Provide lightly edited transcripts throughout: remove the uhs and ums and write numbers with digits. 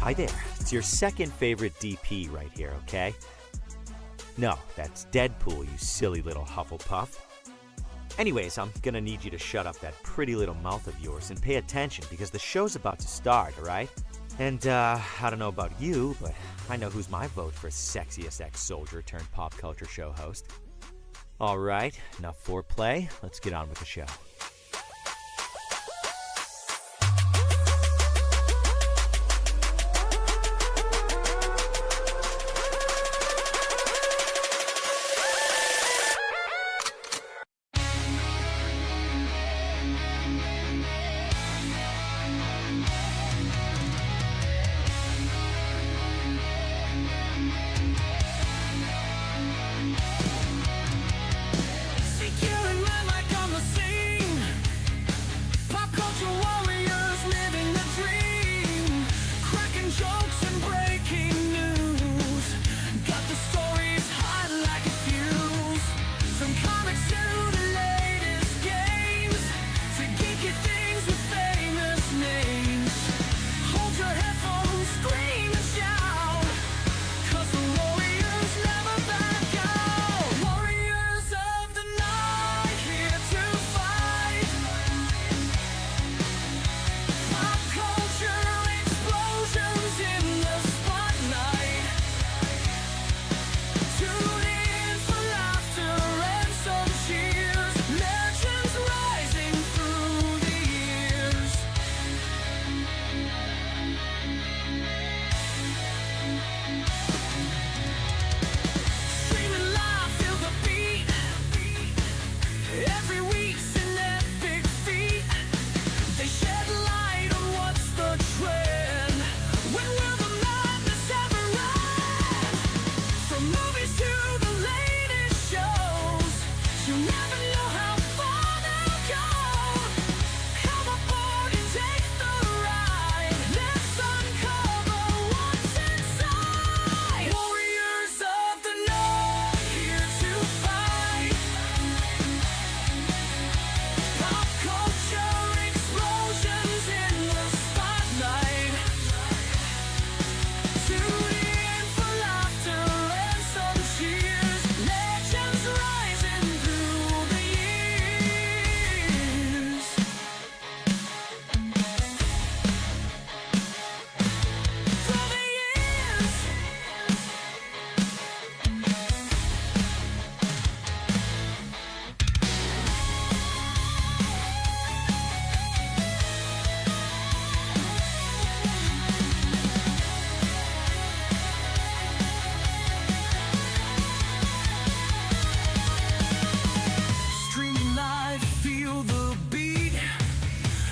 Hi there, it's your second favorite DP right here, okay? No, that's Deadpool, you silly little Hufflepuff. Anyways, I'm gonna need you to shut up that pretty little mouth of yours and pay attention because the show's about to start, alright? And, I don't know about you, but I know who's my vote for sexiest ex-soldier turned pop culture show host. Alright, enough foreplay, let's get on with the show.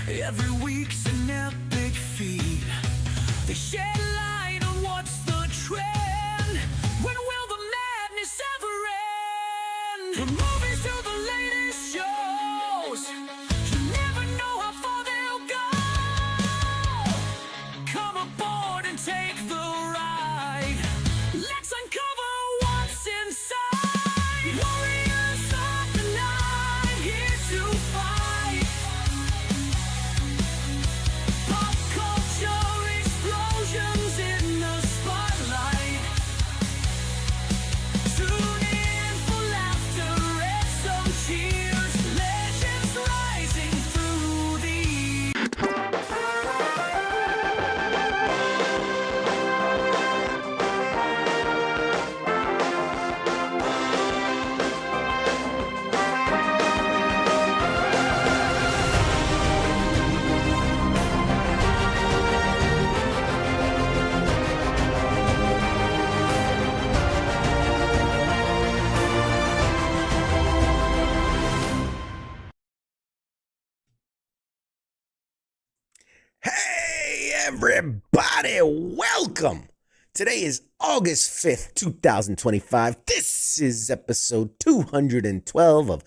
Every week's an epic feat. They shed light on what's the trend. When will the madness ever end? From movies to the latest shows, you never know how far they'll go. Come aboard and take the ride. Let's uncover what's inside. Warriors of the night, here to fight. Pop culture explosions in the spotlight. Tune in for laughter and some cheers. Legends rising through the Hey, everybody, welcome. Today is August 5th, 2025. This is episode 212 of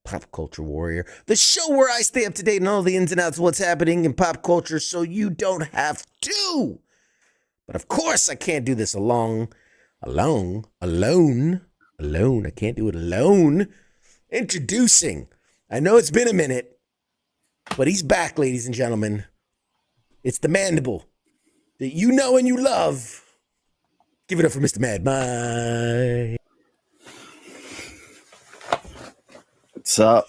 Pop Culture Warrior, the show where I stay up to date on all the ins and outs of what's happening in pop culture so you don't have to. But of course, I can't do this alone. I can't do it alone. Introducing, I know it's been a minute, but he's back, ladies and gentlemen. It's the Mandible. that you know and you love. Give it up for Mr. MadMike. What's up?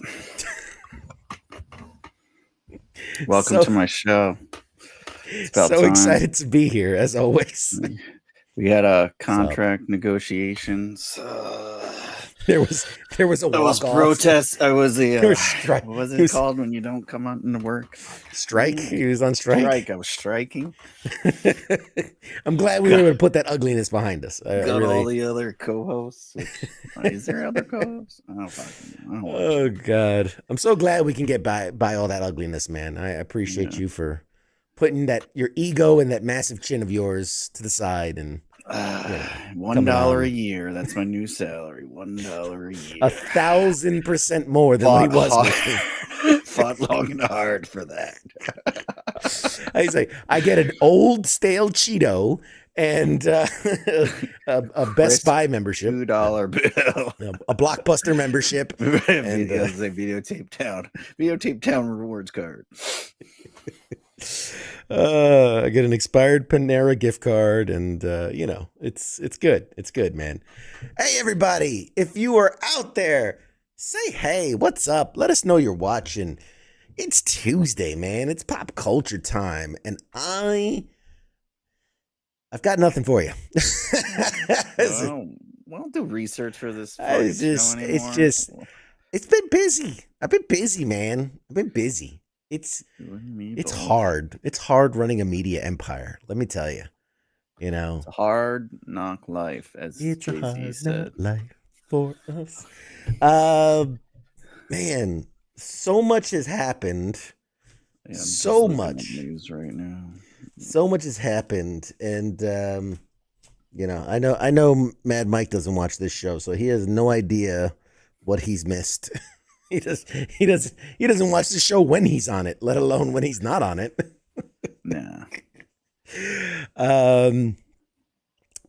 Welcome So- to my show. It's about So time. excited to be here, as always. We had contract negotiations. There was a I was walk-off. protest. I was a There was strike. what was He it was- called when you don't come out into work? Strike. He was on strike. I was striking. I'm glad we were able to put that ugliness behind us. I Got really- all the other co-hosts. Is there other co-hosts? I don't fucking know. Oh God, I'm so glad we can get by all that ugliness, man. I appreciate you for putting your ego and that massive chin of yours to the side and $1 a year. That's my new salary. $1 a year. 1,000% more than what he was making. Fought long and hard for that. He's like, I get an old stale Cheeto and a Best Buy membership, $2 bill, a Blockbuster membership, and Videotape Town rewards card. I get an expired Panera gift card, and it's good. It's good, man. Hey, everybody! If you are out there, say hey. What's up? Let us know you're watching. It's Tuesday, man. It's pop culture time, and I've got nothing for you. We don't do research for this. It's been busy. I've been busy, man. I've been busy. It's hard. It's hard running a media empire. Let me tell you. It's a hard knock life, as Jay-Z said. Life for us. Man, so much has happened. Yeah, So much news right now. So much has happened, and I know MadMike doesn't watch this show, so he has no idea what he's missed. He doesn't watch the show when he's on it, let alone when he's not on it. Nah.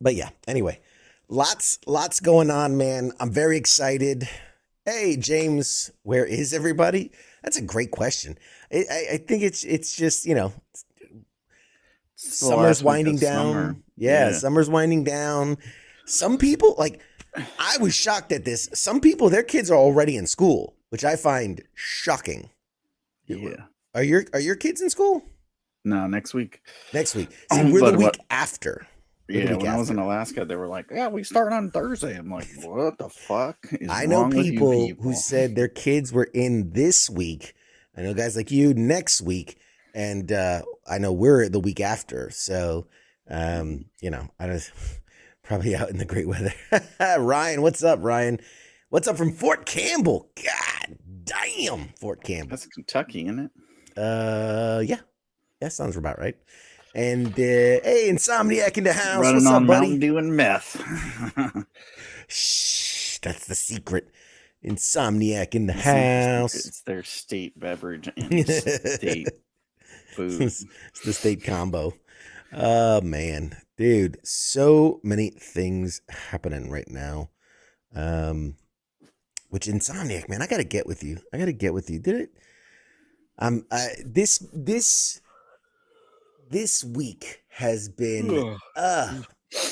But yeah, anyway, lots going on, man. I'm very excited. Hey, James, where is everybody? That's a great question. I think it's just, summer's winding down. Summer. Yeah, summer's winding down. Some people, I was shocked at this. Some people, their kids are already in school, which I find shocking. Yeah. Are your kids in school? No, next week. Next week. See, we're the week after. Yeah, when I was in Alaska, they were like, "Yeah, we start on Thursday." I'm like, "What the fuck?" I know people who said their kids were in this week. I know guys like you next week, and I know we're the week after. So, I was probably out in the great weather. Ryan, what's up, Ryan? What's up from Fort Campbell? God damn, Fort Campbell. That's Kentucky, isn't it? Yeah, that sounds about right. And hey, Insomniac in the house. Running What's up, on buddy? Mountain Dew and meth. Shh, that's the secret. Insomniac in the house. It's their state beverage and state food. It's the state combo. Oh man, dude, so many things happening right now. Which Insomniac, man, I gotta get with you. Did it? This week has been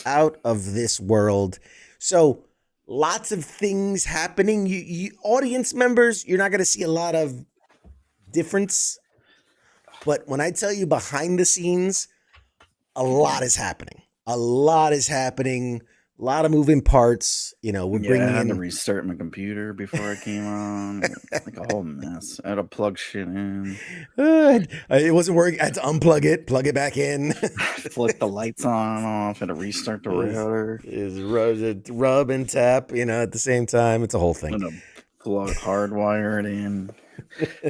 out of this world. So lots of things happening. You audience members, you're not going to see a lot of difference. But when I tell you behind the scenes, a lot is happening. A lot of moving parts. We're bringing I had to in. restart my computer before I came on. Like a whole mess. I had to plug shit in. It wasn't working. I had to unplug it, plug it back in. Flick the lights on and off. Had to restart the router. Is rub and tap, at the same time. It's a whole thing. Had to plug hardwire it in.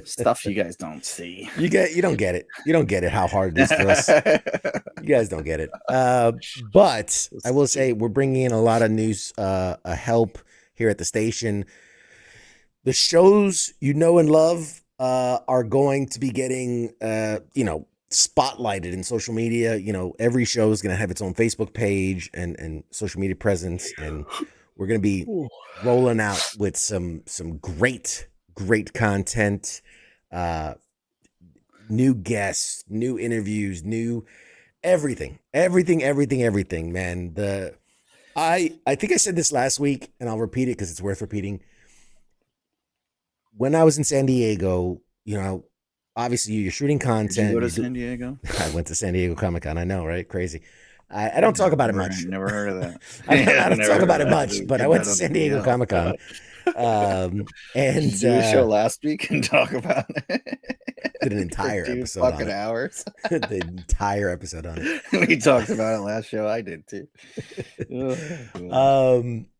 Stuff you guys don't see. You don't get it. You don't get it how hard it is for us. You guys don't get it. But I will say we're bringing in a lot of news, help here at the station. The shows you know and love are going to be getting, spotlighted in social media. Every show is going to have its own Facebook page and social media presence, and we're going to be rolling out with some great content, new guests, new interviews, new everything, man. I think I said this last week, and I'll repeat it because it's worth repeating. When I was in San Diego, obviously you're shooting content. Did you go to San Diego? I went to San Diego Comic-Con. I know, right? Crazy. I don't talk about it much. Never heard of that. I don't talk about it much, but I went to San Diego Comic-Con. And And do a show last week and talk about it. did an entire For 2 episode on fucking it. hours. The entire episode on it. We talked about it last show. I did too.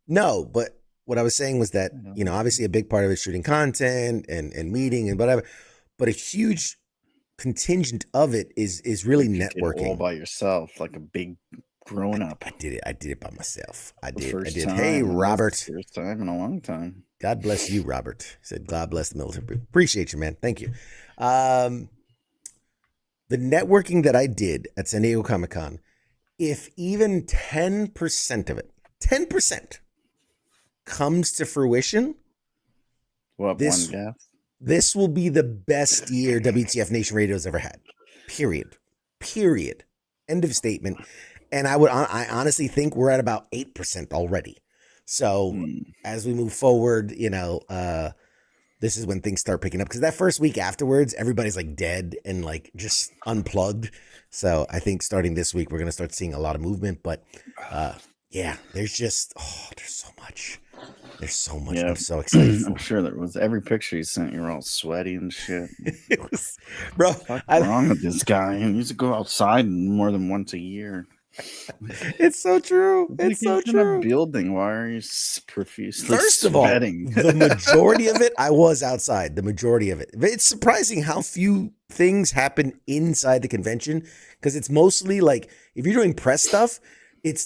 No, but what I was saying was that, obviously a big part of it is shooting content and meeting and whatever, but a huge contingent of it is really You did it all networking. by yourself, like a big grown up. I did it by myself. I The did. first Hey, time. Robert. First time in a long time. God bless you, Robert. He said, God bless the military. Appreciate you, man. Thank you. The networking that I did at San Diego Comic-Con, if even 10% of it, 10% comes to fruition, What, This- one guess? this will be the best year WTF Nation Radio's ever had. Period. End of statement. And I honestly think we're at about 8% already. So as we move forward, this is when things start picking up, because that first week afterwards, everybody's like dead and like just unplugged. So I think starting this week, we're going to start seeing a lot of movement. But yeah, there's so much. There's so much. Yeah. I'm so excited. I'm sure there was. Every picture you sent, you were all sweaty and shit. It was, bro. What's wrong with this guy? He needs to go outside more than once a year. It's so true. It's so He's in a true. building. Why are you profusely First of all, sweating? the majority of it, I was outside. The majority of it. It's surprising how few things happen inside the convention, because it's mostly like, if you're doing press stuff,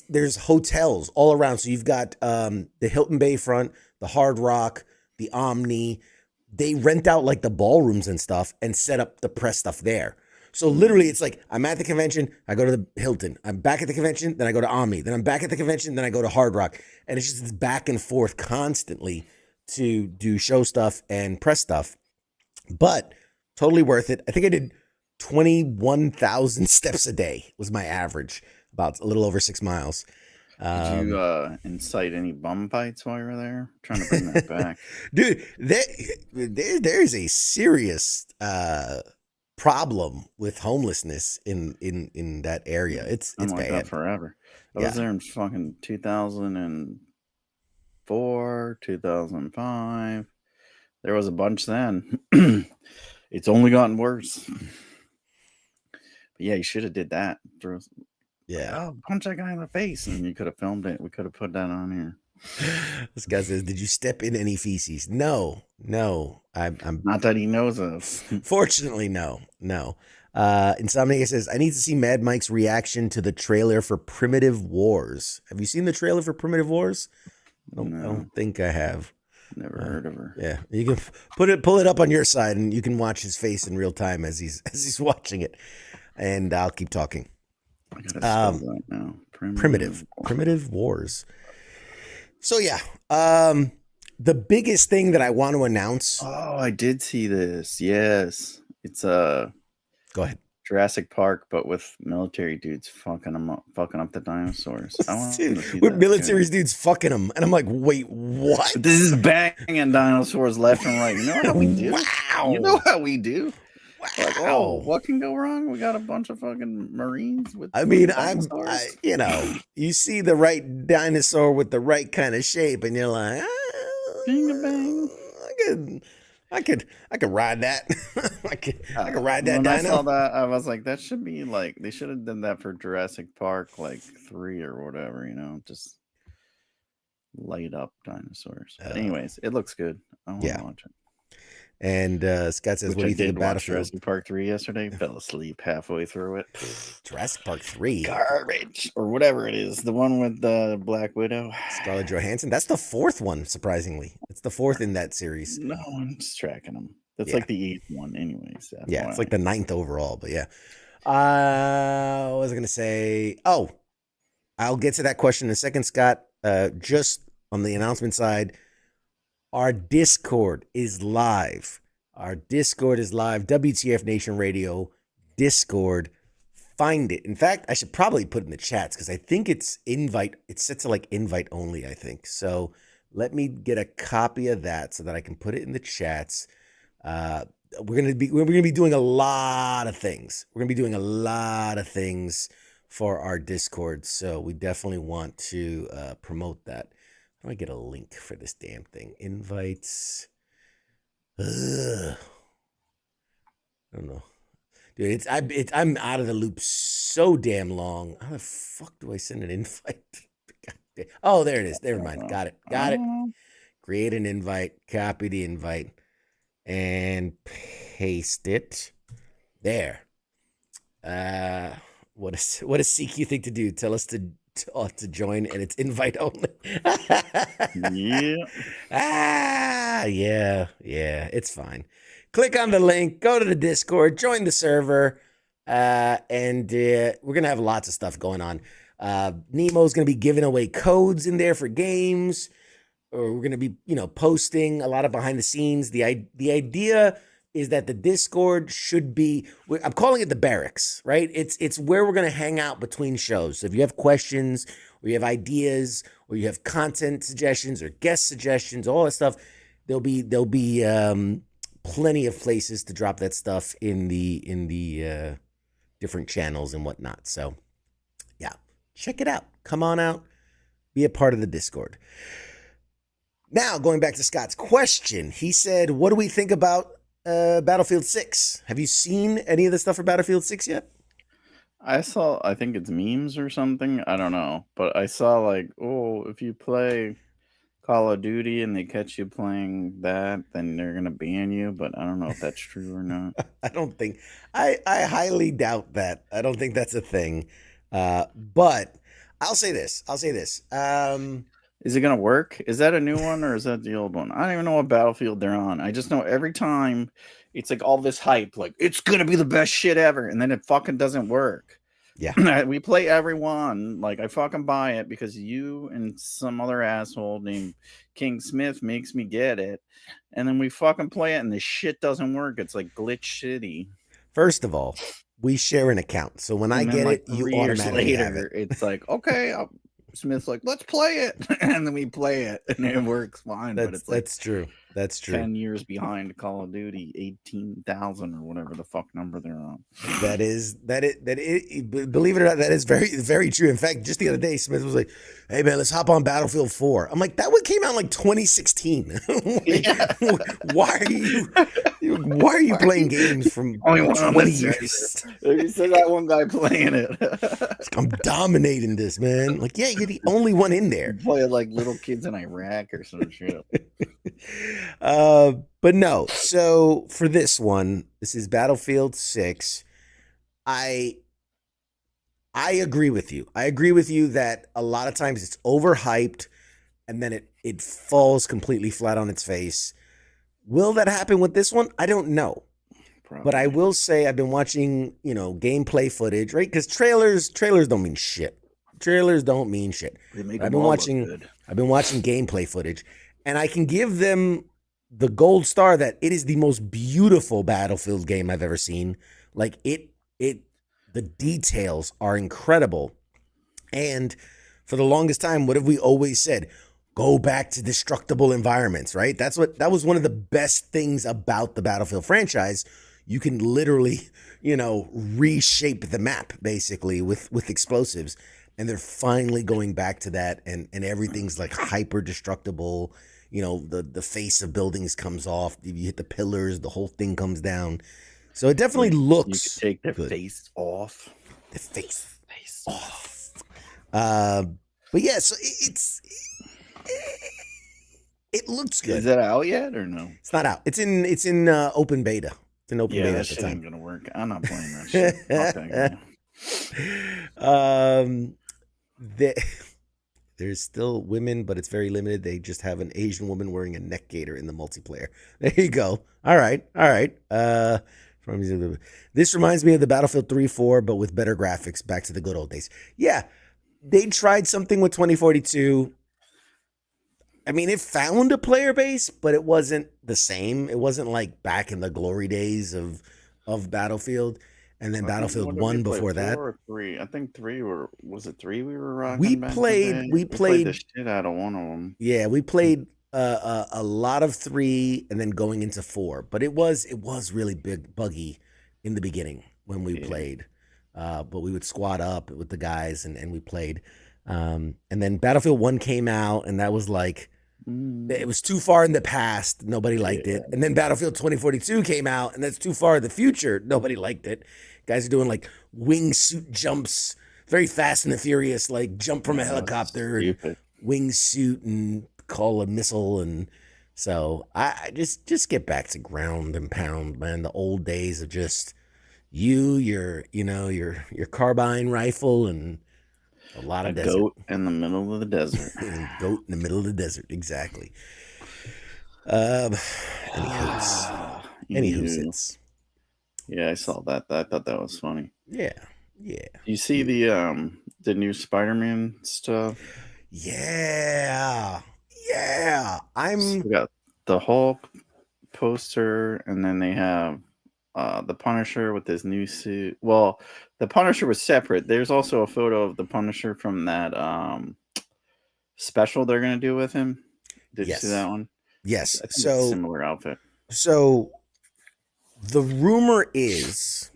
there's hotels all around. So you've got the Hilton Bayfront, the Hard Rock, the Omni. They rent out like the ballrooms and stuff and set up the press stuff there. So literally, it's like, I'm at the convention, I go to the Hilton, I'm back at the convention, then I go to Omni, then I'm back at the convention, then I go to Hard Rock. And it's just this back and forth constantly to do show stuff and press stuff. But totally worth it. I think I did 21,000 steps a day was my average, about a little over 6 miles. Did you incite any bum fights while you were there? I'm trying to bring that back. Dude, there's a serious problem with homelessness in that area. It's I'm like bad. that forever. I was there in fucking 2004, 2005. There was a bunch then. It's only gotten worse. But yeah, you should have did that. Yeah. Oh, punch that guy in the face, and you could have filmed it. We could have put that on here. This guy says, "Did you step in any feces?" No. I'm Not that he knows of. fortunately no. Insomnia says, "I need to see MadMike's reaction to the trailer for Primitive Wars." Have you seen the trailer for Primitive Wars? I don't think I have. Never heard of her. Yeah, you can pull it up on your side, and you can watch his face in real time as he's watching it. And I'll keep talking. I gotta spell that now. Primitive Wars. So yeah, the biggest thing that I want to announce. Oh, I did see this. Yes, it's Go ahead. Jurassic Park, but with military dudes fucking up the dinosaurs. I want to see With that military shit. dudes fucking them, and I'm like, wait, what? But this is banging dinosaurs left and right. You know how we do? Wow. You know how we do? Like, Wow. oh, what can go wrong? We got a bunch of fucking Marines with. I mean, dinosaurs. you see the right dinosaur with the right kind of shape, and you're like, Bing-a-bang. I could ride that. I could ride that When I saw dino. that, I was like, that should be like, they should have done that for Jurassic Park, like 3 or whatever, just light up dinosaurs. But anyways, it looks good. I want to watch it. And Scott says, Which "What do you think of watch Battlefield?" Jurassic Park 3 yesterday. Fell asleep halfway through it. Jurassic Park 3. Garbage or whatever it is. The one with the Black Widow. Scarlett Johansson. That's the fourth one, surprisingly. It's the fourth in that series. No one's tracking them. That's Yeah. like the 8th one, anyways. Yeah, it's like the 9th overall, but yeah. What was I going to say? Oh, I'll get to that question in a second, Scott. Just on the announcement side, our Discord is live. WTF Nation Radio Discord. find it. In fact, I should probably put it in the chats because I think it's invite. It's set to like invite only, I think. So let me get a copy of that so that I can put it in the chats. We're gonna be doing a lot of things. We're gonna be doing a lot of things for our Discord. So we definitely want to promote that. How do I get a link for this damn thing? Invites. Ugh. I don't know. Dude, I'm out of the loop so damn long. How the fuck do I send an invite? Oh, there it is. Never mind. Got it. Got it. Create an invite, copy the invite, and paste it. There. What does CQ think to do? Tell us to join, and it's invite only. Yeah. Yeah. It's fine. Click on the link, go to the Discord, join the server, and we're gonna have lots of stuff going on. Nemo's gonna be giving away codes in there for games, or we're gonna be, posting a lot of behind the scenes. The idea is that the Discord should be, I'm calling it the barracks, right? It's where we're gonna hang out between shows. So if you have questions, or you have ideas, or you have content suggestions or guest suggestions, all that stuff, there'll be plenty of places to drop that stuff in the different channels and whatnot. So yeah, check it out. Come on out, be a part of the Discord. Now, going back to Scott's question, he said, what do we think about Battlefield 6? Have you seen any of the stuff for Battlefield 6 yet? I think it's memes or something. I don't know. But I saw like, if you play Call of Duty and they catch you playing that, then they're going to ban you. But I don't know if that's true or not. I don't think, I highly doubt that. I don't think that's a thing. But I'll say this. Is it going to work? Is that a new one or is that the old one? I don't even know what Battlefield they're on. I just know every time it's like all this hype, like it's going to be the best shit ever. And then it fucking doesn't work. Yeah. We play every one. Like I fucking buy it because you and some other asshole named King Smith makes me get it. And then we fucking play it and the shit doesn't work. It's like glitch shitty. First of all, we share an account. So when I get it, you automatically have it. It's like, okay, Smith's like, let's play it. And then we play it and it works fine. But it's like, that's true. That's true. 10 years behind Call of Duty, 18,000 or whatever the fuck number they're on. Believe it or not, that is very, very true. In fact, just the other day, Smith was like, hey man, let's hop on Battlefield 4. I'm like, that one came out in like 2016. Why are you playing games from 20 years? You still got one guy playing it. I'm dominating this, man. Like, yeah, you're the only one in there. Play like little kids in Iraq or some shit. But no. So for this one, this is Battlefield 6. I agree with you. I agree with you that a lot of times it's overhyped and then it falls completely flat on its face. Will that happen with this one? I don't know. Probably. But I will say I've been watching, gameplay footage, right? Because trailers don't mean shit. Trailers don't mean shit. I've been watching gameplay footage, and I can give them the gold star that it is the most beautiful Battlefield game I've ever seen. Like the details are incredible. And for the longest time, what have we always said? Go back to destructible environments, right? That was one of the best things about the Battlefield franchise. You can literally, reshape the map basically with explosives. And they're finally going back to that, and everything's like hyper destructible. The face of buildings comes off. You hit the pillars, the whole thing comes down. So it definitely looks. You can take the good. face off. The face off. But yeah, so it looks good. Is it out yet or no? It's not out. It's in open beta. It's in open beta at the time. Ain't gonna work. I'm not playing that shit. Fuck that game. There's still women, but it's very limited. They just have an Asian woman wearing a neck gaiter in the multiplayer. There you go. All right. This reminds me of the Battlefield 3-4, but with better graphics. Back to the good old days. Yeah, they tried something with 2042. I mean, it found a player base, but it wasn't the same. It wasn't like back in the glory days of Battlefield. and then I think, Battlefield what did we 1 play, before 4 that. or 3? I think 3 was it 3 we were We rocking back in the played day? we We played the played shit out of one of them. yeah, we played a lot of 3 and then going into 4, but it was really big buggy in the beginning when we Yeah. played. But we would squad up with the guys and we played. And then Battlefield 1 came out and that was like it was too far in the past. Nobody liked it. And then Battlefield 2042 came out, and that's too far in the future. Nobody liked it. Guys are doing like wingsuit jumps, very Fast and the Furious, like jump from a helicopter and wingsuit and call a missile. And so I just get back to ground and pound, man. The old days of just your carbine rifle and a lot of desert. Goat in the middle of the desert. Goat in the middle of the desert, exactly. Any hoots. Yeah, I saw that. I thought that was funny. Yeah. You see the new Spider-Man stuff? Yeah. We got the Hulk poster, and then they have the Punisher with his new suit. Well, the Punisher was separate. There's also a photo of the Punisher from that special they're gonna do with him. Did you see that one? Yes. I think it's a similar outfit. So the rumor is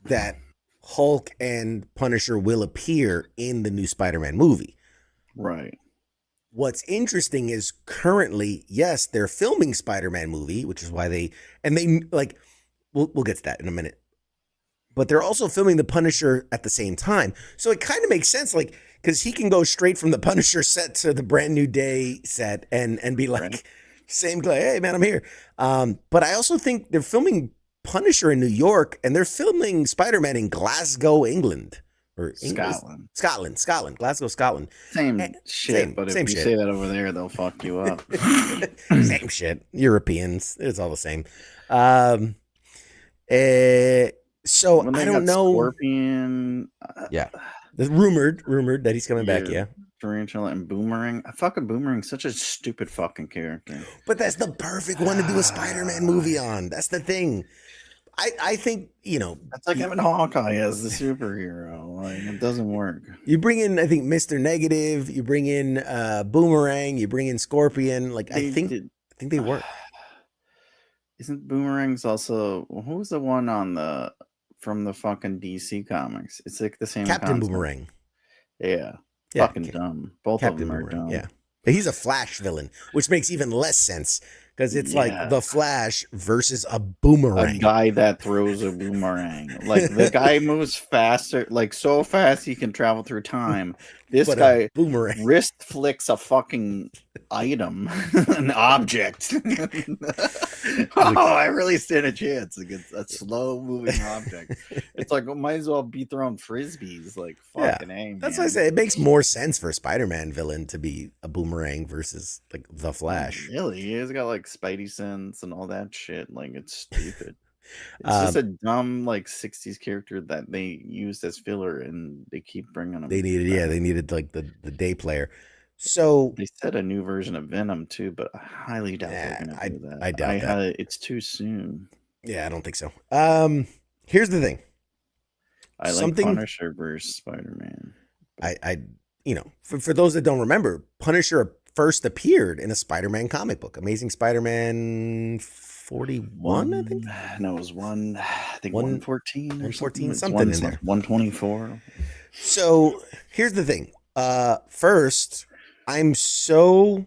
that Hulk and Punisher will appear in the new Spider-Man movie. Right. What's interesting is currently, yes, they're filming Spider-Man movie, which is why they like. We'll get to that in a minute. But they're also filming the Punisher at the same time. So it kind of makes sense, like, because he can go straight from the Punisher set to the Brand New Day set and be like, right. Same guy, hey, man, I'm here. But I also think they're filming Punisher in New York, and they're filming Spider-Man in Glasgow, England. Or Scotland, Glasgow, Scotland. Same shit, but if you say that over there, they'll fuck you up. Same shit. Europeans, it's all the same. So I don't know. Scorpion. Yeah, rumored that he's coming back. Yeah, Tarantula and Boomerang. Fucking Boomerang's such a stupid fucking character. But that's the perfect one to do a Spider-Man movie on. That's the thing. I think that's like having Hawkeye as the superhero. Like it doesn't work. You bring in, I think, Mr. Negative. You bring in Boomerang. You bring in Scorpion. Like I think they work. Isn't Boomerang's also who's the one from the fucking DC comics? It's like the same Captain concept. Boomerang. Yeah. Fucking dumb. Both Captain of them are Boomerang, dumb. Yeah. But he's a Flash villain, which makes even less sense because it's like the Flash versus a boomerang. A guy that throws a boomerang. Like the guy moves faster, like so fast he can travel through time. This guy boomerang wrist flicks a fucking item, an object. I really stand a chance against a slow moving object. It's like, might as well be throwing frisbees. Like fucking A, man. That's why I say it makes more sense for a Spider-Man villain to be a boomerang versus like the Flash. Really, he's got like Spidey sense and all that shit. Like it's stupid. It's just a dumb like 60s character that they used as filler and they keep bringing them. They needed like the day player. So they said a new version of Venom too, but I highly doubt they're gonna do that. I doubt that. It's too soon. Yeah, I don't think so. Here's the thing. I like Punisher versus Spider-Man. For those that don't remember, Punisher first appeared in a Spider-Man comic book, Amazing Spider-Man 41, I think. No, it was 114 or 114, something in there. 124. So here's the thing. First, I'm so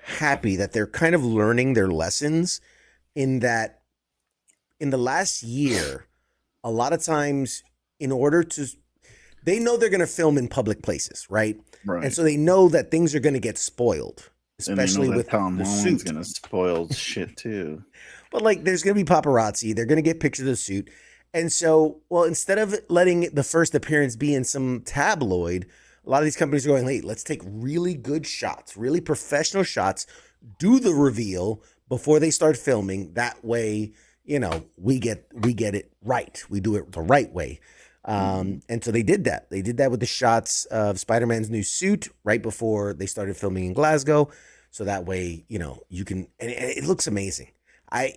happy that they're kind of learning their lessons in that in the last year, a lot of times they know they're going to film in public places, right? Right. And so they know that things are going to get spoiled, especially with Tom the Holland's suit. Going to spoil shit too. But like, there's going to be paparazzi. They're going to get pictures of the suit. And so, instead of letting the first appearance be in some tabloid, a lot of these companies are going, hey, let's take really good shots, really professional shots, do the reveal before they start filming. That way, we get it right. We do it the right way. And so they did that. They did that with the shots of Spider-Man's new suit right before they started filming in Glasgow. So that way, you can, and it looks amazing. I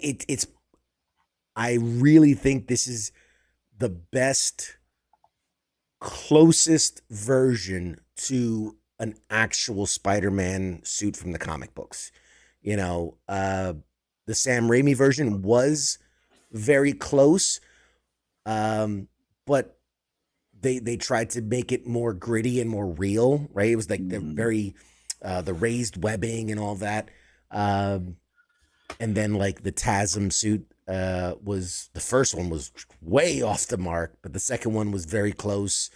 really think this is the best, closest version to an actual Spider-Man suit from the comic books. You know, the Sam Raimi version was very close, but they tried to make it more gritty and more real, right? It was like the very the raised webbing and all that. And then like the TASM suit was the first one was way off the mark, but the second one was very close.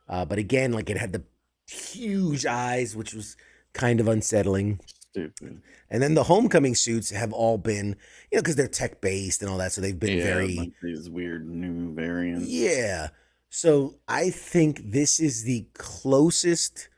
But again, like it had the huge eyes, which was kind of unsettling. Stupid. And then the Homecoming suits have all been, because they're tech based and all that, so they've been very like these weird new variants. Yeah. So I think this is the closest,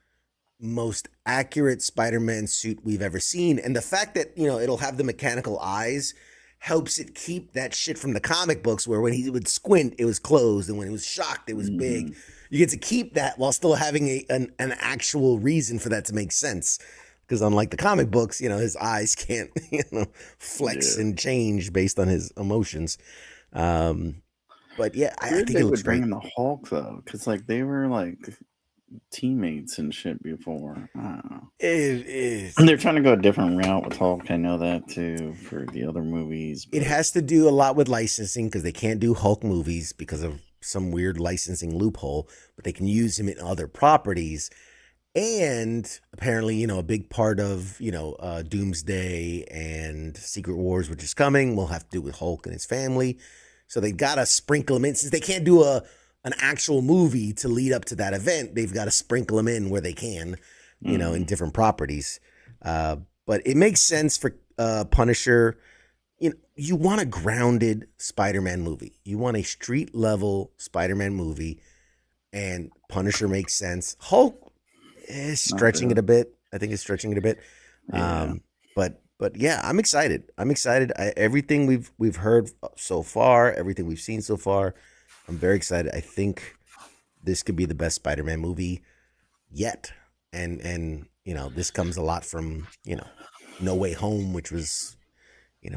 most accurate Spider-Man suit we've ever seen. And the fact that, it'll have the mechanical eyes helps it keep that shit from the comic books where when he would squint, it was closed. And when he was shocked, it was big. You get to keep that while still having an actual reason for that to make sense. Because unlike the comic books, his eyes can't, flex and change based on his emotions. But yeah, I think it looks great. Bring in the Hulk though, because like they were like teammates and shit before. I don't know. It is. And they're trying to go a different route with Hulk. I know that too for the other movies. It has to do a lot with licensing because they can't do Hulk movies because of some weird licensing loophole, but they can use him in other properties. And apparently, a big part of, Doomsday and Secret Wars, which is coming, will have to do with Hulk and his family. So they got to sprinkle them in. Since they can't do an actual movie to lead up to that event, they've got to sprinkle them in where they can, in different properties. But it makes sense for Punisher. You want a grounded Spider-Man movie. You want a street-level Spider-Man movie, and Punisher makes sense. Hulk is stretching it a bit. I think it's stretching it a bit. Yeah. But yeah, I'm excited. Everything we've heard so far, everything we've seen so far, I'm very excited. I think this could be the best Spider-Man movie yet. And this comes a lot from, No Way Home, which was, the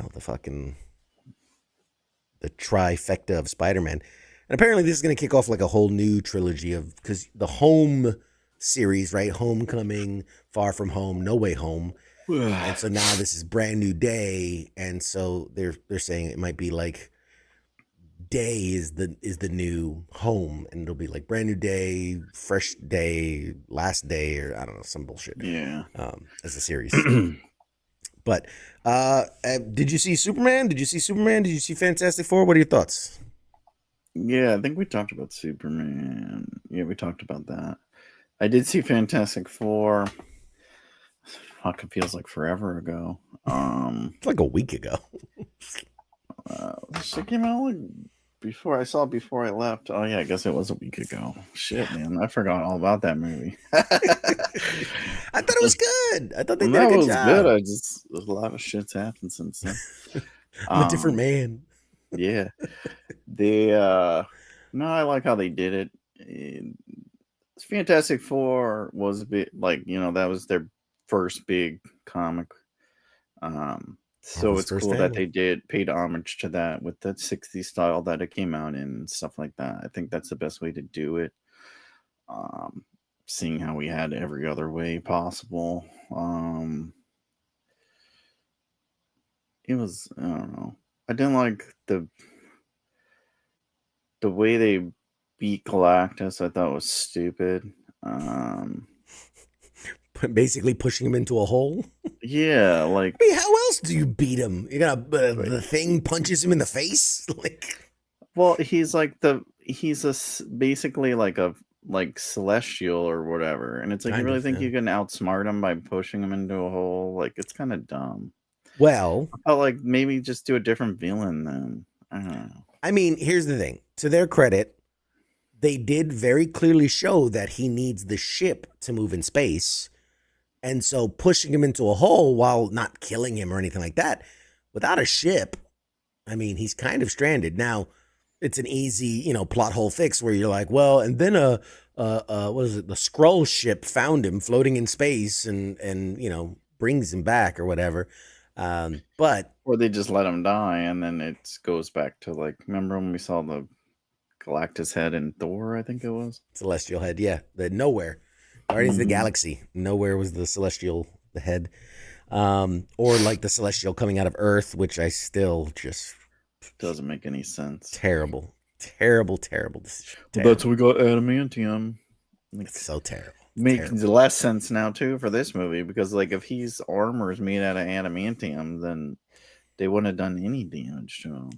trifecta of Spider-Man. And apparently this is going to kick off like a whole new trilogy because the Home series, right? Homecoming, Far From Home, No Way Home. And so now this is Brand New Day, and so they're saying it might be like Day is the new home, and it'll be like Brand New Day, Fresh Day, Last Day, or I don't know, some bullshit. Yeah. As a series. But did you see Superman? Did you see Fantastic Four? What are your thoughts? Yeah, I think we talked about Superman. Yeah, we talked about that. I did see Fantastic Four. Fuck, it feels like forever ago. It's like a week ago. It came out like before I left. Oh yeah, I guess it was a week ago. Shit, man, I forgot all about that movie. I thought it was good. I thought they did a good job. Good. There's a lot of shit's happened since then. I'm a different man. Yeah. No, I like how they did it. Fantastic Four was a bit like, that was their first big comic. So it's cool that they paid homage to that with the 60s style that it came out in and stuff like that. I think that's the best way to do it. Seeing how we had every other way possible. It was, I don't know. I didn't like the way they beat Galactus. I thought was stupid. Basically pushing him into a hole. Yeah, like I mean, how else do you beat him? You got the thing punches him in the face. Well, he's basically like a celestial or whatever, and it's like you really think you can outsmart him by pushing him into a hole? Like it's kind of dumb. Well, I felt like maybe just do a different villain then. I don't know. I mean, here's the thing. To their credit, they did very clearly show that he needs the ship to move in space. And so pushing him into a hole while not killing him or anything like that, without a ship, I mean, he's kind of stranded. Now, it's an easy, plot hole fix where you're like, well, and then what is it? The Skrull ship found him floating in space and brings him back or whatever. Or they just let him die and then it goes back to like, remember when we saw the Galactus head in Thor, I think it was. Celestial head, yeah. The Nowhere. Guardians of the Mhm. Galaxy. Nowhere was the celestial the head. Or like the celestial coming out of Earth, which I still just Doesn't make any sense. terrible. Terrible, terrible decision. Well, that's what we got adamantium. Like, It's so terrible. makes Terrible. less sense now too for this movie because like if his armor is made out of adamantium, then they wouldn't have done any damage to him.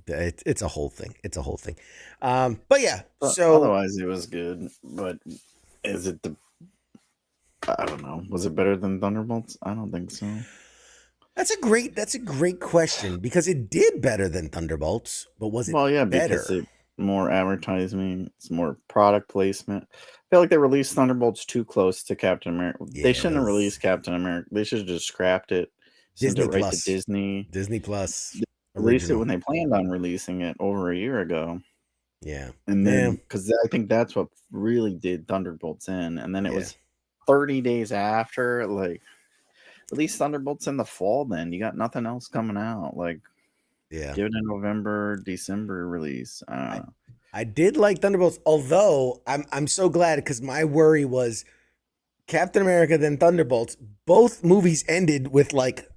It's a whole thing. It's a whole thing. But yeah, But so otherwise it was good. But is it I don't know. Was it better than Thunderbolts? I don't think so. that's a great question because it did better than Thunderbolts, but was it Well, yeah, better? because it more advertisement, it's more product placement. I feel like they released Thunderbolts too close to Captain America. Yeah, They it shouldn't have was- released Captain America. They should have just scrapped it, sent Disney it right Plus. to Disney. Disney Plus. Released it Original. when they planned on releasing it over a year ago. Yeah. And then, Yeah. because I think that's what really did Thunderbolts in. And then it Yeah. was 30 days after, like, release Thunderbolts in the fall then. You got nothing else coming out. Like, Yeah. give it a November, December release. I don't know. I did like Thunderbolts, although I'm so glad because my worry was Captain America then Thunderbolts. Both movies ended with like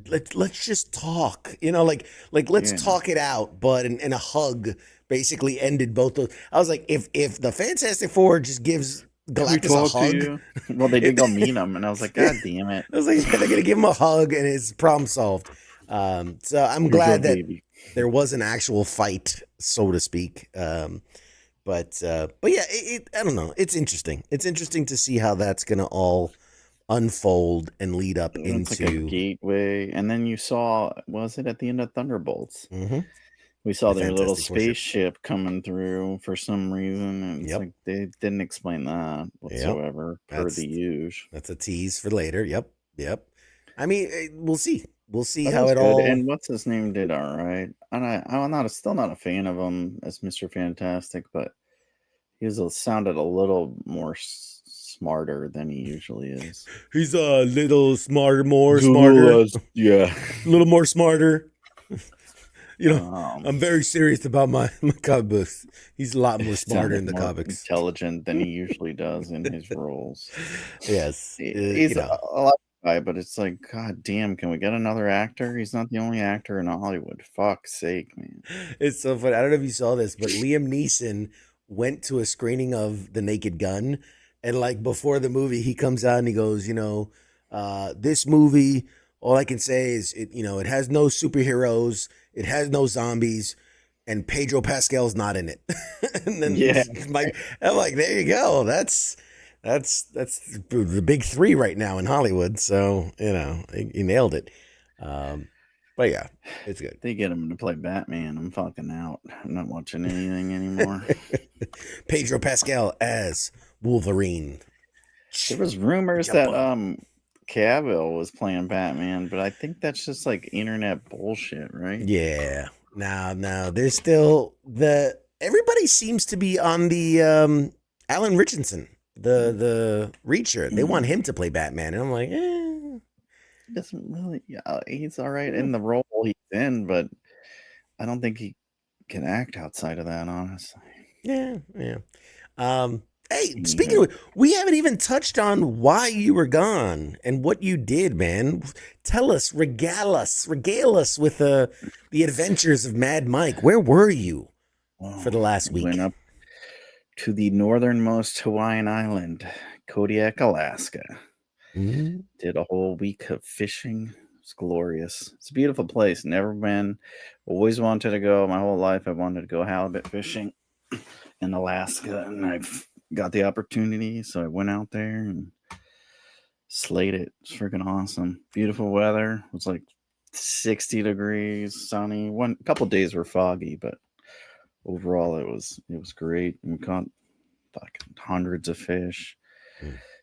let's just talk, like let's Yeah. talk it out, but and a hug basically ended both those. I was like, if the Fantastic Four just gives Galactus a hug, Well, they did go meet him, and I was like, God damn it. I was like, they're gonna give him a hug and his problem solved. So I'm Here's glad your that baby. there was an actual fight, so to speak. But yeah, I don't know. It's interesting. It's interesting to see how that's gonna all unfold and lead up It's like a into. gateway. And then you saw, was it at the end of Thunderbolts? Mhm. We saw The their little Fantastic Four ship. spaceship coming through for some reason. And it's Yep. like they didn't explain that whatsoever, per That's- the usual. That's a tease for later. Yep. I mean, we'll see. We'll see But how was it good. all. And what's his name did all right. And I'm still not a fan of him as Mr. Fantastic, but he sounded a little more smarter than he usually is. He's a little smarter, smarter, Yeah. a little more smarter. I'm very serious about my comic books. He's a lot more smarter in the more comics. intelligent than he usually does in his roles. Yes, He's a lot of guy, but it's like, God damn, can we get another actor? He's not the only actor in Hollywood. Fuck's sake, man. It's so funny. I don't know if you saw this, but Liam Neeson went to a screening of The Naked Gun, and like before the movie, he comes out and he goes, this movie, all I can say is it has no superheroes, it has no zombies, and Pedro Pascal's not in it. And then I'm like, there you go. That's the big three right now in Hollywood. So he nailed it. But yeah, it's good. They get him to play Batman. I'm fucking out. I'm not watching anything anymore. Pedro Pascal as Wolverine. There was rumors that Cavill was playing Batman, but I think that's just like internet bullshit, right? Yeah. Now there's still everybody seems to be on the Alan Richardson, the Reacher. They want him to play Batman, and I'm like, He doesn't really. Yeah, he's all right in the role he's in, but I don't think he can act outside of that, honestly. Yeah. Hey, speaking of, we haven't even touched on why you were gone and what you did, man. Tell us, regale us with the adventures of Mad Mike. Where were you for the last week? Went up to the northernmost Hawaiian island, Kodiak, Alaska. Mm-hmm. Did a whole week of fishing. It's glorious. It's a beautiful place. Never been. Always wanted to go. My whole life I wanted to go halibut fishing in Alaska, and I've got the opportunity, so I went out there and slayed it. It's freaking awesome. Beautiful weather. It was like 60 degrees, sunny. A couple days were foggy, but overall it was great. We caught fucking hundreds of fish.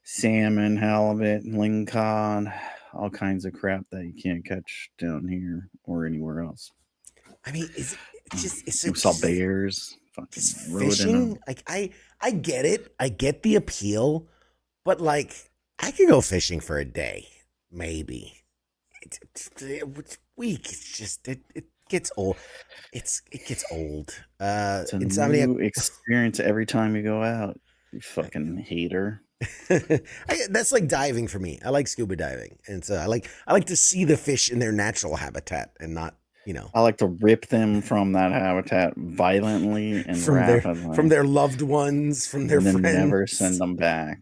Salmon, halibut, lingcod, all kinds of crap that you can't catch down here or anywhere else. I mean, it's We saw bears. Just fishing. Like I get it. I get the appeal, but like I could go fishing for a day, maybe. It's weak. It's just gets old. It gets old. It's a Insomniac. new experience every time you go out. You fucking hater. That's like diving for me. I like scuba diving, and so I like to see the fish in their natural habitat and not, I like to rip them from that habitat violently and from rapidly, their loved ones, from their and then friends. never send them back.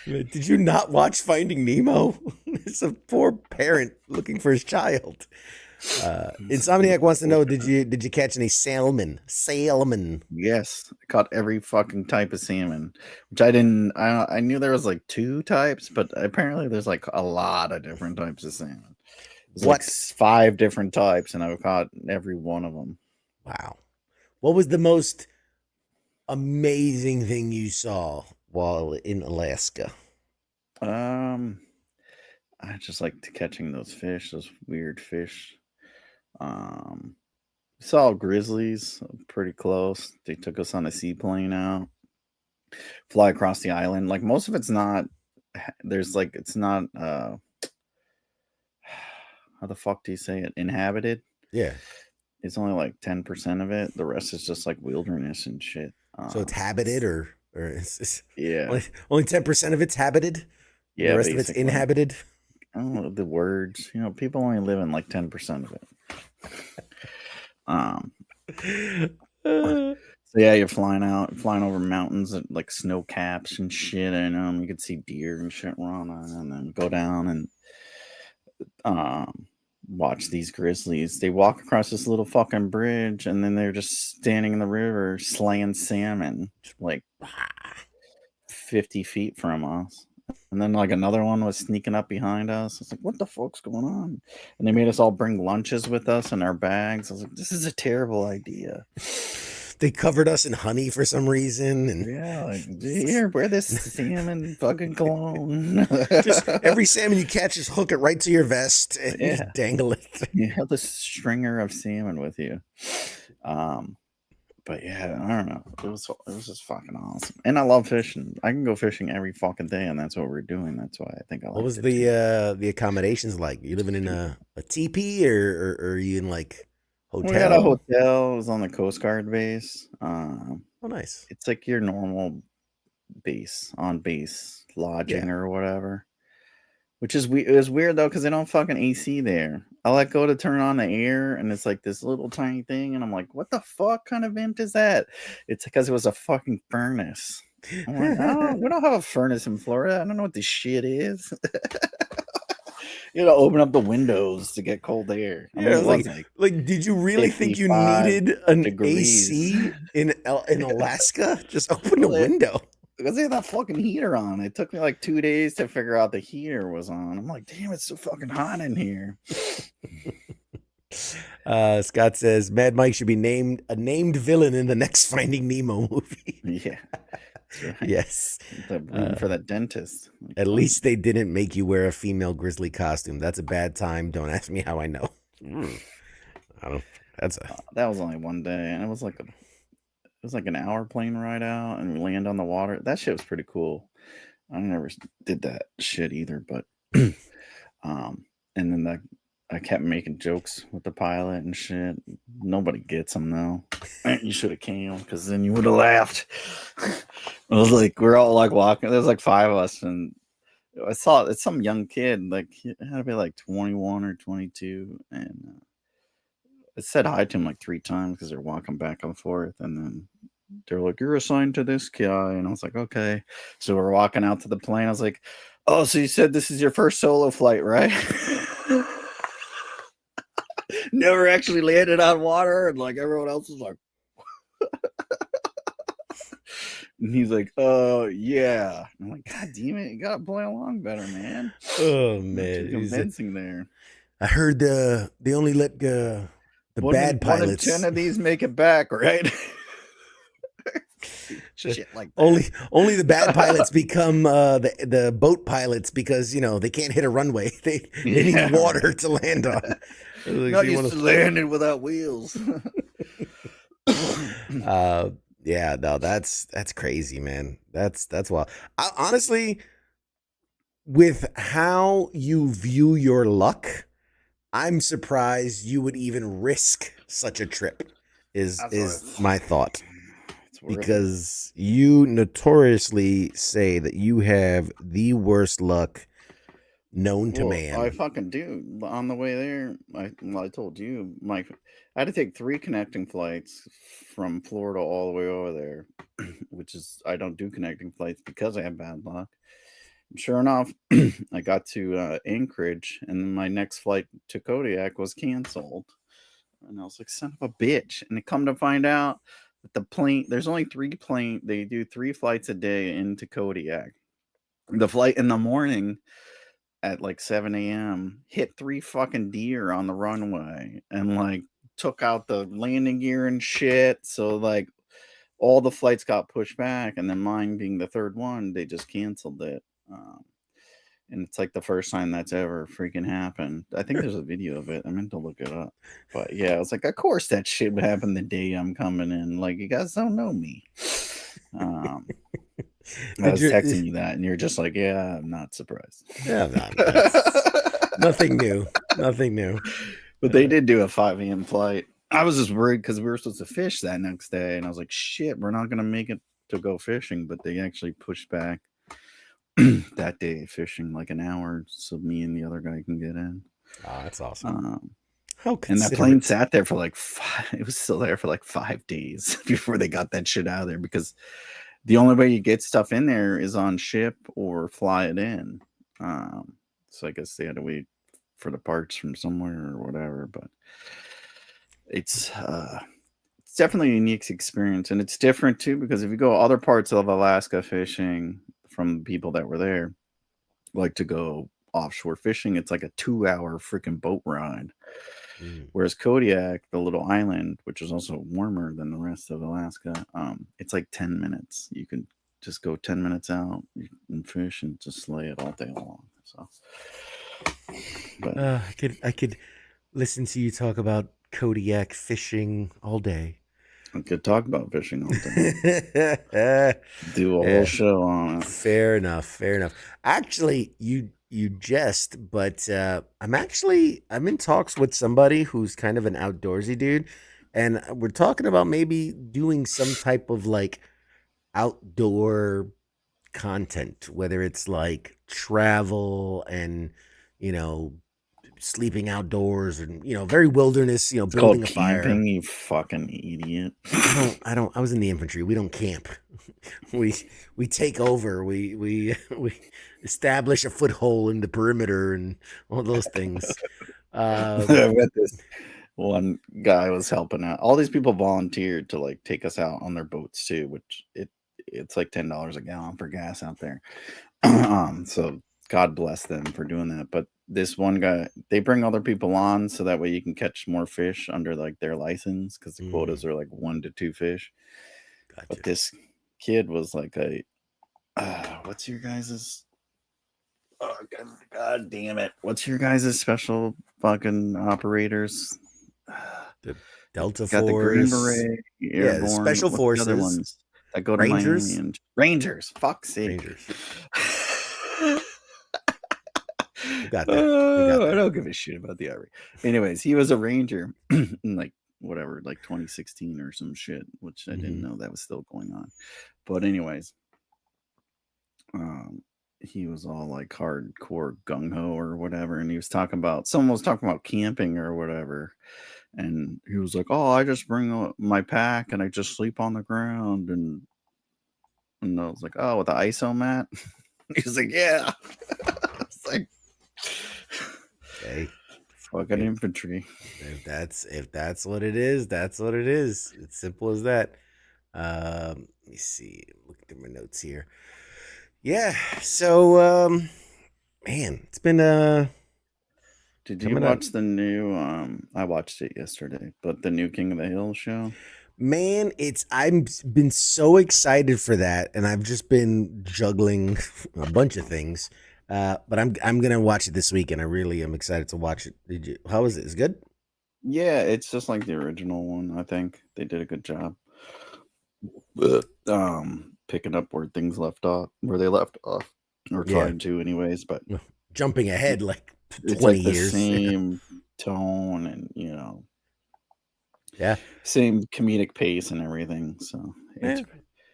Did you not watch Finding Nemo? It's a poor parent looking for his child. Insomniac wants to know: Did you catch any salmon? Salmon. Yes, I caught every fucking type of salmon, which I didn't. I knew there was like 2 types, but apparently there's like a lot of different types of salmon. There's like What? 5 different types, and I've caught every one of them. Wow. What was the most amazing thing you saw while in Alaska? I just like catching those fish, those weird fish. Saw grizzlies pretty close. They took us on a seaplane out, fly across the island. Like most of it's not. There's like it's not. How the fuck do you say it? Inhabited. Yeah. It's only like 10% of it. The rest is just like wilderness and shit. So it's habited, or it's Yeah, only 10% of it's habited. yeah. The rest of Basically. it's inhabited. I don't know the words. People only live in like 10% of it. So yeah, you're flying over mountains and like snow caps and shit, and you can see deer and shit run on, and then go down and watch these grizzlies. They walk across this little fucking bridge, and then they're just standing in the river slaying salmon, like 50 feet from us. And then like another one was sneaking up behind us. It's like, what the fuck's going on? And they made us all bring lunches with us in our bags. I was like, this is a terrible idea. They covered us in honey for some reason, and Yeah, like, here, wear this salmon fucking cologne. just every salmon you catch, just hook it right to your vest and just dangle it. You have this stringer of salmon with you. But yeah, I don't know. It was just fucking awesome, and I love fishing. I can go fishing every fucking day, and that's what we're doing. That's why I think I like. What was it the accommodations like? You living in a teepee, or are you in like hotel? We had a hotel. It was on the Coast Guard base. Oh, nice. It's like your normal base lodging or whatever. Which is weird. It was weird though because they don't fucking AC there. I let go to turn on the air, and it's like this little tiny thing, and I'm like, "What the fuck kind of vent is that?" It's because it was a fucking furnace. I'm like, "Oh, we don't have a furnace in Florida. I don't know what this shit is." Open up the windows to get cold air. I mean, Yeah, it was like, did you really think you 55 needed an degrees. AC in Alaska? Just open the Well, window. Because they had that fucking heater on. It took me like 2 days to figure out the heater was on. I'm like, damn, it's so fucking hot in here. Scott says MadMike should be named a named villain in the next Finding Nemo movie. Yeah. That's right. Yes. Rooting for that dentist. At least they didn't make you wear a female grizzly costume. That's a bad time. Don't ask me how I know. I don't. That was only one day, and it was like an hour plane ride out, and we land on the water. That shit was pretty cool. I never did that shit either, but and then I kept making jokes with the pilot and shit. Nobody gets them though. You should have came because then you would have laughed. It was like we're all like walking. There's like 5 of us, and I saw it's some young kid. Like he had to be like 21 or 22, and I said hi to him like 3 times because they're walking back and forth, and then they're like, "You're assigned to this guy," and I was like, "Okay." So we're walking out to the plane. I was like, "Oh, so you said this is your first solo flight, right?" Never actually landed on water, and like everyone else was like, and he's like, yeah. I'm like, God damn it, you gotta play along better, man. Oh man, Convincing there. I heard they only let the bad pilots. 1 in 10 of these make it back, right? Shit like that. Only the bad pilots become the boat pilots because they can't hit a runway. They need water to land on. Not used to landing without wheels. Yeah, no, that's crazy, man. That's wild. Honestly, with how you view your luck, I'm surprised you would even risk such a trip. Is That's is my thought. It's worth it. Because you notoriously say that you have the worst luck known to man. I fucking do. On the way there, I told you, Mike, I had to take 3 connecting flights from Florida all the way over there, which is, I don't do connecting flights because I have bad luck. And sure enough, I got to Anchorage, and my next flight to Kodiak was canceled. And I was like, son of a bitch. And it come to find out that the plane, there's only 3 they do 3 flights a day into Kodiak. The flight in the morning at like 7 a.m. hit 3 fucking deer on the runway and like took out the landing gear and shit. So like all the flights got pushed back, and then mine being the third one, they just canceled it. And it's like the first time that's ever freaking happened. I think there's a video of it. I meant to look it up. But yeah, I was like, of course that shit would happen the day I'm coming in. Like, you guys don't know me. I was texting you that, and you're just like, yeah, I'm not surprised. Yeah, nothing new. Nothing new. But they did do a 5 a.m. flight. I was just worried because we were supposed to fish that next day. And I was like, shit, we're not going to make it to go fishing. But they actually pushed back that day fishing like an hour so me and the other guy can get in. Oh, that's awesome. And that plane sat there for like it was still there for like 5 days before they got that shit out of there, because the only way you get stuff in there is on ship or fly it in. So I guess they had to wait for the parts from somewhere or whatever. But it's definitely a unique experience, and it's different too, because if you go other parts of Alaska fishing, from people that were there, like to go offshore fishing, it's like a 2-hour freaking boat ride. Whereas Kodiak, the little island, which is also warmer than the rest of Alaska, it's like 10 minutes. You can just go 10 minutes out and fish and just lay it all day long. So, but I could listen to you talk about Kodiak fishing all day. I could talk about fishing all day. Do a whole show on it. Fair enough. Actually, you jest, but I'm in talks with somebody who's kind of an outdoorsy dude, and we're talking about maybe doing some type of like outdoor content, whether it's like travel and, sleeping outdoors and, very wilderness, It's building called a fire. camping, you fucking idiot. I was in the infantry. We don't camp. We take over. We establish a foothold in the perimeter and all those things. I bet this one guy was helping out. All these people volunteered to like take us out on their boats too, which it's like $10 a gallon for gas out there. So God bless them for doing that. But this one guy, they bring other people on so that way you can catch more fish under like their license, because the quotas are like 1 to 2 fish. Gotcha. But this kid was like what's your guys's? Oh God damn it! What's your guys's special fucking operators? The Delta Got Force, the Green Beret, Airborne, the Special Forces, the other ones that go to Rangers? Miami and Rangers. Fuck's sake. Rangers. We got that. I don't give a shit about the Army. Anyways, he was a Ranger in like whatever, like 2016 or some shit, which I didn't know that was still going on. But anyways, he was all like hardcore gung ho or whatever, and he was talking about, someone was talking about camping or whatever, and he was like, "Oh, I just bring my pack and I just sleep on the ground," and I was like, "Oh, with the ISO mat?" He was like, "Yeah." It's like, okay, fucking infantry. If that's what it is, that's what it is. It's simple as that. Let me see. Look at my notes here. Yeah. So, man, it's been Did you watch the new? I watched it yesterday, but the new King of the Hill show. Man, I've been so excited for that, and I've just been juggling a bunch of things. But I'm gonna watch it this week, and I really am excited to watch it. How is it? Is it good? Yeah, it's just like the original one. I think they did a good job. Picking up where things left off, where they left off, or trying to, anyways. But jumping ahead like 20 it's like the years. same tone and Yeah. same comedic pace and everything. So Yeah. it's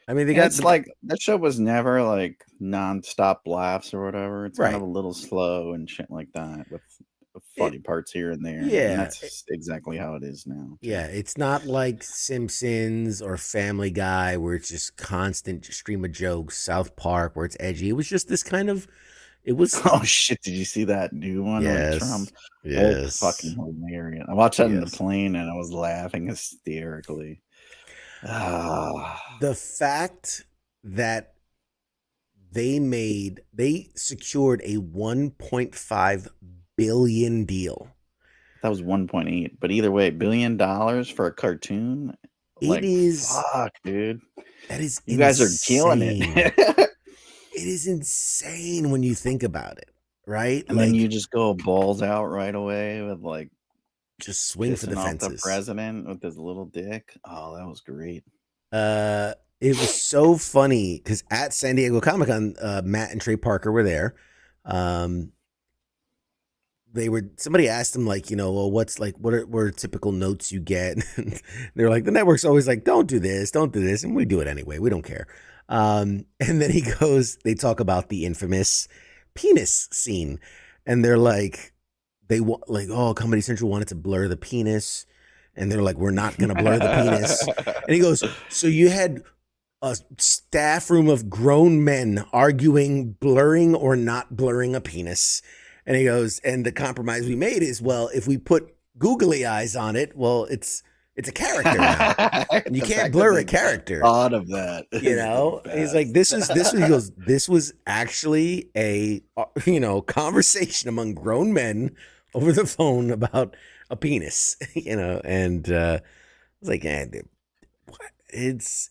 I mean, they and got it's the like that show was never like nonstop laughs or whatever. It's kind of right. a little slow and shit like that with It funny parts here and there, and yeah. that's exactly how it is now too. Yeah, it's not like Simpsons or Family Guy where it's just constant stream of jokes, South Park where it's edgy. It was just this kind of it was Oh shit! Did you see that new one with Trump? yes. That's fucking Yes. hilarious. I watched that in the Yes. plane and I was laughing hysterically. Ah, The fact that they secured a 1.5 billion deal. that was 1.8. But either way, $1 billion for a cartoon? It Like, is fuck, dude. that is You guys are killing insane. it. It is insane when you think about it, right? And then Like you just go balls out right away with like just swing for the pissing off the fences. president with his little dick. Oh, that was great. It was so funny because at San Diego Comic Con, Matt and Trey Parker were there. Somebody asked them like, well, what are typical notes you get? They're like, the network's always like, don't do this, and we do it anyway. We don't care. And then they talk about the infamous penis scene, and they're like, oh, Comedy Central wanted to blur the penis, and they're like, we're not gonna blur the penis. And he goes, so you had a staff room of grown men arguing blurring or not blurring a penis. And he goes, and the compromise we made is, well, if we put googly eyes on it, well, it's a character now. And you can't blur a character. Thought of that. He's like, he goes, this was actually a conversation among grown men over the phone about a penis, and I was like, dude, what? It's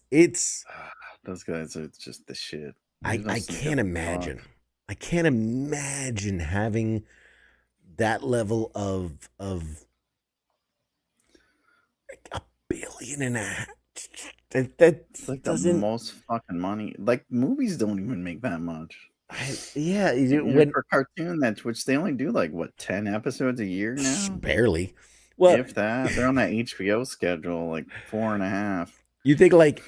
Those guys are just the shit. I can't imagine. I can't imagine having that level of like $1.5 billion. It's like the most fucking money. Like movies don't even make that much. When for cartoon, which they only do like what 10 episodes a year now. Barely. Well, if that, they're on that HBO schedule, like 4.5. You think like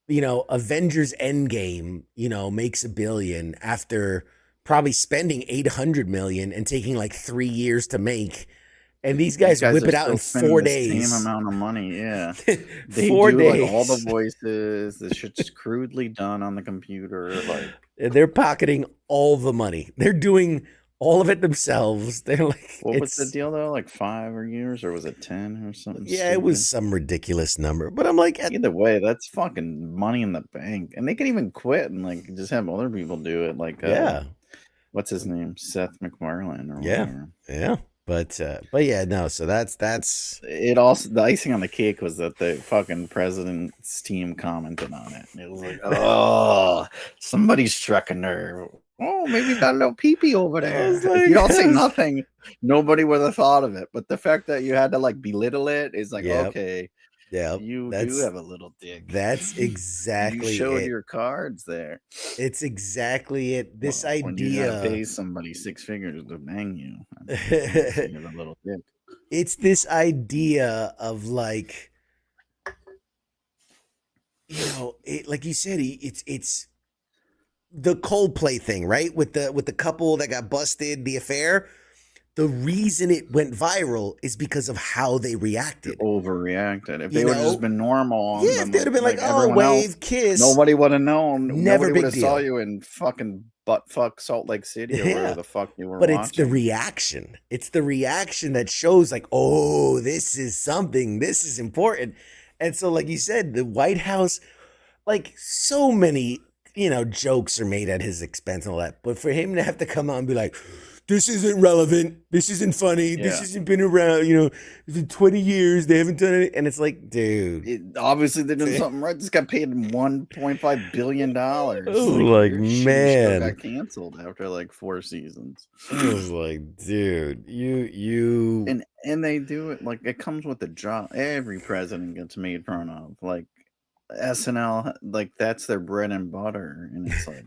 Avengers Endgame, makes $1 billion after probably spending $800 million and taking like 3 years to make. And these guys whip it out in 4 days. Same amount of money, yeah. They 4 do days. like all the voices. The shit's crudely done on the computer. Like they're pocketing all the money. They're doing all of it themselves. They're like, what was the deal though? Like 5 years, or was it 10 or something? Yeah, stupid? It was some ridiculous number. But I'm like, either way, that's fucking money in the bank, and they can even quit and like just have other people do it. Like, what's his name, Seth MacFarlane, or whatever. Yeah. But yeah, no. So that's it. Also, the icing on the cake was that the fucking president's team commented on it. It was like, oh, somebody struck a nerve. Oh, maybe got a little pee-pee over there. Like, if you don't say nothing, nobody would have thought of it. But the fact that you had to like belittle it is like, okay, yeah, you do have a little dick. That's exactly you showed your cards there. It's exactly it. This idea, when you gotta pay somebody 6 figures to bang you, you have a little dick. It's this idea of like, like you said, it's the Coldplay thing, right? With the couple that got busted, the affair. The reason it went viral is because of how they reacted. Overreacted. If they would have just been normal, if they'd have been like, oh, wave, kiss, nobody would have known. Never nobody big would have deal. saw you in fucking buttfuck Salt Lake City or wherever the fuck you were. But watching. It's the reaction. It's the reaction that shows like, oh, this is something. This is important. And so, like you said, the White House, like so many, jokes are made at his expense and all that. But for him to have to come out and be like, this isn't relevant. This isn't funny. Yeah. This hasn't been around. It's been 20 years. They haven't done it. And it's like, dude. Obviously, they're doing something right. This guy paid $1.5 billion. Like man. Got canceled after like 4 seasons. I was like, dude, you. And they do it like it comes with the job. Every president gets made fun of. Like SNL, like that's their bread and butter. And it's like.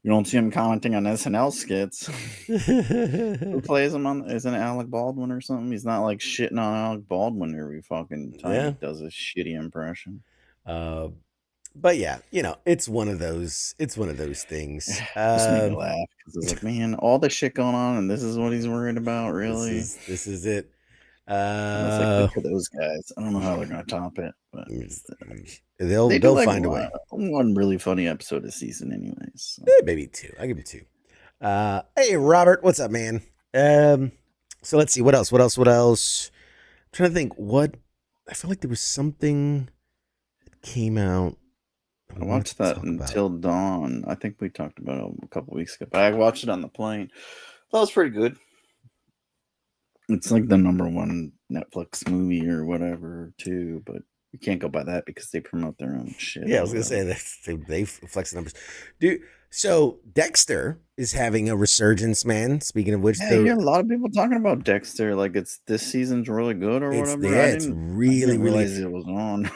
You don't see him commenting on SNL skits. Who plays him on? Isn't it Alec Baldwin or something? He's not like shitting on Alec Baldwin every fucking time Yeah. he does a shitty impression. But yeah, it's one of those things. Just made me laugh because it's like, man, all the shit going on, and this is what he's worried about. Really, this is it. And it's like, good for those guys. I don't know how they're gonna top it, but they'll find a way. One really funny episode a season, anyways. So. Maybe two. I'll give you two. Hey, Robert, what's up, man? So let's see what else. I'm trying to think. I feel like there was something that came out. I watched that Until Dawn. I think we talked about it a couple weeks ago, but I watched it on the plane. That was pretty good. It's like the #1 Netflix movie or whatever, too, but you can't go by that because they promote their own shit. Yeah, I was going to say that they flex the numbers. Dude, so Dexter is having a resurgence, man. Speaking of which, yeah, you hear a lot of people talking about Dexter, like it's this season's really good or whatever. Yeah, it's really, realize it was on.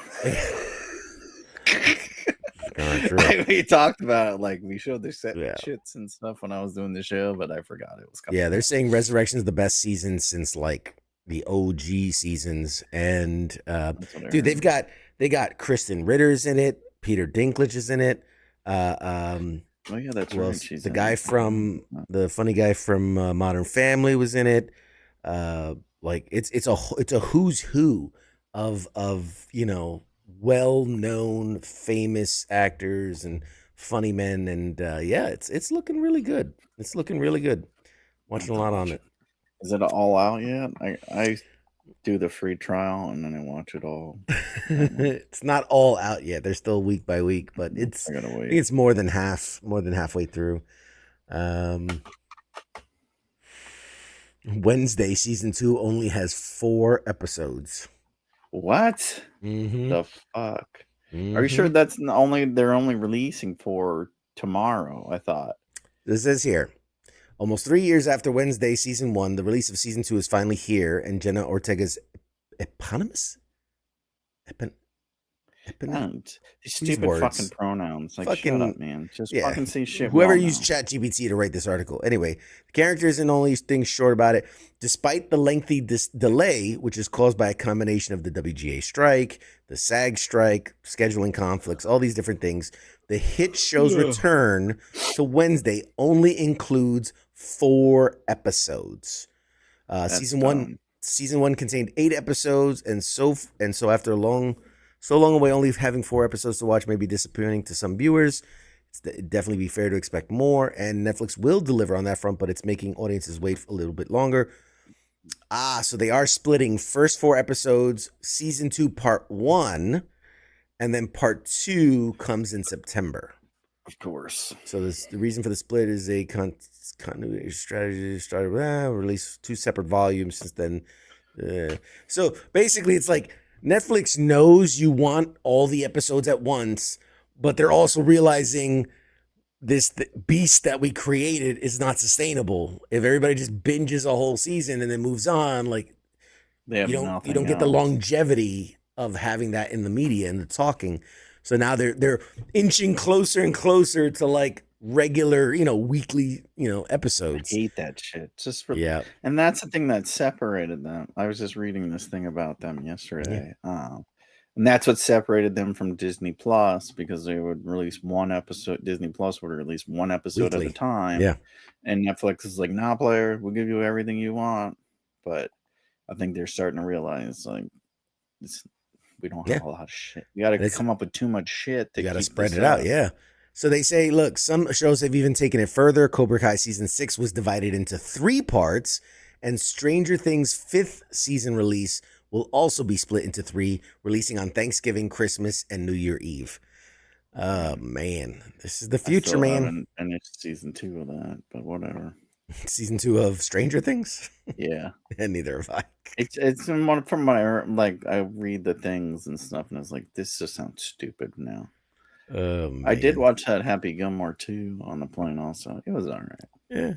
True. We talked about it, like we showed the shits and stuff when I was doing the show, but I forgot it was coming. Yeah, they're saying Resurrection is the best season since like the OG seasons, and dude, they got Kristen Ritter's in it, Peter Dinklage is in it. Oh yeah, that's right. She's the guy from the funny guy from Modern Family was in it. Like it's a who's who of well-known famous actors and funny men, and it's looking really good. It's looking really good. Watching a lot on it. Is it all out yet? I do the free trial and then I watch it all. It's not all out yet. They're still week by week, but I gotta wait. It's more than halfway through. Wednesday season 2 only has 4 episodes. What? Mm-hmm. The fuck? Mm-hmm. Are you sure they're only releasing for tomorrow? I thought. This says here, almost 3 years after Wednesday season 1, the release of season 2 is finally here, and Jenna Ortega's eponymous. These stupid fucking pronouns. Like, shut up, man. Just fucking say shit. Whoever used ChatGPT to write this article. Anyway, the character isn't only things short about it. Despite the lengthy delay, which is caused by a combination of the WGA strike, the SAG strike, scheduling conflicts, all these different things, the hit show's return to Wednesday only includes 4 episodes. Season one contained 8 episodes, and so after so long away, only having 4 episodes to watch may be disappointing to some viewers. It'd definitely be fair to expect more, and Netflix will deliver on that front, but it's making audiences wait a little bit longer. So they are splitting first 4 episodes, season 2, part 1, and then part 2 comes in September. Of course. So the reason for the split is a continuity strategy started release 2 separate volumes since then. So basically, it's like Netflix knows you want all the episodes at once, but they're also realizing this beast that we created is not sustainable. If everybody just binges a whole season and then moves on, like you don't get the longevity of having that in the media and the talking. So now they're inching closer and closer to like regular, weekly, episodes. I hate that shit. And that's the thing that separated them. I was just reading this thing about them yesterday. Yeah. And that's what separated them from Disney Plus, because they would release one episode. Disney Plus would release one episode weekly at a time. Yeah. And Netflix is like, nah, player, we'll give you everything you want. But I think they're starting to realize like we don't have a lot of shit. We got to come up with too much shit. You got to spread it out. Yeah. So they say, look, some shows have even taken it further. Cobra Kai season 6 was divided into 3 parts, and Stranger Things 5th season release will also be split into 3, releasing on Thanksgiving, Christmas, and New Year Eve. Oh, man. This is the future, man. And it's season 2 of that, but whatever. Season 2 of Stranger Things? Yeah. And neither have I. It's from my, like, I read the things and stuff, and it's like, this just sounds stupid now. I did watch that Happy Gilmore 2 on the plane also. It was all right. Yeah.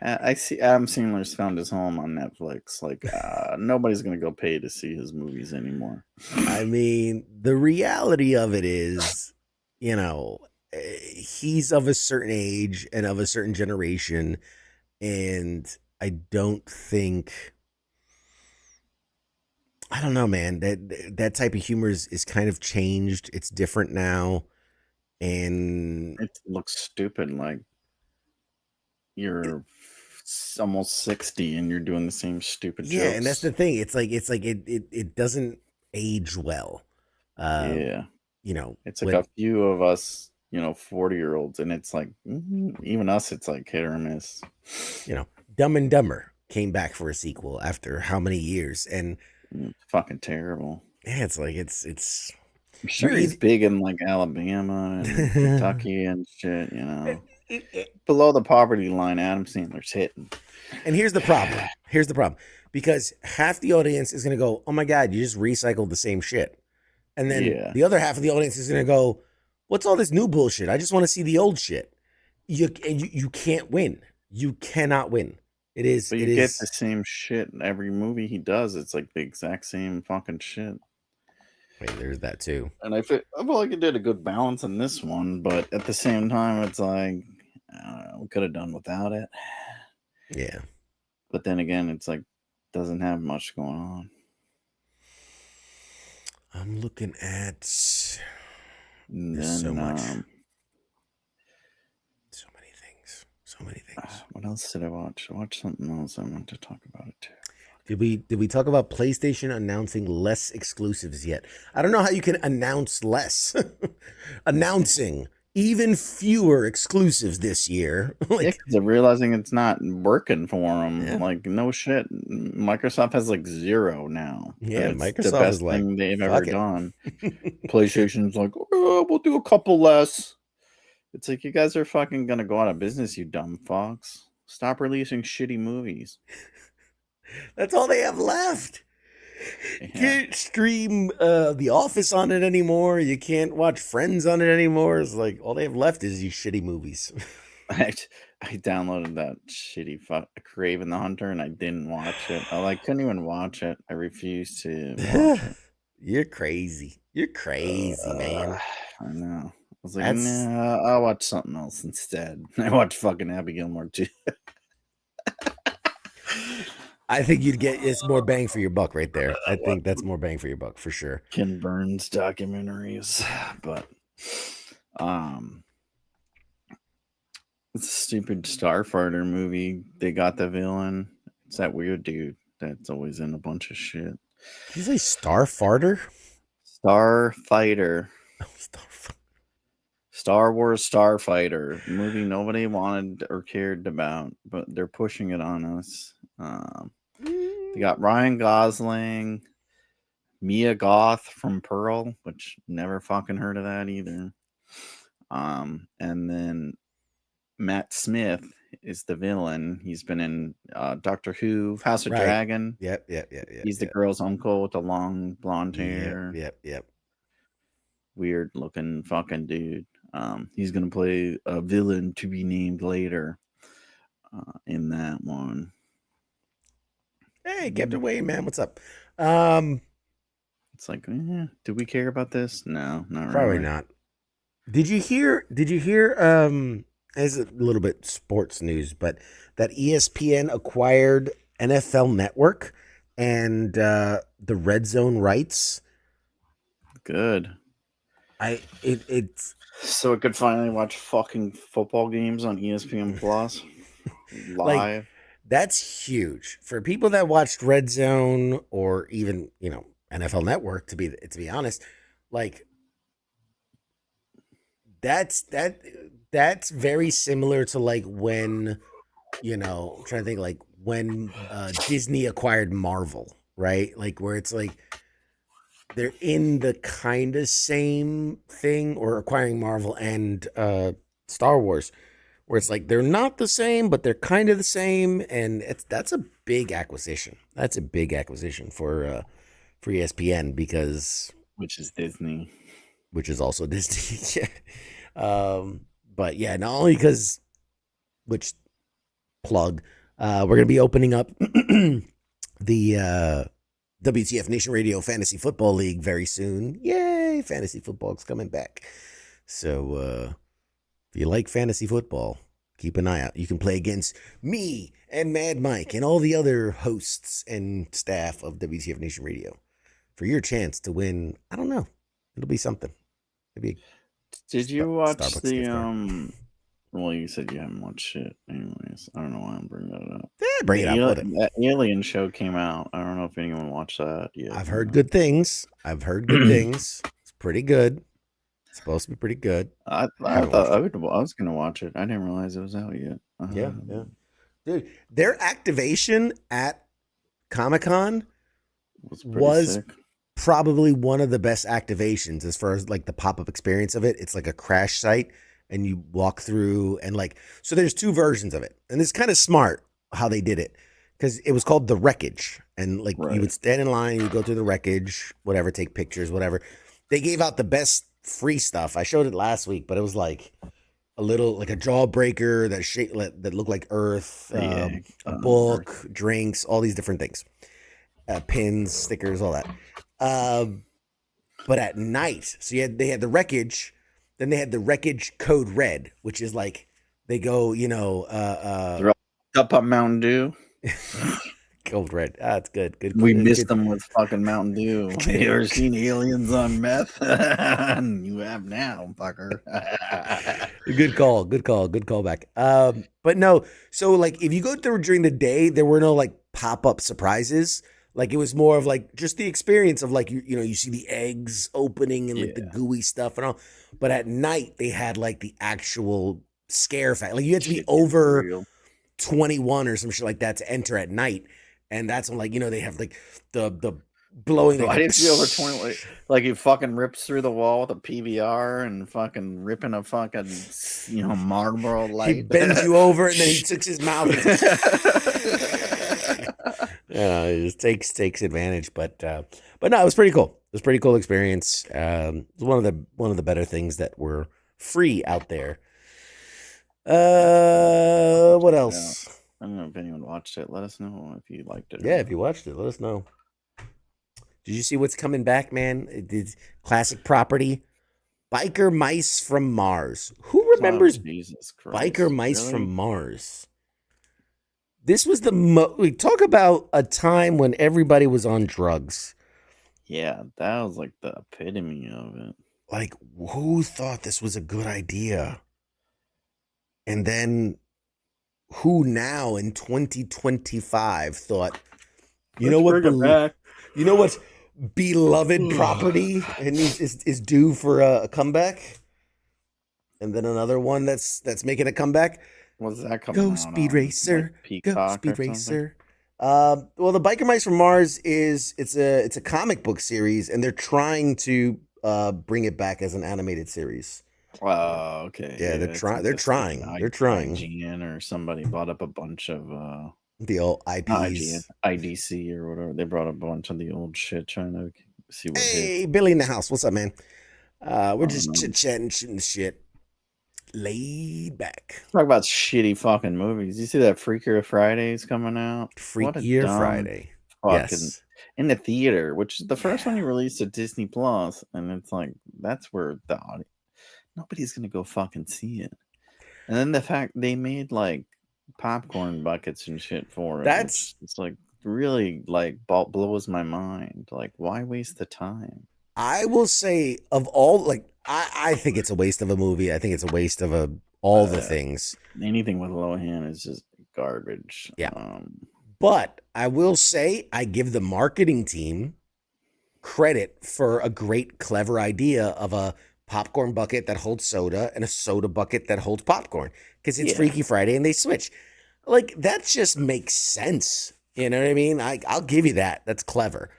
I see Adam Sandler's found his home on Netflix. Like, nobody's going to go pay to see his movies anymore. I mean, the reality of it is, he's of a certain age and of a certain generation, and I don't think. I don't know, man. That type of humor is kind of changed. It's different now, and It looks stupid. Like you're almost 60 and you're doing the same stupid yeah, and that's jokes. the thing. It doesn't age well. Um, Yeah. you know, It's like when a few of us, 40-year-olds, and it's like, even us, it's like hit or miss. Dumb and Dumber came back for a sequel after how many years, and Fucking terrible. yeah, it's I'm sure he's big in like Alabama and Kentucky and shit, Below the poverty line, Adam Sandler's hitting. And here's the problem. Here's the problem. Because half the audience is going to go, "Oh my God, you just recycled the same shit." And then Yeah. the other half of the audience is going to go, "What's all this new bullshit? I just want to see the old shit." You can't win. You cannot win. But you get the same shit in every movie he does. It's like the exact same fucking shit. Wait, there's that too. And I feel like it did a good balance in this one, but at the same time, it's like, we could have done without it. Yeah. But then again, it's like, doesn't have much going on. I'm looking at There's so much. So many things. So many things. What else did I watch? I watched something else. I want to talk about it too. Did we talk about PlayStation announcing less exclusives yet? I don't know how you can announce less. Announcing even fewer exclusives this year. Yeah, 'cause they're realizing it's not working for them. Yeah. Like, no shit. Microsoft has like 0 now. Yeah, It's Microsoft the best is like, thing they've fuck ever it. done. PlayStation's like, we'll do a couple less. It's like, you guys are fucking gonna go out of business, you dumb fucks. Stop releasing shitty movies. That's all they have left. You Yeah. can't stream The Office on it anymore. You can't watch Friends on it anymore. It's like all they have left is these shitty movies. I downloaded that shitty Craven the Hunter, and I didn't watch it. I couldn't even watch it. I refused to watch it. You're crazy. You're crazy, man. I know. I was like, nah, I'll watch something else instead. I watched fucking Happy Gilmore too. I think you'd get it's more bang for your buck right there. I think that's more bang for your buck for sure. Ken Burns documentaries, but it's a stupid Starfighter movie. They got the villain. It's that weird dude that's always in a bunch of shit. Did you say Starfighter? Starfighter. Oh, Starfighter. Star Wars Starfighter, movie nobody wanted or cared about, but they're pushing it on us. They got Ryan Gosling, Mia Goth from Pearl, which never fucking heard of that either. And then Matt Smith is the villain. He's been in Doctor Who, House of Dragon. Yep. He's the girl's uncle with the long blonde hair. Yep. Weird looking fucking dude. He's gonna play a villain to be named later in that one. Hey, Captain Wayne, man, what's up? It's like, do we care about this? No, not Probably really. not. Did you hear? As a little bit sports news, but that ESPN acquired NFL Network and the Red Zone rights. Good. It's so it could finally watch fucking football games on ESPN Plus live. Like, that's huge for people that watched Red Zone or even NFL Network. To be honest, like that's very similar to like when I'm trying to think like when Disney acquired Marvel, right? Like where it's like they're in the kind of same thing, or acquiring Marvel and Star Wars, where it's like they're not the same, but they're kind of the same, and that's a big acquisition. That's a big acquisition for ESPN which is Disney, which is also Disney. But yeah, not only because we're gonna be opening up the WTF Nation Radio Fantasy Football League very soon. Yay! Fantasy football's coming back. So If you like fantasy football, keep an eye out. You can play against me and Mad Mike and all the other hosts and staff of WTF Nation Radio for your chance to win. I don't know. It'll be something. Maybe. Did you watch Starbucks the gift card. Well, you said you haven't watched shit. Anyways, I don't know why I'm bringing that up. Bring it up. That Alien show came out. I don't know if anyone watched that yet. I've heard good things. It's pretty good. It's supposed to be pretty good. I thought I was gonna watch it. I didn't realize it was out yet. Yeah. Dude, their activation at Comic-Con was sick. Probably one of the best activations as far as like the pop-up experience of it. It's like a crash site and you walk through and like, so there's two versions of it. And it's kind of smart how they did it because it was called the wreckage. And like you would stand in line, you go through the wreckage, whatever, take pictures, whatever. They gave out the best free stuff. I showed it last week, but it was like a little, like a jawbreaker that looked like Earth, a book, drinks, all these different things, pins, stickers, all that. But at night, so they had the wreckage, then they had the wreckage code red, which is like they go, they're all up on Mountain Dew. Code red. It's good. Good. We missed them with fucking Mountain Dew. You ever seen aliens on meth? You have now, fucker. Good call back. But no, so like if you go through during the day, there were no like pop-up surprises. Like it was more of like just the experience of like you see the eggs opening and like the gooey stuff and all. But at night they had like the actual scare fact. Like you had to be over 21 or some shit like that to enter at night. And that's when like they have like the blowing. I didn't be over 20. Like he fucking rips through the wall with a PBR and fucking ripping a fucking Marlboro light. He bends you over and then he took his mouth. It just takes advantage, but no, it was pretty cool. It was a pretty cool experience. It was one of the better things that were free out there. What else? I don't know if anyone watched it. Let us know if you liked it. Yeah, if you watched it, let us know. Did you see what's coming back, man? It classic property, Biker Mice from Mars. Who remembers Biker Mice from Mars? This was we talk about a time when everybody was on drugs. Yeah, that was like the epitome of it. Like, who thought this was a good idea? And then who now in 2025 thought, you know what's beloved property and is due for a comeback? And then another one that's making a comeback. What's that coming Go Speed Racer. Like Go Speed Racer. Well, the Biker Mice from Mars it's a comic book series, and they're trying to bring it back as an animated series. Oh, okay. Yeah, they're trying. IGN or somebody bought up a bunch of the old IPs, IDC or whatever. They brought up a bunch of the old shit, trying to see what. Hey, Billy in the house. What's up, man? We're just chit chatting, shooting the shit. Laid back. Talk about shitty fucking movies. You see that Freakier Friday's coming out? Freakier Friday. Yes. In the theater, which is the first one you released at Disney Plus, and it's like that's where the audience. Nobody's gonna go fucking see it. And then the fact they made like popcorn buckets and shit for it. It's like really like blows my mind. Like, why waste the time? I will say of all, like, I think it's a waste of a movie. I think it's a waste of all the things. Anything with Lohan is just garbage. Yeah. But I will say I give the marketing team credit for a great, clever idea of a popcorn bucket that holds soda and a soda bucket that holds popcorn because it's Freaky Friday and they switch. Like, that just makes sense. You know what I mean? I'll give you that. That's clever.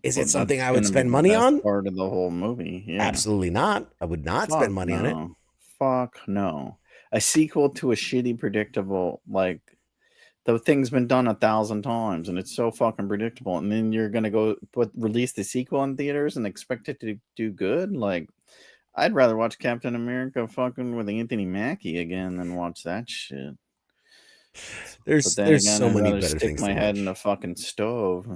Is it something I would spend money on? Part of the whole movie. Yeah. Absolutely not. I would not spend money on it. Fuck no. A sequel to a shitty, predictable, like, the thing's been done 1,000 times and it's so fucking predictable. And then you're going to go release the sequel in theaters and expect it to do good? Like, I'd rather watch Captain America fucking with Anthony Mackie again than watch that shit. There's so many better things. Stick my head in a fucking stove.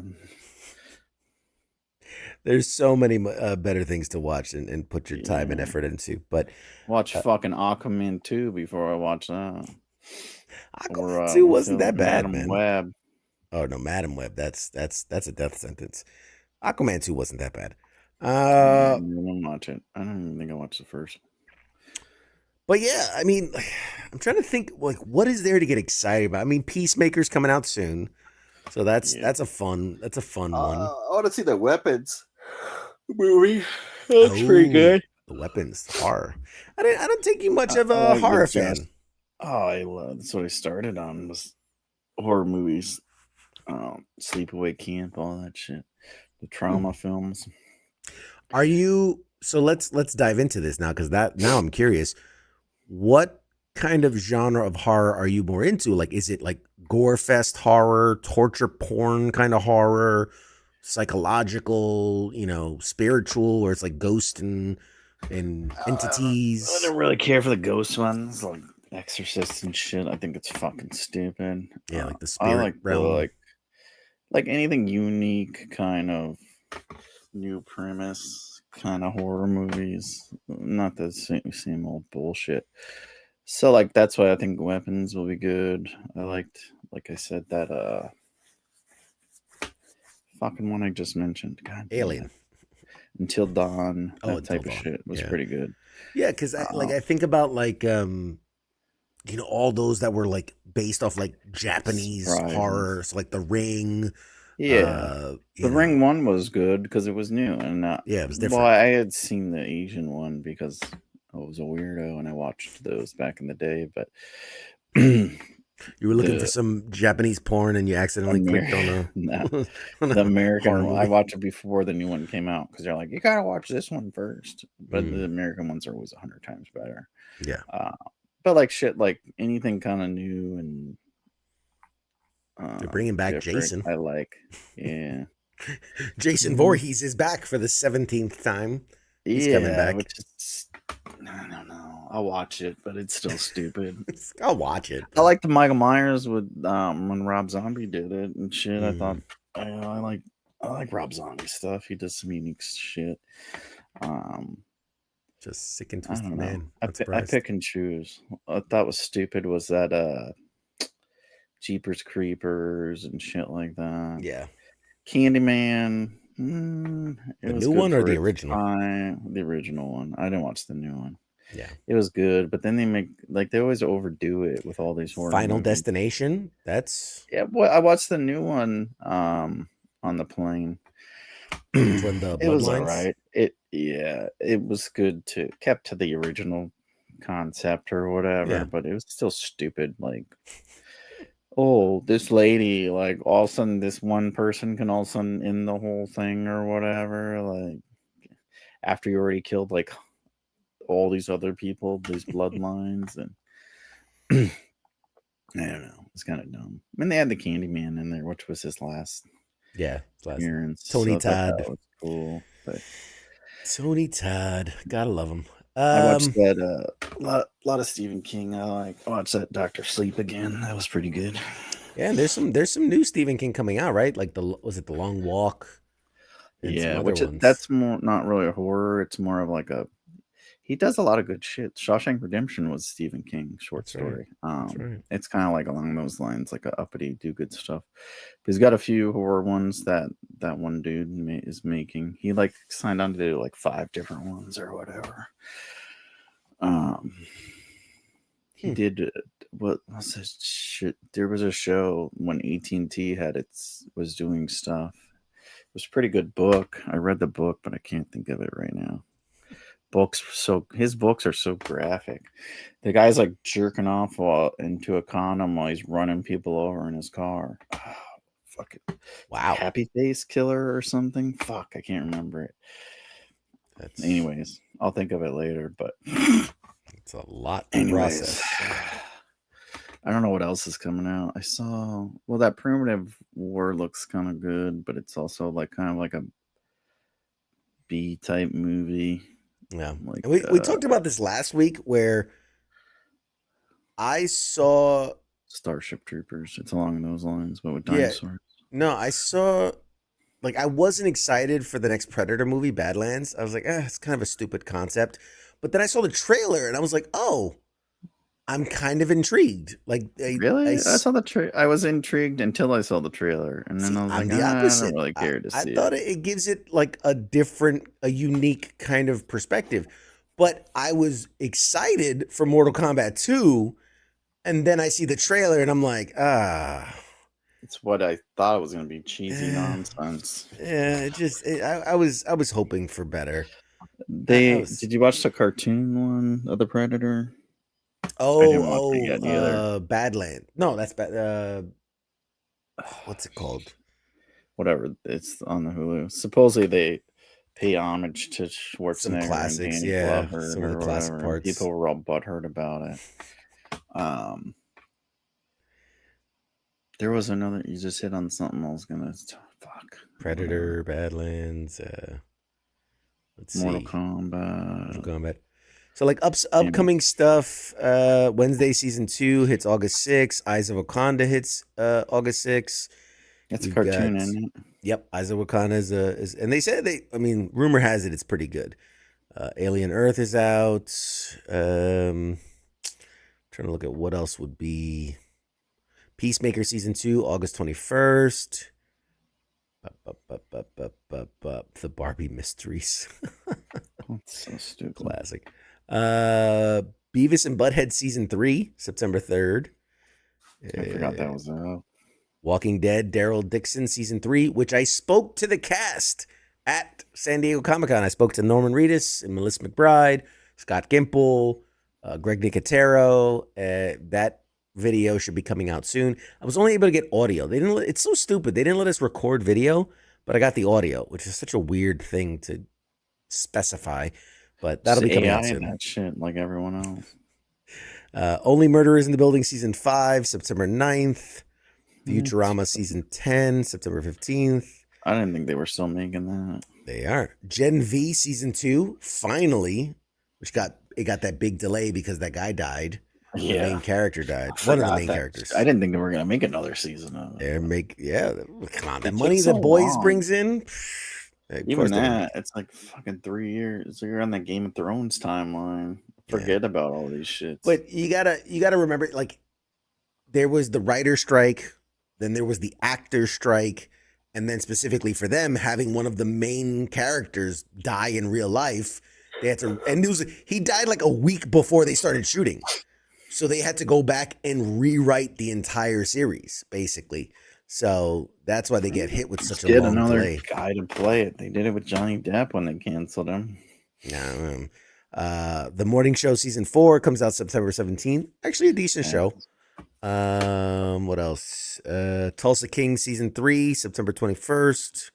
There's so many better things to watch and put your time and Yeah. effort into. But Watch fucking Aquaman 2 before I watch that. Or Aquaman 2 what's the wasn't other that bad, Madam man. Web. Oh no, Madam Web, that's a death sentence. Aquaman 2 wasn't that bad. I didn't watch it. I don't even think I watched the first. But yeah, I mean, I'm trying to think like what is there to get excited about? I mean, Peacemaker's coming out soon. So that's Yeah. a fun one. I want to see the Weapons movie. That's pretty Oh, good. the weapons, horror. I don't think you much of I a like the horror Just. fan. Oh, I love. That's what I started on was horror movies. Sleepaway Camp, all that shit. The trauma films. Are you so let's dive into this now because now I'm curious. What kind of genre of horror are you more into? Like, is it like gore fest horror, torture porn kind of horror, psychological, spiritual, where it's like ghosts and entities? I don't really care for the ghost ones, like Exorcist and shit. I think it's fucking stupid. Yeah, like the I spirit like the realm. like anything unique, kind of new premise, kind of horror movies. Not the same old bullshit. So like that's why I think Weapons will be good. I liked, like I said, that fucking one I just mentioned. God damn Alien. it. Until Dawn, Oh, that Until type of Dawn. shit was Yeah. pretty good. Yeah, because I think about like all those that were like based off like Japanese Surprises. horror, so like The Ring. Yeah. you The know. Ring one was good because it was new, and Yeah, it was well, different. I had seen the Asian one because I was a weirdo and I watched those back in the day. But You were looking for the some Japanese porn and you accidentally clicked on a, No, on the a American horror one, I movie. watched it before the new one came out because they're like, you gotta watch this one first. But the American ones are always 100 times better. Yeah. But like shit, like anything kind of new and They're bringing back different, Jason. I like. Yeah. Jason Voorhees is back for the 17th time. He's coming back. Which is, I don't know. I'll watch it, but it's still stupid. I'll watch it. I like the Michael Myers with when Rob Zombie did it and shit. I thought I like Rob Zombie stuff. He does some unique shit. Just sick and I twisted don't know. man. I pick and choose. What I thought was stupid was that Jeepers Creepers and shit like that. Yeah. Candyman. The was new good one or for the its original? time. The original one. I didn't watch the new one. Yeah. It was good, but then they always overdo it with all these horror Final movies. Destination. That's I watched the new one on the plane. when the It was all Bloodlines. right. It was good too. Kept to the original concept or whatever, Yeah. but it was still stupid. Like, oh, this lady, like all of a sudden, this one person can all of a sudden end the whole thing or whatever. Like, after you already killed like all these other people, these bloodlines, and I don't know, it's kind of dumb. I mean, they had the Candyman in there, which was his last appearance. Tony I thought Todd. that was cool, but Tony Todd. Gotta love him. I watched that lot of Stephen King. I watched that Doctor Sleep again. That was pretty good. Yeah, and there's some new Stephen King coming out, right? Like was it The Long Walk? And some other ones. That's more not really a horror. It's more of like he does a lot of good shit. Shawshank Redemption was Stephen King short story. right. It's kind of like along those lines, like a uppity do good stuff. But he's got a few horror ones that one dude is making. He like signed on to do like 5 different ones or whatever. He did what was this shit? There was a show when AT&T was doing stuff. It was a pretty good book. I read the book, but I can't think of it right now. His books are so graphic. The guy's like jerking off into a condom while he's running people over in his car. Oh, fuck it. Wow. Happy Face Killer or something. Fuck, I can't remember it. Anyways, I'll think of it later, but it's a lot to process. I don't know what else is coming out. I saw that Primitive War looks kind of good, but it's also like kind of like a B type movie. Yeah. Like, and we talked about this last week where I saw Starship Troopers. It's along those lines, but with dinosaurs. No, I saw like I wasn't excited for the next Predator movie, Badlands. I was like, it's kind of a stupid concept. But then I saw the trailer and I was like, oh, I'm kind of intrigued. Like Really? I saw the I was intrigued until I saw the trailer, and then see, I was I'm like, the I don't opposite. really care to I see thought it. it gives it like a unique kind of perspective. But I was excited for Mortal Kombat 2, and then I see the trailer and I'm like, It's what I thought it was going to be, cheesy eh, nonsense. yeah, I was hoping for better. Did you watch the cartoon one of the Predator? I didn't watch it yet either. Badland. No, that's bad. What's it called? Whatever, it's on the Hulu. Supposedly they pay homage to Some Schwarzenegger and classics, Danny yeah. Glover Some of the or classic whatever, and parts. people were all butthurt about it. There was another. You just hit on something. I was gonna fuck. Predator, Badlands. Let's Mortal see. Kombat. Mortal Kombat. So like upcoming stuff. Wednesday season 2 hits August 6th. Eyes of Wakanda hits August 6th. That's a We've cartoon, got- isn't it? Yep, Eyes of Wakanda is and they said rumor has it it's pretty good. Alien Earth is out. Trying to look at what else would be. Peacemaker season 2, August 21st. The Barbie Mysteries. That's so stupid. Classic. Beavis and Butthead season 3, September 3rd. I forgot that was out. Walking Dead, Daryl Dixon season 3, which I spoke to the cast at San Diego Comic-Con. I spoke to Norman Reedus and Melissa McBride, Scott Gimple, Greg Nicotero. That video should be coming out soon. I was only able to get audio. It's so stupid. They didn't let us record video, but I got the audio, which is such a weird thing to specify. But that'll be coming out soon. That shit like everyone else. Only Murderers in the Building season 5, September 9th. Futurama season 10, September 15th. I didn't think they were still making that. They are. Gen V season 2, finally, which got that big delay because that guy died. Yeah. The main character died. One of the main characters. I didn't think they were gonna make another season of it. Come on, the money that Boys brings in. Even that, it's like fucking 3 years. So you're on the Game of Thrones timeline. Forget about all these shits. But you gotta remember, like, there was the writer strike, then there was the actor strike, and then specifically for them having one of the main characters die in real life, they had to. And he died like a week before they started shooting. So they had to go back and rewrite the entire series, basically. So that's why they get hit with such a long delay. Guy to play it. They did it with Johnny Depp when they canceled him. Yeah. The Morning Show season 4 comes out September 17th. Actually, a decent show. What else? Tulsa King season 3, September 21st.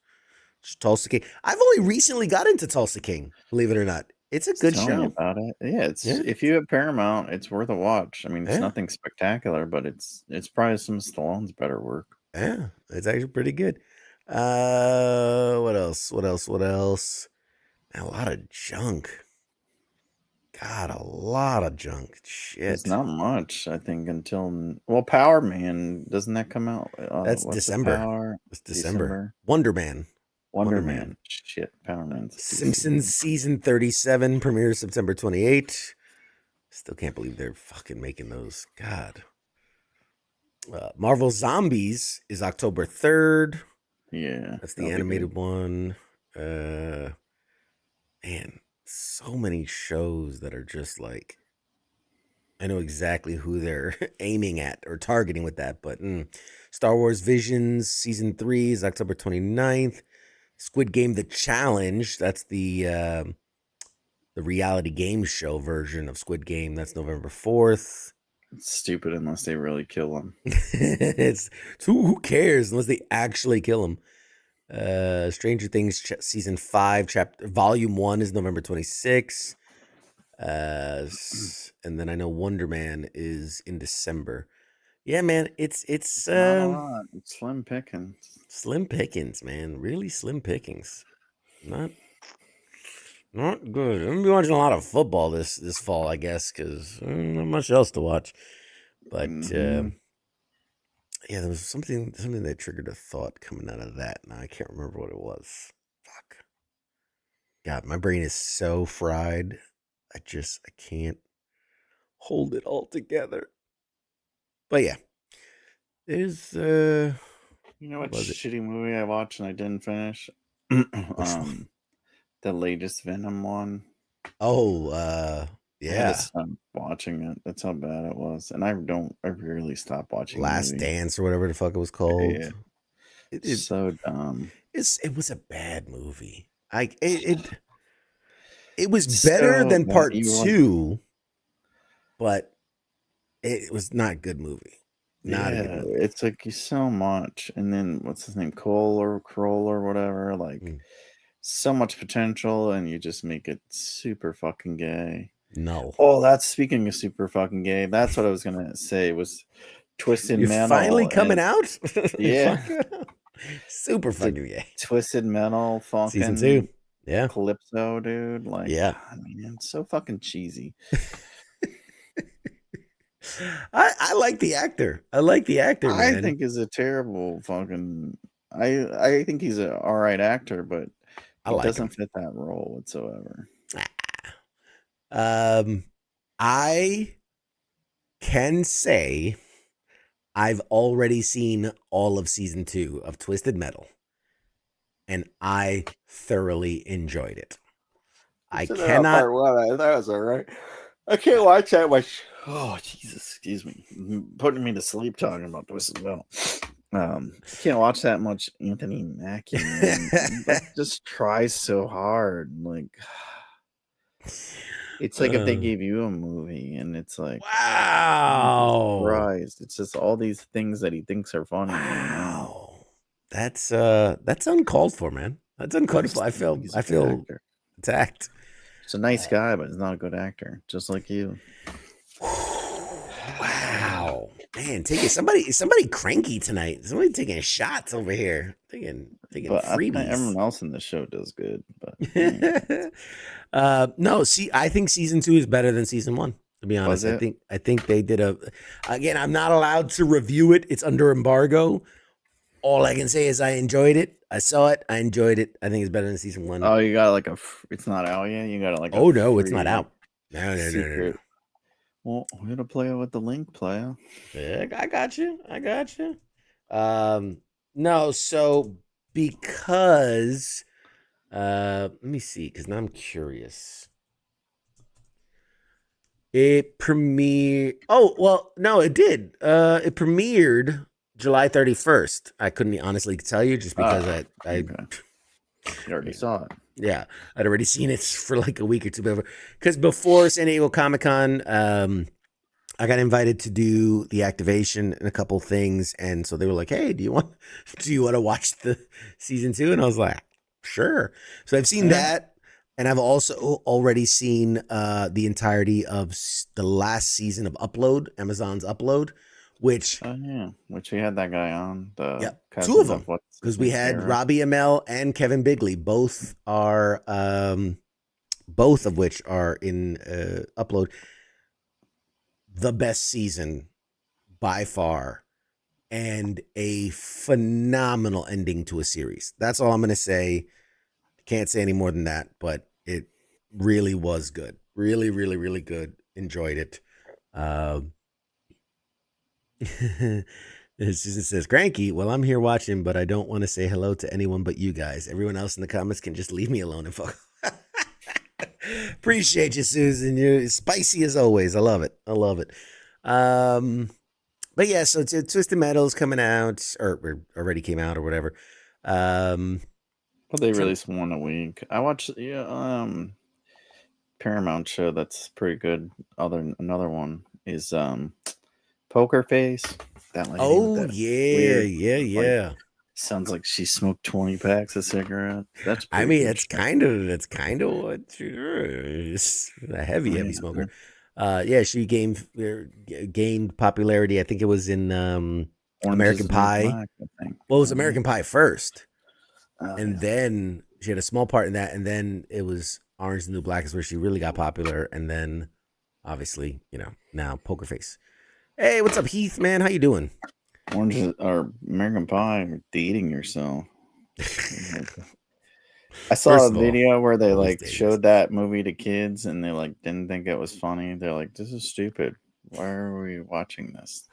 Tulsa King. I've only recently got into Tulsa King, believe it or not. It's a good show. About it. Yeah, if you have Paramount, it's worth a watch. I mean, it's nothing spectacular, but it's probably some of Stallone's better work. Yeah, it's actually pretty good. What else? Man, a lot of junk. God, a lot of junk. Shit. It's not much, I think, until Power Man, doesn't that come out? That's December. It's December. Wonder Man. Shit, Power Man. Simpsons season 37 premieres September 28. Still can't believe they're fucking making those. God. Marvel Zombies is October 3rd. Yeah. That's the animated one. Man, so many shows that are just like, I know exactly who they're aiming at or targeting with that, but Star Wars Visions season 3 is October 29th. Squid Game The Challenge, that's the reality game show version of Squid Game. That's November 4th. It's stupid unless they really kill him. Who cares unless they actually kill him. Stranger Things season 5 volume 1 is November 26th. And then I know Wonder Man is in December. Yeah, man, it's not a lot. It's slim pickings. Slim pickings, man. Really slim pickings. Not good. I'm gonna be watching a lot of football this fall, I guess, because not much else to watch. But Yeah, there was something that triggered a thought coming out of that. Now I can't remember what it was. Fuck. God, my brain is so fried. I can't hold it all together. But yeah, there's You know what what was it? shitty movie I watched and I didn't finish? Which one? The latest Venom one. Oh, I had to yeah, stop watching it. That's how bad it was. And I rarely stop watching Last movies. Dance or whatever the fuck it was called. Yeah, It, it so dumb. it was a bad movie. It was better So than bad. part You want, two, but it was not a good movie. Not a good yeah, movie. it's like so much. And then what's his name? Kroll or whatever. Like Mm. so much potential, and you just make it super fucking gay. No. Oh, that's speaking of super fucking gay. That's what I was gonna say was Twisted You're finally Metal coming and out? yeah, Super the fucking gay. Twisted Metal Season 2. fucking Yeah. Calypso, dude. Like, Yeah. God, man, it's so fucking cheesy. I like the actor. I like the actor, I man. think is a terrible fucking. I think he's an all right actor, but I he like him. doesn't fit that role whatsoever. I can say I've already seen all of season 2 of Twisted Metal, and I thoroughly enjoyed it. I So that cannot. part one, that was all right. I can't watch that much. Oh Jesus, excuse me, putting me to sleep talking about Twisted Metal. I can't watch that much Anthony Mackie, man. Like, just tries so hard. Like, it's like if they gave you a movie and it's like, Jesus Wow. Christ, it's just all these things that he thinks are funny. Wow. That's uncalled for, man. That's uncalled for. He's a I good feel actor. attacked. He's a nice guy, but he's not a good actor, just like you. Wow. Man, somebody cranky tonight. Somebody taking shots over here. Taking But I think freebies. everyone else in the show does good. But No, see, I think season 2 is better than season 1. To be honest, Was it? I think they did again, I'm not allowed to review it. It's under embargo. All I can say is I enjoyed it. I saw it. I enjoyed it. I think it's better than season 1. Oh, you got like it's not out yet. You got like Oh a no, it's not free out. No. secret. Well, we're gonna play it with the link, player. Yeah, I got you. No, so because let me see, because now I'm curious. It premiered. Oh well, no, it did. It premiered July 31st. I couldn't honestly tell you just because I Okay. You already saw it. yeah, I'd already seen it for like a week or two because before San Diego Comic-Con, I got invited to do the activation and a couple things, and so they were like, "Hey, do you want to watch the season 2?" And I was like, "Sure." So I've seen that, and I've also already seen the entirety of the last season of Upload, Amazon's Upload, which which we had that guy on. two of them, because we had Robbie Amell and Kevin Bigley, both of which are in Upload. The best season by far, and a phenomenal ending to a series. That's all I'm going to say. Can't say any more than that, but it really was good. Really, really, really good. Enjoyed it. Susan says, Cranky, well, I'm here watching, but I don't want to say hello to anyone but you guys. Everyone else in the comments can just leave me alone and fuck. Appreciate you, Susan. You're spicy as always. I love it. But yeah, so Twisted Metal's coming out, or already came out, or whatever. Well, they released one a week. I watched Paramount show that's pretty good. Another one is Poker Face. That lady. Oh with that yeah, weird, yeah. Sounds like she smoked 20 packs of cigarettes. That's I mean, that's kind of what she is. A heavy smoker. Yeah, she gained popularity. I think it was in American Pie. Black, I think. Well, it was American Pie first, and then she had a small part in that, and then it was Orange is the New Black is where she really got popular, and then obviously, now Poker Face. Hey, what's up, Heath? Man, how you doing? Orange or American Pie, or dating yourself. I saw First a of all, video where they always like dating showed yourself. that movie to kids and they like didn't think it was funny. They're like, "This is stupid. Why are we watching this?"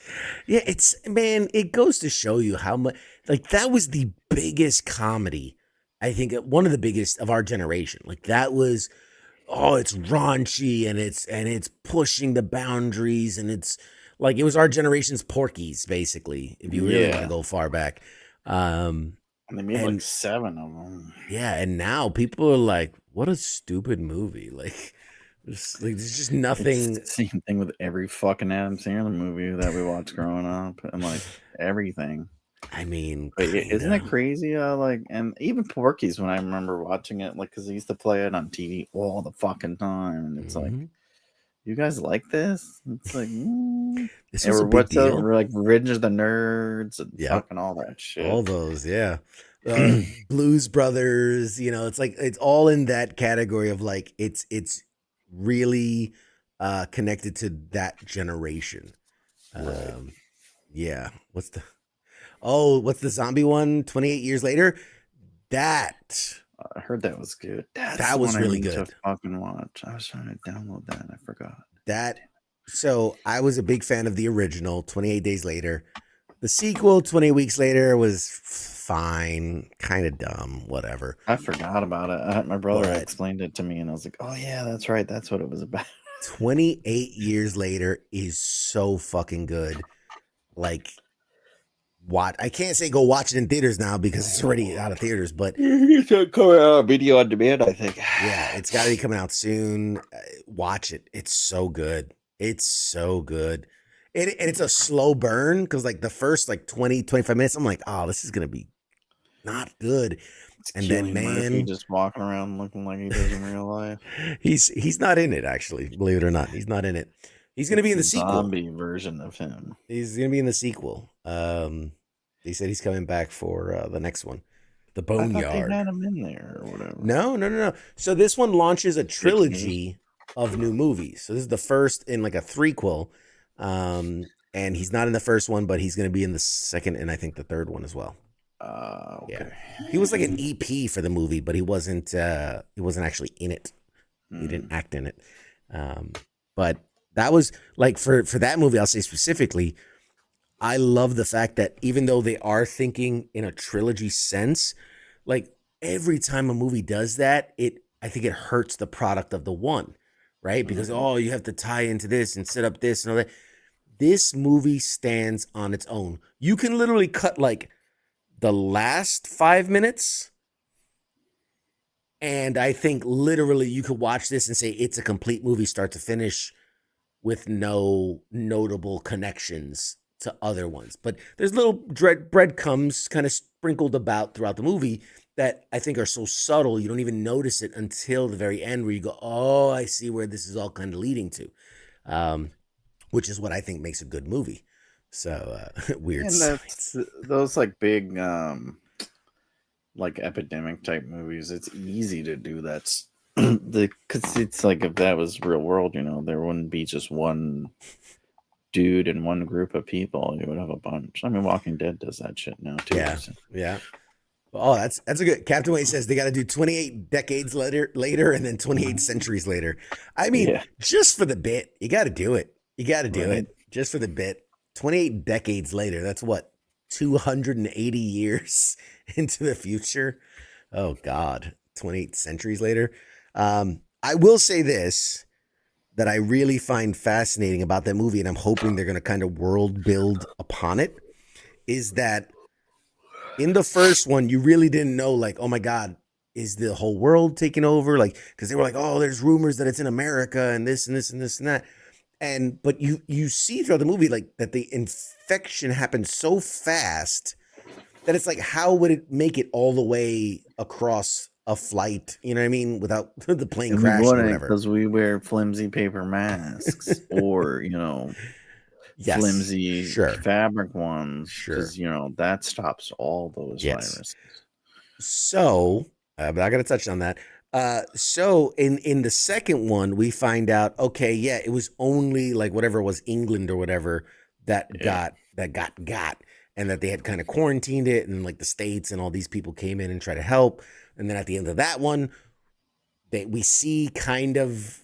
Yeah, it's man, it goes to show you how much like that was the biggest comedy. I think one of the biggest of our generation. Like that was it's raunchy and it's pushing the boundaries and it's like it was our generation's Porky's basically, if you really want to Yeah, go far back. Um and they made like and 7 of them. yeah, and now people are like, what a stupid movie. There's just It's nothing. the same thing with every fucking Adam Sandler movie that we watched growing up, and like everything. I mean, But isn't it kinda. crazy? Like, and even Porky's when I remember watching it, like, because they used to play it on TV all the fucking time, and it's like, Mhm. you guys like this? It's like, This was a or big what's up? deal. We're like Revenge of the Nerds and Yep. fucking all that shit. All those, yeah. Blues Brothers, it's like it's all in that category of like it's really connected to that generation. Right. Um yeah. What's the zombie one? 28 years later? That I heard that was good. That's that the one was I really need to good. fucking watch. I was trying to download that and I forgot. That so I was a big fan of the original, 28 Days Later. The sequel, 20 Weeks Later, was fine, kind of dumb, whatever. I forgot about it. My brother But explained it to me, and I was like, "Oh yeah, that's right. That's what it was about." 28 Years Later is so fucking good. Like, I can't say go watch it in theaters now because it's already out of theaters, but It's coming out video on demand, I think. yeah, it's got to be coming out soon. Watch it. It's so good. It's so good. And it's a slow burn because like the first like 20, 25 minutes, I'm like, oh, this is going to be not good. It's And then, Cillian Murphy man, just walking around looking like he does in real life. he's not in it, actually, believe it or not. He's not in it. He's going to be It's in the the sequel. zombie version of him. He's going to be in the sequel. They said he's coming back for the next one, The I thought they Boneyard. had him in there or whatever. No. So this one launches a Fake news. trilogy of new movies. So this is the first in like a threequel. And he's not in the first one, but he's going to be in the second and I think the third one as well. Yeah. Okay. He was like an EP for the movie, but he wasn't actually in it. He didn't act in it. But that was like for that movie, I'll say specifically, I love the fact that even though they are thinking in a trilogy sense, like every time a movie does that, I think it hurts the product of the one, right? Because you have to tie into this and set up this and all that. This movie stands on its own. You can literally cut like the last 5 minutes, and I think literally you could watch this and say it's a complete movie start to finish with no notable connections to other ones. But there's little breadcrumbs kind of sprinkled about throughout the movie that I think are so subtle you don't even notice it until the very end where you go, oh, I see where this is all kind of leading to, which is what I think makes a good movie. So weird And science. that's those like big like epidemic type movies. It's easy to do that. Because it's like if that was real world, there wouldn't be just one dude and one group of people. You would have a bunch. I mean, Walking Dead does that shit now too. Yeah, So. yeah. Oh, that's a good. Captain Wade says they got to do 28 decades later, and then 28 centuries later. I mean, Yeah. just for the bit, you got to do it. You got to do Right. it just for the bit. 28 decades later. That's what 280 years into the future. Oh God, 28 centuries later. I will say this that I really find fascinating about that movie, and I'm hoping they're going to kind of world build upon it. Is that in the first one, you really didn't know, like, oh my God, is the whole world taking over? Like, because they were like, oh, there's rumors that it's in America and this and this and this and that. But you see throughout the movie, like, that the infection happened so fast that it's like, how would it make it all the way across a flight? You know what I mean? Without the plane crashing or whatever. Because we wear flimsy paper masks or, Yes, flimsy sure. fabric ones. Sure. Because, that stops all those viruses. So I'm not going to touch on that. So in the second one, we find out, okay, yeah, it was only like whatever it was, England or whatever that got. and that they had kind of quarantined it, and like the states and all these people came in and tried to help. And then at the end of that one, we see kind of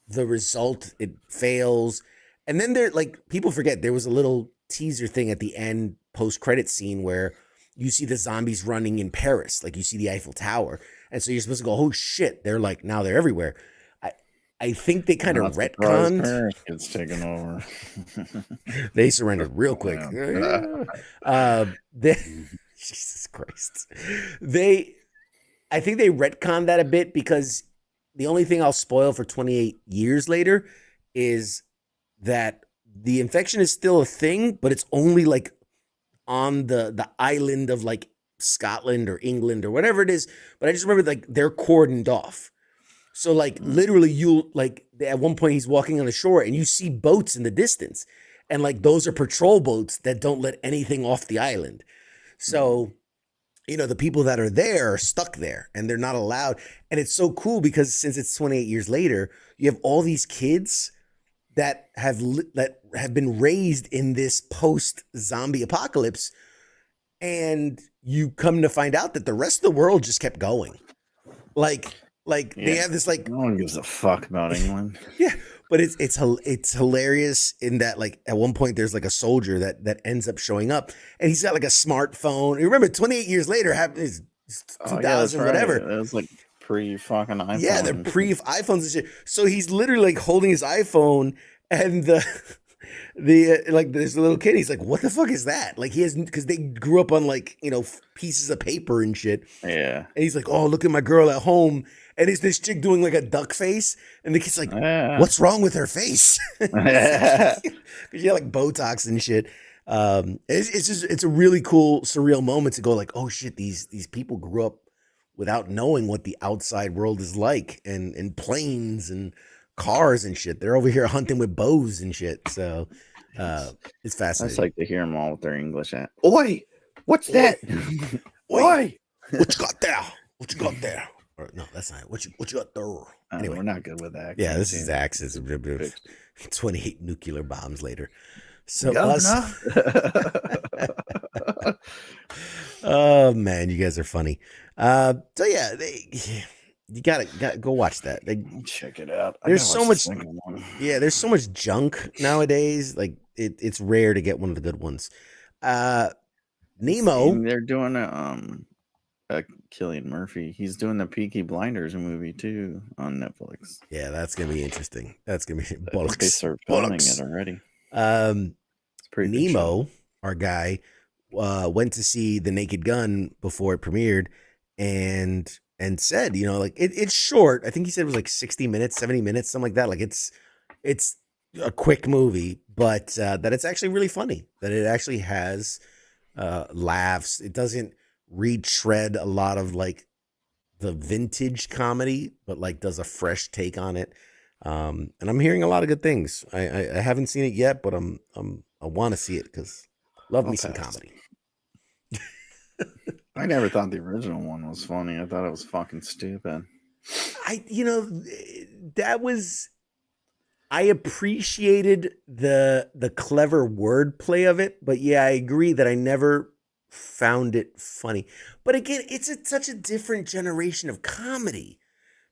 the result. It fails, and then there, like, people forget there was a little teaser thing at the end post credit scene where you see the zombies running in Paris, like you see the Eiffel Tower, and so you're supposed to go, oh shit, they're like, now they're everywhere. I think they kind of retconned. Paris gets taken over. They surrendered real quick. Jesus Christ. I think they retconned that a bit, because the only thing I'll spoil for 28 years later is that the infection is still a thing, but it's only like on the island of like Scotland or England or whatever it is. But I just remember like they're cordoned off. So like literally you'll like at one point he's walking on the shore and you see boats in the distance, and like those are patrol boats that don't let anything off the island. So, you know, the people that are there are stuck there and they're not allowed. And it's so cool because since it's 28 years later, you have all these kids that have been raised in this post zombie apocalypse, and you come to find out that the rest of the world just kept going. They have this like, no one gives a fuck about England. Yeah, but it's hilarious in that like at one point there's like a soldier that ends up showing up, and he's got like a smartphone. You remember 28 years later happened, 2000 whatever. It was like pre-fucking iPhone. Yeah, they're pre-iPhones and shit. So he's literally like holding his iPhone, and like there's a little kid. He's like, "What the fuck is that?" Like he has, because they grew up on like, you know, pieces of paper and shit. Yeah, and he's like, "Oh, look at my girl at home." And it's this chick doing like a duck face, and the kid's like, "What's wrong with her face?" Because she had like Botox and shit. It's a really cool, surreal moment to go like, "Oh shit, these people grew up without knowing what the outside world is like, and planes and cars and shit. They're over here hunting with bows and shit." So it's fascinating. I just like to hear them all with their English at. Oi, what's that? Oi, what you got there? What you got there? Or, no, that's not it. What you got there? Anyway, we're not good with that. Yeah, this is accents. 28 nuclear bombs later. So oh man, you guys are funny. So yeah, you gotta go watch that. Check it out. There's so much. Yeah, there's so much junk nowadays. Like it's rare to get one of the good ones. Nemo. They're doing Cillian Murphy. He's doing the Peaky Blinders movie too on Netflix. Yeah, that's gonna be interesting. That's gonna be bollocks. They start filming it already. It's pretty Nemo, our guy, went to see The Naked Gun before it premiered, and said, you know, like it's short. I think he said it was like 60 minutes, 70 minutes, something like that. Like it's a quick movie, but that it's actually really funny. That it actually has laughs. It doesn't retread a lot of like the vintage comedy, but like does a fresh take on it. And I'm hearing a lot of good things. I haven't seen it yet, but I want to see it because love me some comedy. I never thought the original one was funny. I thought it was fucking stupid. I appreciated the clever wordplay of it, but yeah, I agree that I never found it funny. But again, it's such a different generation of comedy,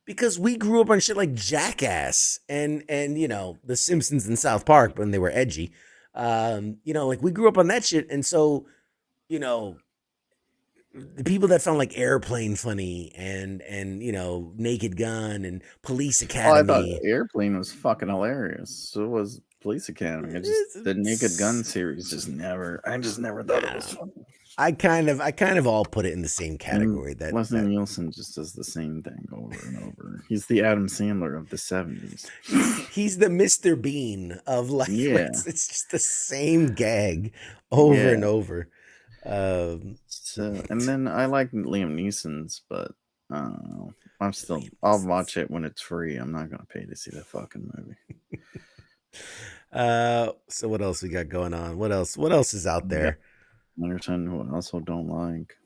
because we grew up on shit like Jackass and you know, The Simpsons and South Park when they were edgy. You know, like we grew up on that shit, and so, you know, the people that found like Airplane funny and you know, Naked Gun and Police Academy. I thought Airplane was fucking hilarious. So was Police Academy. The Naked Gun series I just never thought it was funny. I kind of all put it in the same category. That Leslie Nielsen just does the same thing over and over. He's the Adam Sandler of the 70s. He's the Mr. Bean of like, yeah. It's just the same gag over and over. And then I like Liam Neeson's, but I'll watch it when it's free. I'm not gonna pay to see the fucking movie. So what else we got going on? What else is out there? Understand who I also don't like.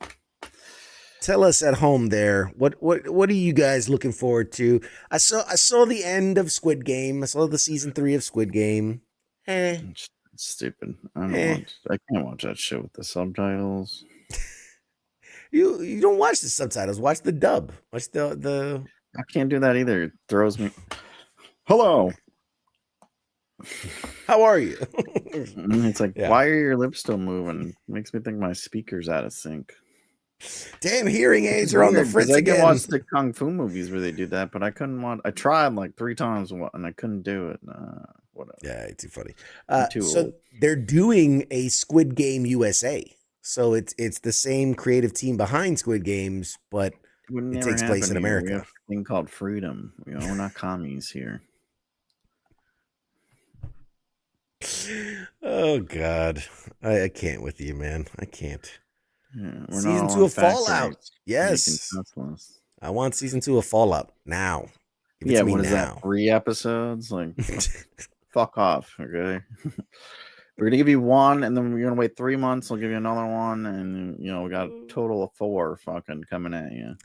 Tell us at home there. What are you guys looking forward to? I saw the end of Squid Game. I saw the season 3 of Squid Game. It's stupid. I don't Eh. watch. I can't watch that shit with the subtitles. You don't watch the subtitles. Watch the dub. Watch the. I can't do that either. It throws me. Hello. How are you? And it's like, Yeah. why are your lips still moving? Makes me think my speaker's out of sync. Damn, hearing aids are on the fritz I can again. watch the kung fu movies where they do that, but I couldn't watch. I tried like 3 times and I couldn't do it. Whatever. Yeah, too funny. Too So old. they're doing a Squid Game USA. So it's the same creative team behind Squid Games, but it takes place in We America. have a thing called freedom. We're not commies here. Oh God, I can't with you, man. I can't. Yeah, we're Season not 2 of Fallout. Yes, I want season 2 of Fallout now. Give it to me what is now. that? 3 episodes? Like, fuck off. Okay. We're gonna give you 1, and then we're gonna wait 3 months. We'll give you another 1, and we got a total of 4 fucking coming at you.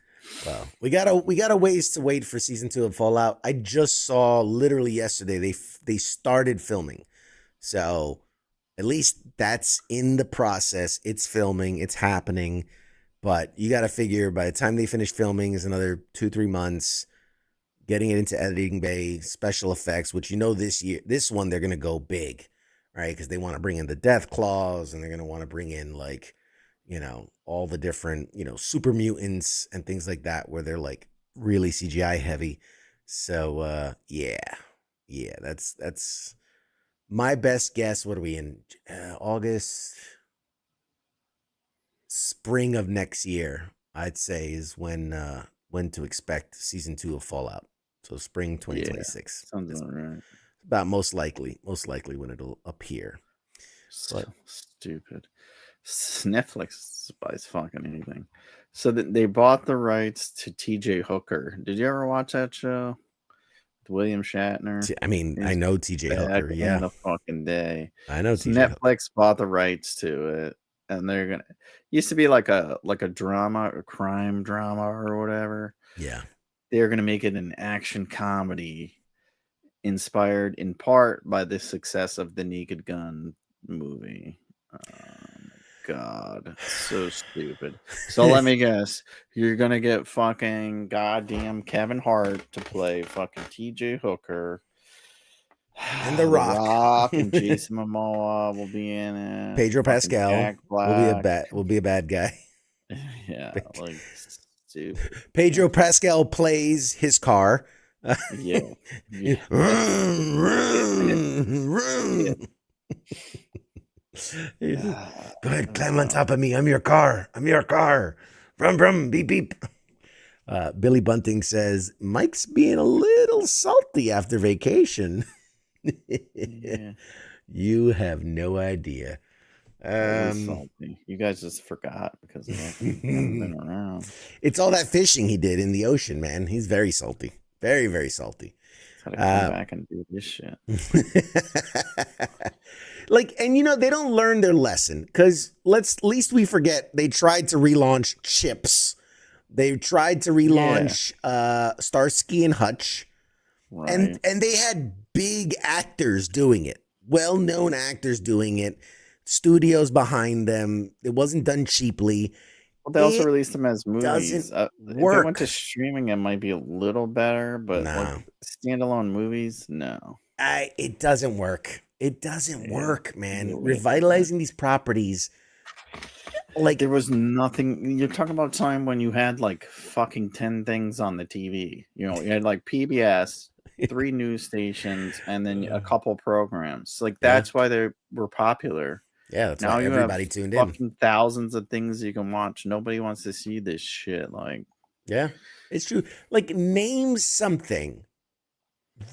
Well, we got a ways to wait for season 2 of Fallout. I just saw literally yesterday they started filming, so at least that's in the process. It's filming, it's happening, but you got to figure by the time they finish filming is another 2-3 months. Getting it into editing bay, special effects, which this one they're gonna go big. Right, because they want to bring in the death claws, and they're going to want to bring in all the different super mutants and things like that, where they're like really CGI heavy. So yeah, that's my best guess. What are we in? August, spring of next year, I'd say is when to expect season 2 of Fallout. So spring 2026. Sounds about right. About most likely when it'll appear. So stupid. Netflix buys fucking anything. So they bought the rights to TJ Hooker. Did you ever watch that show? With William Shatner. I mean, I know TJ Hooker. Yeah, in the fucking day. I know So TJ. Netflix bought the rights to it, and they're gonna. Used to be like a drama, a crime drama or whatever. Yeah, they're gonna make it an action comedy. Inspired in part by the success of the Naked Gun movie. Oh my God, so stupid. So let me guess, you're gonna get fucking goddamn Kevin Hart to play fucking TJ Hooker, and The Rock, and Jason Momoa will be in it. Pedro Fucking Pascal Jack will be a bad guy. Yeah, like stupid. Pedro Pascal plays his car. Yeah. Go ahead, climb on top of me. I'm your car. Brum brum, beep beep. Billy Bunting says Mike's being a little salty after vacation. Yeah. You have no idea. Salty. You guys just forgot because I haven't been around. It's all that fishing he did in the ocean, man. He's very salty. Very, very salty. Gotta come back and do this shit. And they don't learn their lesson because at least we forget they tried to relaunch Chips. They tried to relaunch Starsky and Hutch. Right. And they had big actors doing it, well-known actors doing it, studios behind them. It wasn't done cheaply. Well, they also released them as movies. Doesn't If work. they went to streaming, it might be a little better, but like standalone movies, no. It doesn't work. It doesn't work, man. Revitalizing these properties. Like there was nothing. You're talking about a time when you had like fucking 10 things on the TV. You had like PBS, 3 news stations, and then a couple programs. Like that's why they were popular. Yeah, that's now why everybody tuned in. Fucking thousands of things you can watch. Nobody wants to see this shit. Like, yeah, it's true. Like, name something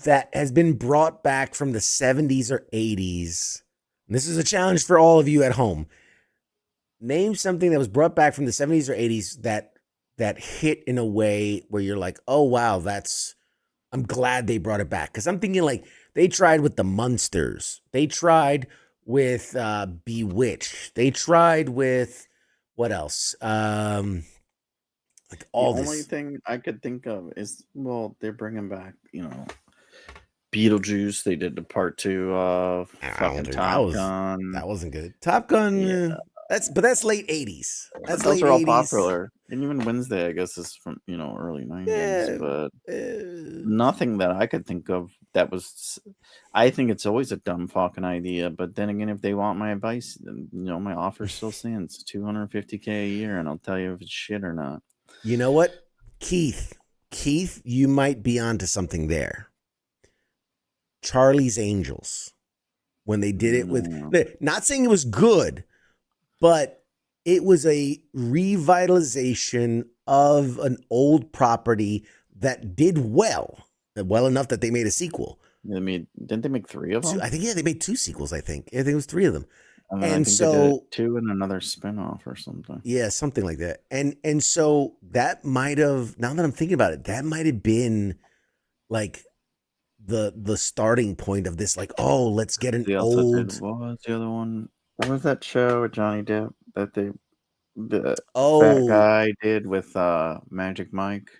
that has been brought back from the 70s or 80s. And this is a challenge for all of you at home. Name something that was brought back from the 70s or 80s that hit in a way where you're like, oh wow, I'm glad they brought it back. Because I'm thinking like they tried with the Munsters. They tried with Bewitched. They tried with what else? Like all the this. only thing I could think of is they're bringing back Beetlejuice. They did the part 2 of fucking Top Gun. That wasn't good. Top Gun. Yeah, That's late 80s. That's those late are all 80s. popular. And even Wednesday, I guess, is from early 90s. Yeah. But nothing that I could think of that was. I think it's always a dumb fucking idea. But then again, if they want my advice, then, my offer still stands. $250K a year, and I'll tell you if it's shit or not. You know what, Keith, you might be onto something there. Charlie's Angels, when they did it with, not saying it was good, but it was a revitalization of an old property that did well enough that they made a sequel. Didn't they make 3 of them? I think, they made 2 sequels. I think it was 3 of them. And I think so, they did 2 and another spinoff or something. Yeah, something like that. And so that might have, now that I'm thinking about it, that might have been like the starting point of this, like, oh, let's get an old. What was the other one? What was that show with Johnny Depp that the fat guy did with Magic Mike?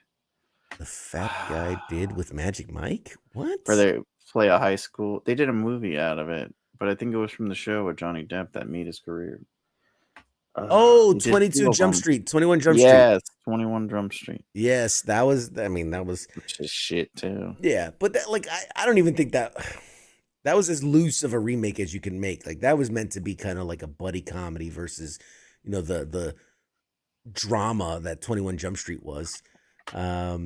The fat guy did with Magic Mike? What? Where they play a high school. They did a movie out of it, but I think it was from the show with Johnny Depp that made his career. 22 Jump Street, 21 Jump Street. Yes, 21 Jump Street. Yes, that was. Which is shit too. Yeah, but that, like, I don't even think that was as loose of a remake as you can make. Like, that was meant to be kind of like a buddy comedy versus, the drama that 21 Jump Street was. Yeah,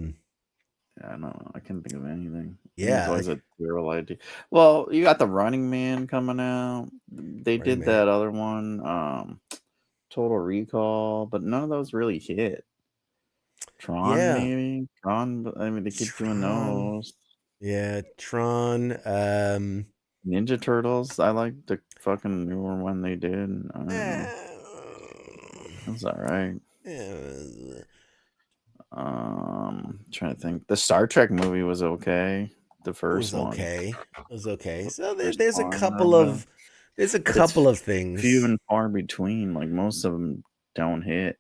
I know. I can't think of anything. Yeah, it was a terrible idea. Well, you got the Running Man coming out. They did that other one, Total Recall, but none of those really hit. Tron, maybe. Tron. I mean, they keep doing those. Yeah, Tron. Ninja Turtles. I like the fucking newer one they did. That's all right. Trying to think. The Star Trek movie was okay. The first one. It was okay. So there's a couple of things. Few and far between. Like, most of them don't hit.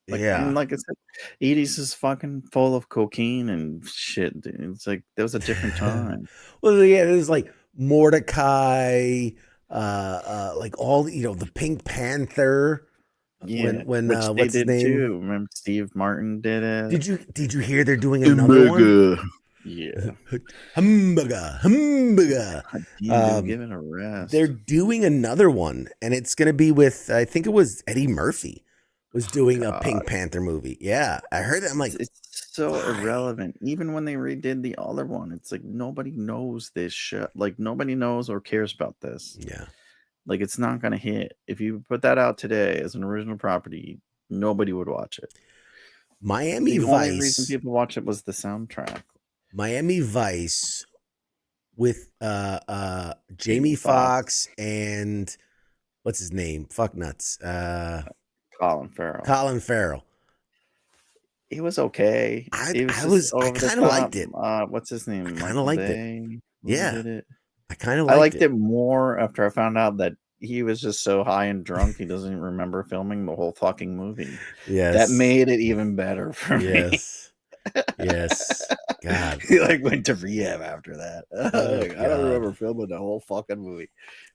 And like I said, 80s is fucking full of cocaine and shit. Dude. It's like there was a different time. Well, yeah, there's like Mordecai, like all the Pink Panther. Yeah, when which they what's his did name? too. Remember Steve Martin did it. Did you hear they're doing another one? Yeah. Hamburger. Give it a rest. They're doing another one, and it's gonna be with, I think it was Eddie Murphy was doing a Pink Panther movie. Yeah, I heard that. I'm like, it's so irrelevant. Even when they redid the other one, it's like nobody knows this shit. Like, nobody knows or cares about this. Yeah. Like, it's not gonna hit. If you put that out today as an original property, nobody would watch it. Miami Vice. The only reason people watch it was the soundtrack. Miami Vice with Jamie Foxx and what's his name? Fuck nuts. Colin Farrell. It was okay. I kind of liked it. What's his name? I kind of liked it. Yeah. I kind of liked it more after I found out that he was just so high and drunk he doesn't even remember filming the whole fucking movie. Yes. That made it even better for me. Yes. God. He went to rehab after that. I don't remember filming the whole fucking movie.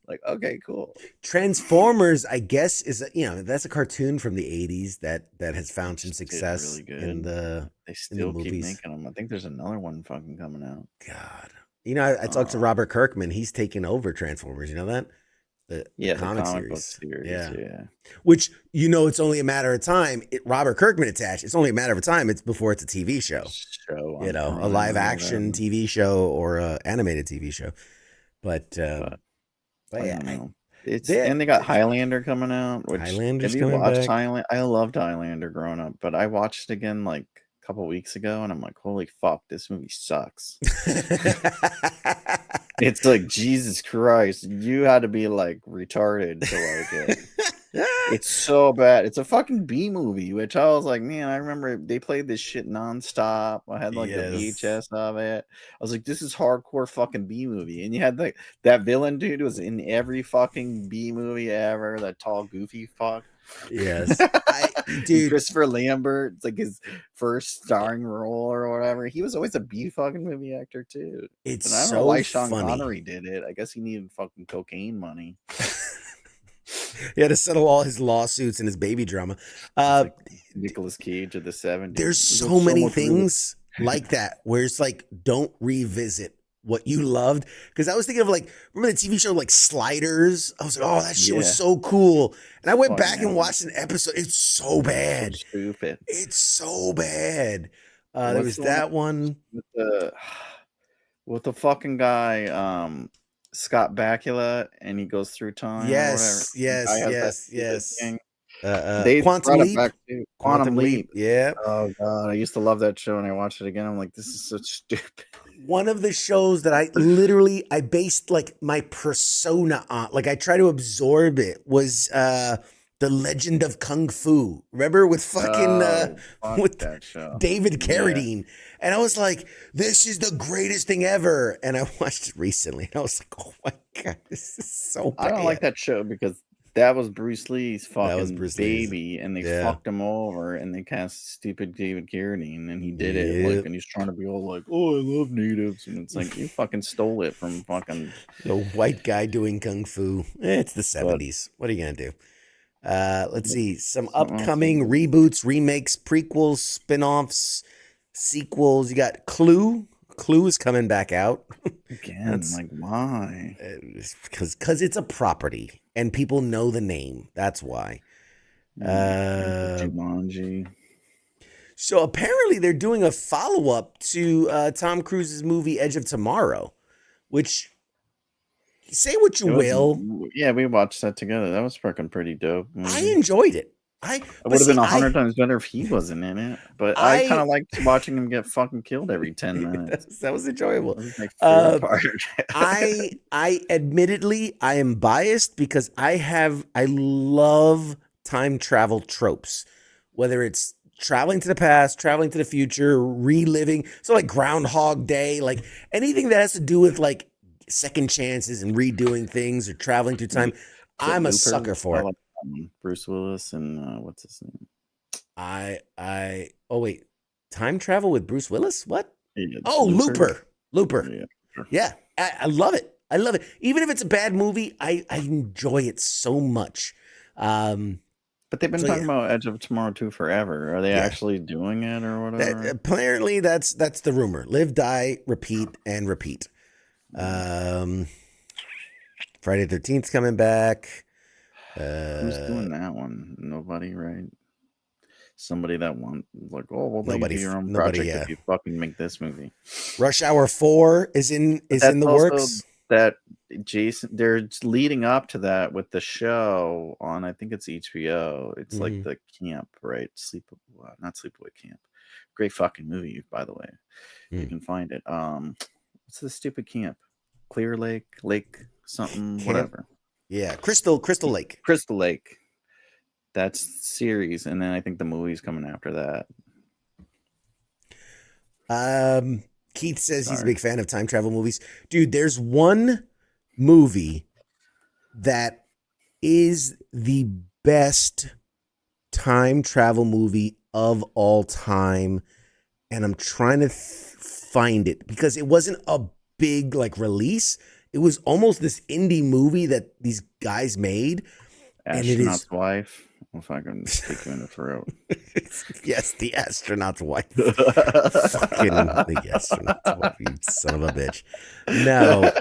Like, okay, cool. Transformers, I guess, is that's a cartoon from the 80s that has found some success really in the They still keep movies. making them. I think there's another one fucking coming out. God. I talked to Robert Kirkman. He's taking over Transformers. You know that? The comic series. Yeah. Which, it's only a matter of time. Robert Kirkman attached. It's only a matter of time. It's before it's a TV show. A live action TV show or a animated TV show. But yeah, and they got Highlander coming out. Highlander's have you coming watched back? Highlander? I loved Highlander growing up, but I watched it again like a couple weeks ago, and I'm like, holy fuck, this movie sucks. It's like, Jesus Christ, you had to be like retarded to like it. It's so bad. It's a fucking B movie, which I was like, man, I remember they played this shit nonstop. I had like the VHS of it. I was like, this is hardcore fucking B movie. And you had that villain dude was in every fucking B movie ever, that tall, goofy fuck. Yes. Dude, Christopher Lambert, it's like his first starring role or whatever. He was always a B fucking movie actor too. it's And I don't know so why Sean funny. Connery did it. I guess he needed fucking cocaine money. He had to settle all his lawsuits and his baby drama. Like Nicolas Cage of the 70s. There's so many things like that where it's like, don't revisit what you loved. Because I was thinking of like, remember the TV show like Sliders? I was like, oh, that shit was so cool. And I went back and watched an episode. It's so bad. So stupid. It's so bad. There was that one with the fucking guy, Scott Bakula, and he goes through time. Yes, or whatever. yes. They Quantum Leap. Back to Quantum Leap. Yeah. Oh god, I used to love that show, and I watched it again. I'm like, this is so stupid. One of the shows that I based like my persona on, like I try to absorb it, was The Legend of Kung Fu. Remember with fucking with that show. David Carradine. Yeah. And I was like, this is the greatest thing ever. And I watched it recently and I was like, oh my God, this is so bad. I don't like that show because that was Bruce Lee's fucking baby, and they fucked him over, and they cast stupid David Carradine, and he did it, like, and he's trying to be all like, "Oh, I love natives," and it's like, you fucking stole it from fucking the white guy doing kung fu. It's the 70s. What are you gonna do? Let's see some upcoming reboots, remakes, prequels, spin-offs, sequels. You got Clue. Clue is coming back out again. Like, why? Because it's a property and people know the name. That's why. Jumanji. So apparently they're doing a follow-up to Tom Cruise's movie Edge of Tomorrow, which, say what you will. Yeah, we watched that together. That was freaking pretty dope. I enjoyed it. It would have been 100 times better if he wasn't in it, but I kind of liked watching him get fucking killed every 10 minutes. That was enjoyable. That was I admittedly, I am biased because I love time travel tropes, whether it's traveling to the past, traveling to the future, reliving. So like Groundhog Day, like anything that has to do with like second chances and redoing things or traveling through time. I'm a sucker for it. Bruce Willis and what's his name? Oh wait, time travel with Bruce Willis? What? Yeah, Looper. Yeah, I love it. I love it. Even if it's a bad movie, I enjoy it so much. But they've been talking about Edge of Tomorrow 2 forever. Are they actually doing it or whatever? Apparently, that's the rumor. Live, die, repeat, and repeat. Friday the 13th coming back. Who's doing that one? Nobody, right? Somebody that wants, like, oh, well, they do your own project if you fucking make this movie. Rush Hour 4 is in the works. That Jason, they're leading up to that with the show on, I think it's HBO. It's like the camp, right? Not Sleepaway Camp. Great fucking movie, by the way. You can find it. What's the stupid camp? Clear Lake, something, whatever. Yeah, Crystal Lake. Crystal Lake. That's series, and then I think the movie's coming after that. Keith says he's a big fan of time travel movies. Dude, there's one movie that is the best time travel movie of all time, and I'm trying to find it because it wasn't a big like release. It was almost this indie movie that these guys made. Astronaut's Wife. If I can stick you in the throat. Yes, the astronaut's wife. Fucking the astronaut's wife, you son of a bitch. No.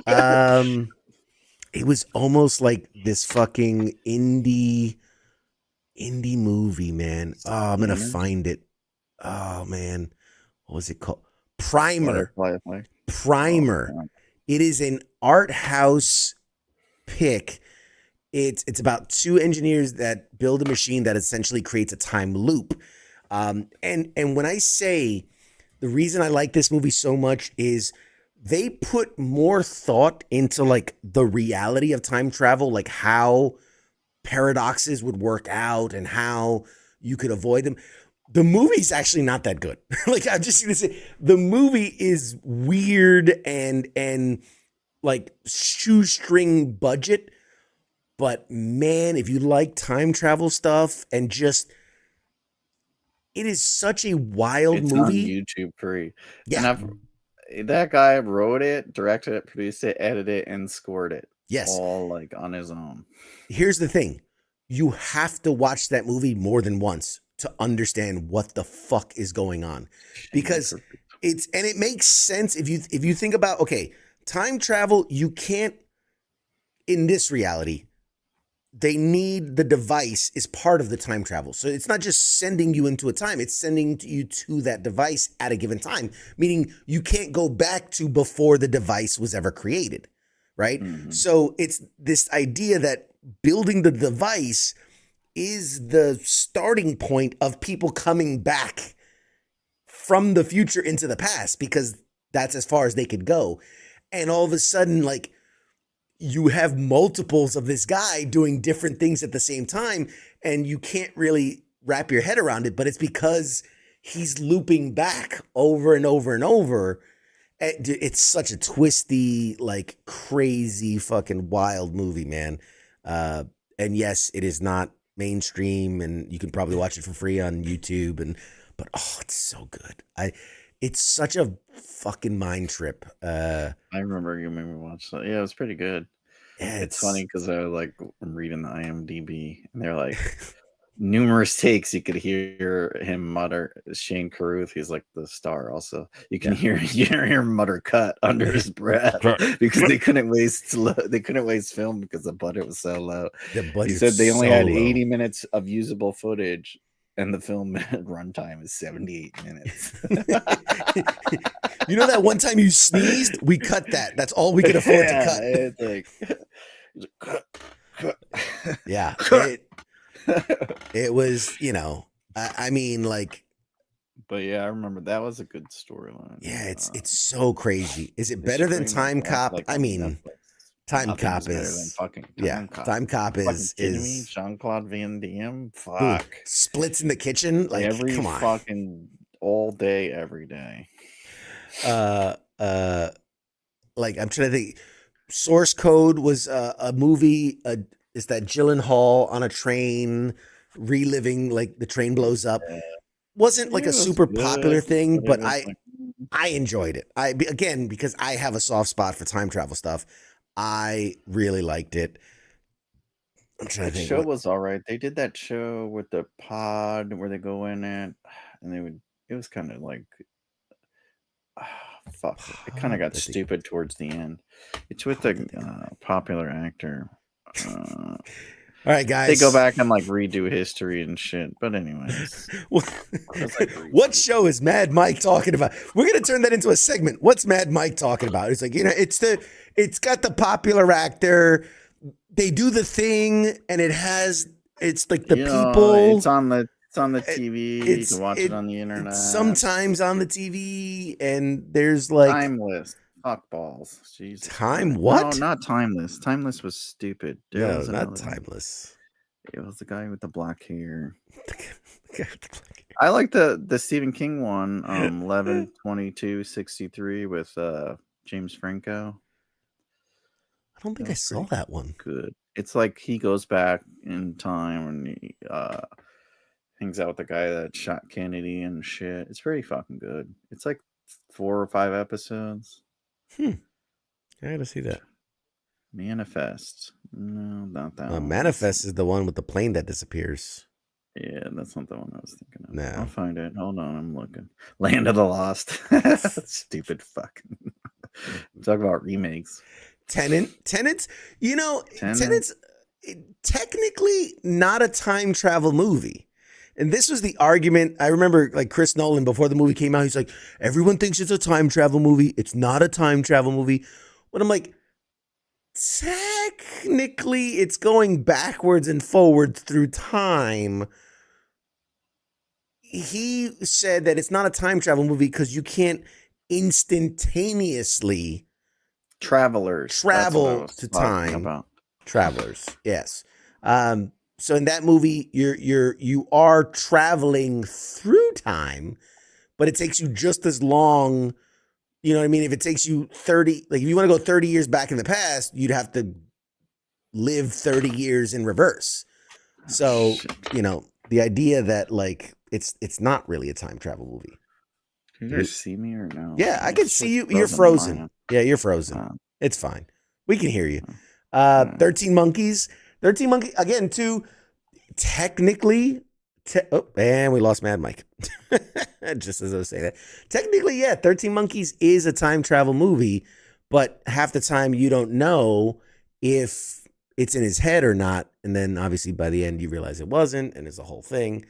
It was almost like this fucking indie movie, man. Oh, I'm gonna find it. Oh man. What was it called? Primer. Primer. Oh, it is an art house pick. It's about two engineers that build a machine that essentially creates a time loop. And when I say the reason I like this movie so much is they put more thought into like the reality of time travel, like how paradoxes would work out and how you could avoid them. The movie's actually not that good. Like I'm just gonna say the movie is weird and like shoestring budget. But man, if you like time travel stuff and just, it is such a wild It's on movie. YouTube free. Yeah. And that guy wrote it, directed it, produced it, edited it, and scored it. Yes. All like on his own. Here's the thing. You have to watch that movie more than once to understand what the fuck is going on. Because it makes sense if you think about, okay, time travel, you can't, in this reality, they need the device is part of the time travel. So it's not just sending you into a time, it's sending you to that device at a given time, meaning you can't go back to before the device was ever created, right? Mhm. So it's this idea that building the device is the starting point of people coming back from the future into the past, because that's as far as they could go. And all of a sudden, like, you have multiples of this guy doing different things at the same time, and you can't really wrap your head around it, but it's because he's looping back over and over and over. It's such a twisty, like, crazy fucking wild movie, man. And yes, it is not mainstream, and you can probably watch it for free on YouTube, but oh, it's so good. It's such a fucking mind trip. I remember you made me watch that. Yeah, it was pretty good. Yeah, It's funny because I'm reading the IMDb, and they're like numerous takes. You could hear him mutter. Shane Carruth, he's like the star. Also, you can hear him mutter "cut" under his breath because they couldn't waste film because the budget was so low. He said they only had 80 minutes of usable footage, and the film runtime is 78 minutes. You know that one time you sneezed? We cut that. That's all we could afford to cut. It's like cut. Yeah. It was, I mean, like. But yeah, I remember that was a good storyline. Yeah, it's so crazy. Is it better than Time Cop? I mean, Time Cop is fucking Cop. Time Cop is me? Jean-Claude Van Damme. Fuck. Splits in the kitchen, like every come on. Fucking all day, every day. Like I'm trying to think. Source Code was a movie. Is that Gyllenhaal on a train, reliving, like, the train blows up? Wasn't like a super popular thing, but I enjoyed it. Again, because I have a soft spot for time travel stuff. I really liked it. I'm trying to think. The show was all right. They did that show with the pod where they go in it, and it was kind of like, fuck. It kind of got stupid towards the end. It's with the popular actor. All right, guys. They go back and like redo history and shit. But anyways, what show is Mad Mike talking about? We're gonna turn that into a segment. What's Mad Mike talking about? It's like, it's got the popular actor. They do the thing, and it's like the people. It's on the TV. You can watch it on the internet. It's sometimes on the TV, and there's like Timeless. Fuck balls. Jesus. What? No, not Timeless. Timeless was stupid. No, not Timeless. It was the guy with the black hair. I like the Stephen King one, 11/22/63 with James Franco. I don't think I saw that one. Good. It's like he goes back in time and he hangs out with the guy that shot Kennedy and shit. It's pretty fucking good. It's like 4 or 5 episodes. I gotta see that. Manifest. No, not that one. Manifest is the one with the plane that disappears. Yeah, that's not the one I was thinking of. No. I'll find it. Hold on, I'm looking. Land of the Lost. Stupid fucking. Talk about remakes. Tenant's, Tenant's technically not a time travel movie. And this was the argument. I remember, like, Chris Nolan, before the movie came out, he's like, everyone thinks it's a time travel movie. It's not a time travel movie. But I'm like, technically it's going backwards and forwards through time. He said that it's not a time travel movie because you can't instantaneously travel to time. Travelers, yes. So in that movie, you are traveling through time, but it takes you just as long. You know what I mean? If it takes you 30, like if you want to go 30 years back in the past, you'd have to live 30 years in reverse. So, you know, the idea that like it's not really a time travel movie. Can you guys see me or no? Yeah, I My can see shit's you. You're frozen on frozen. Yeah, you're frozen. mine. It's fine. We can hear you. Yeah. 13 Monkeys. 13 Monkeys, again, too, technically, and we lost MadMike. Just as I was saying that. Technically, yeah, 13 Monkeys is a time travel movie, but half the time you don't know if it's in his head or not. And then obviously by the end you realize it wasn't, and it's a whole thing.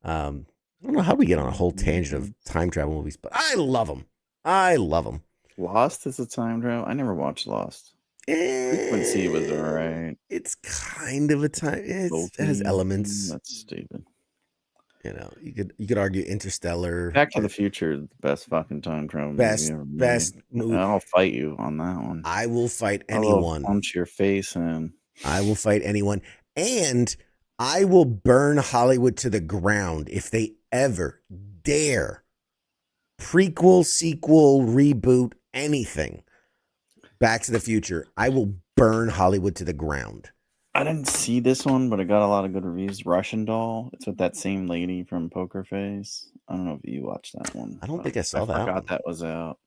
I don't know how we get on a whole tangent of time travel movies, but I love them. I love them. Lost is a time travel. I never watched Lost. Frequency was alright. It's kind of a time. It has elements. That's stupid. You know, you could argue Interstellar. Back to the Future, the best fucking time travel best movie. I'll fight you on that one. I will fight anyone. I'll punch your face in. I will fight anyone, and I will burn Hollywood to the ground if they ever dare prequel, sequel, reboot, anything. Back to the Future. I will burn Hollywood to the ground. I didn't see this one, but it got a lot of good reviews. Russian Doll. It's with that same lady from Poker Face. I don't know if you watched that one. I don't think I saw that. I forgot one. That was out.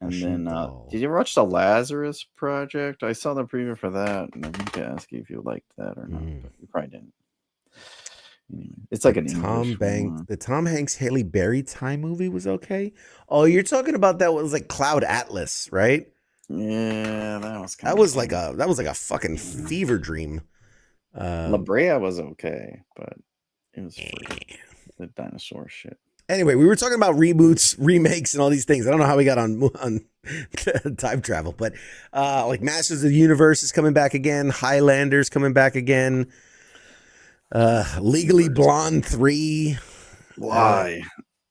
And Russian then, Doll. did you ever watch the Lazarus Project? I saw the preview for that, and I meant to ask you if you liked that or not. But you probably didn't. Anyway, it's like an English one. The Tom Hanks Haley Berry time movie was okay. Oh, you're talking about that was like Cloud Atlas, right? Yeah, that was that was like a fucking fever dream. La Brea was okay, but it was free. The dinosaur shit. Anyway, we were talking about reboots, remakes, and all these things. I don't know how we got on time travel, but like Masters of the Universe is coming back again. Highlander's coming back again. Legally Blonde 3. Why?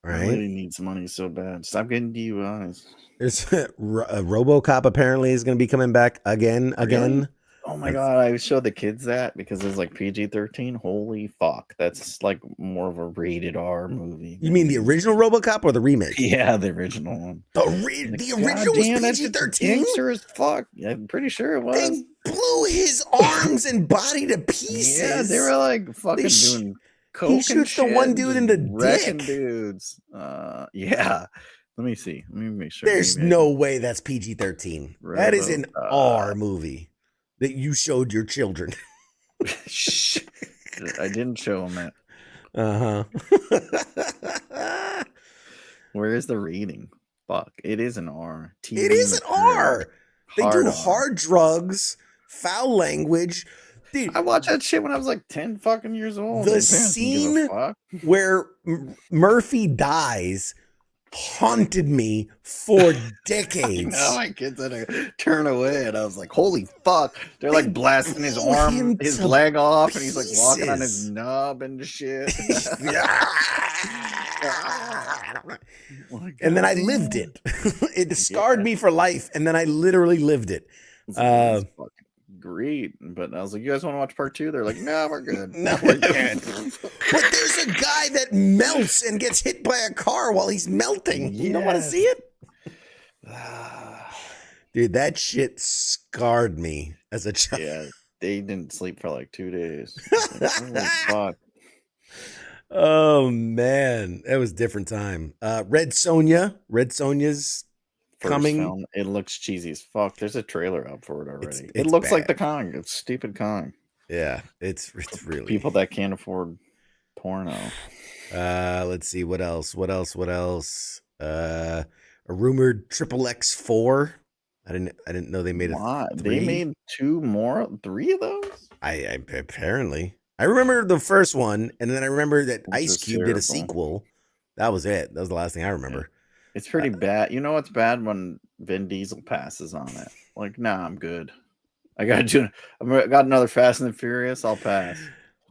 Right? I really needs money so bad. Stop getting DUIs. There's RoboCop apparently is going to be coming back again. Really? Oh my god! I showed the kids that because it's like PG-13. Holy fuck! That's like more of a rated R movie. You mean the original RoboCop or the remake? Yeah, the original one. The original was PG-13. Gangster as fuck. Yeah, I'm pretty sure it was. They blew his arms and body to pieces. Yeah, they were like fucking doing coke. He shoots the one dude in the dick. Dudes. Yeah. Let me see. Let me make sure. There's no way that's PG-13. That is an R movie that you showed your children. Shh. I didn't show them it. Where is the rating? Fuck. It is an R. It is an R. They do hard drugs, foul language. Dude, I watched that shit when I was like 10 fucking years old. The scene where Murphy dies haunted me for decades. My kids had to turn away, and I was like, "Holy fuck!" They're like blasting his arm, his leg off, and he's like walking on his knob and shit. And then I lived it. It scarred me for life, and then I literally lived it. Great, but I was like, "You guys want to watch part 2?" They're like, "No, we're good. No, we're good." But there's a guy that melts and gets hit by a car while he's melting. You don't want to see it, dude. That shit scarred me as a child. Yeah, they didn't sleep for like 2 days. Like, holy fuck. Oh man, that was a different time. Red Sonja's coming. Film, it looks cheesy as fuck. There's a trailer up for it already. It looks like the Kong. It's stupid Kong. Yeah, it's really people that can't afford porno. Let's see what else. A rumored XXX4. I didn't know they made it. They made 3 of those. I apparently. I remember the first one, and then I remember that Ice Cube did a sequel. That was it. That was the last thing I remember. Yeah. It's pretty bad. You know what's bad? When Vin Diesel passes on it. Like, nah, I'm good. I got another Fast and the Furious. I'll pass.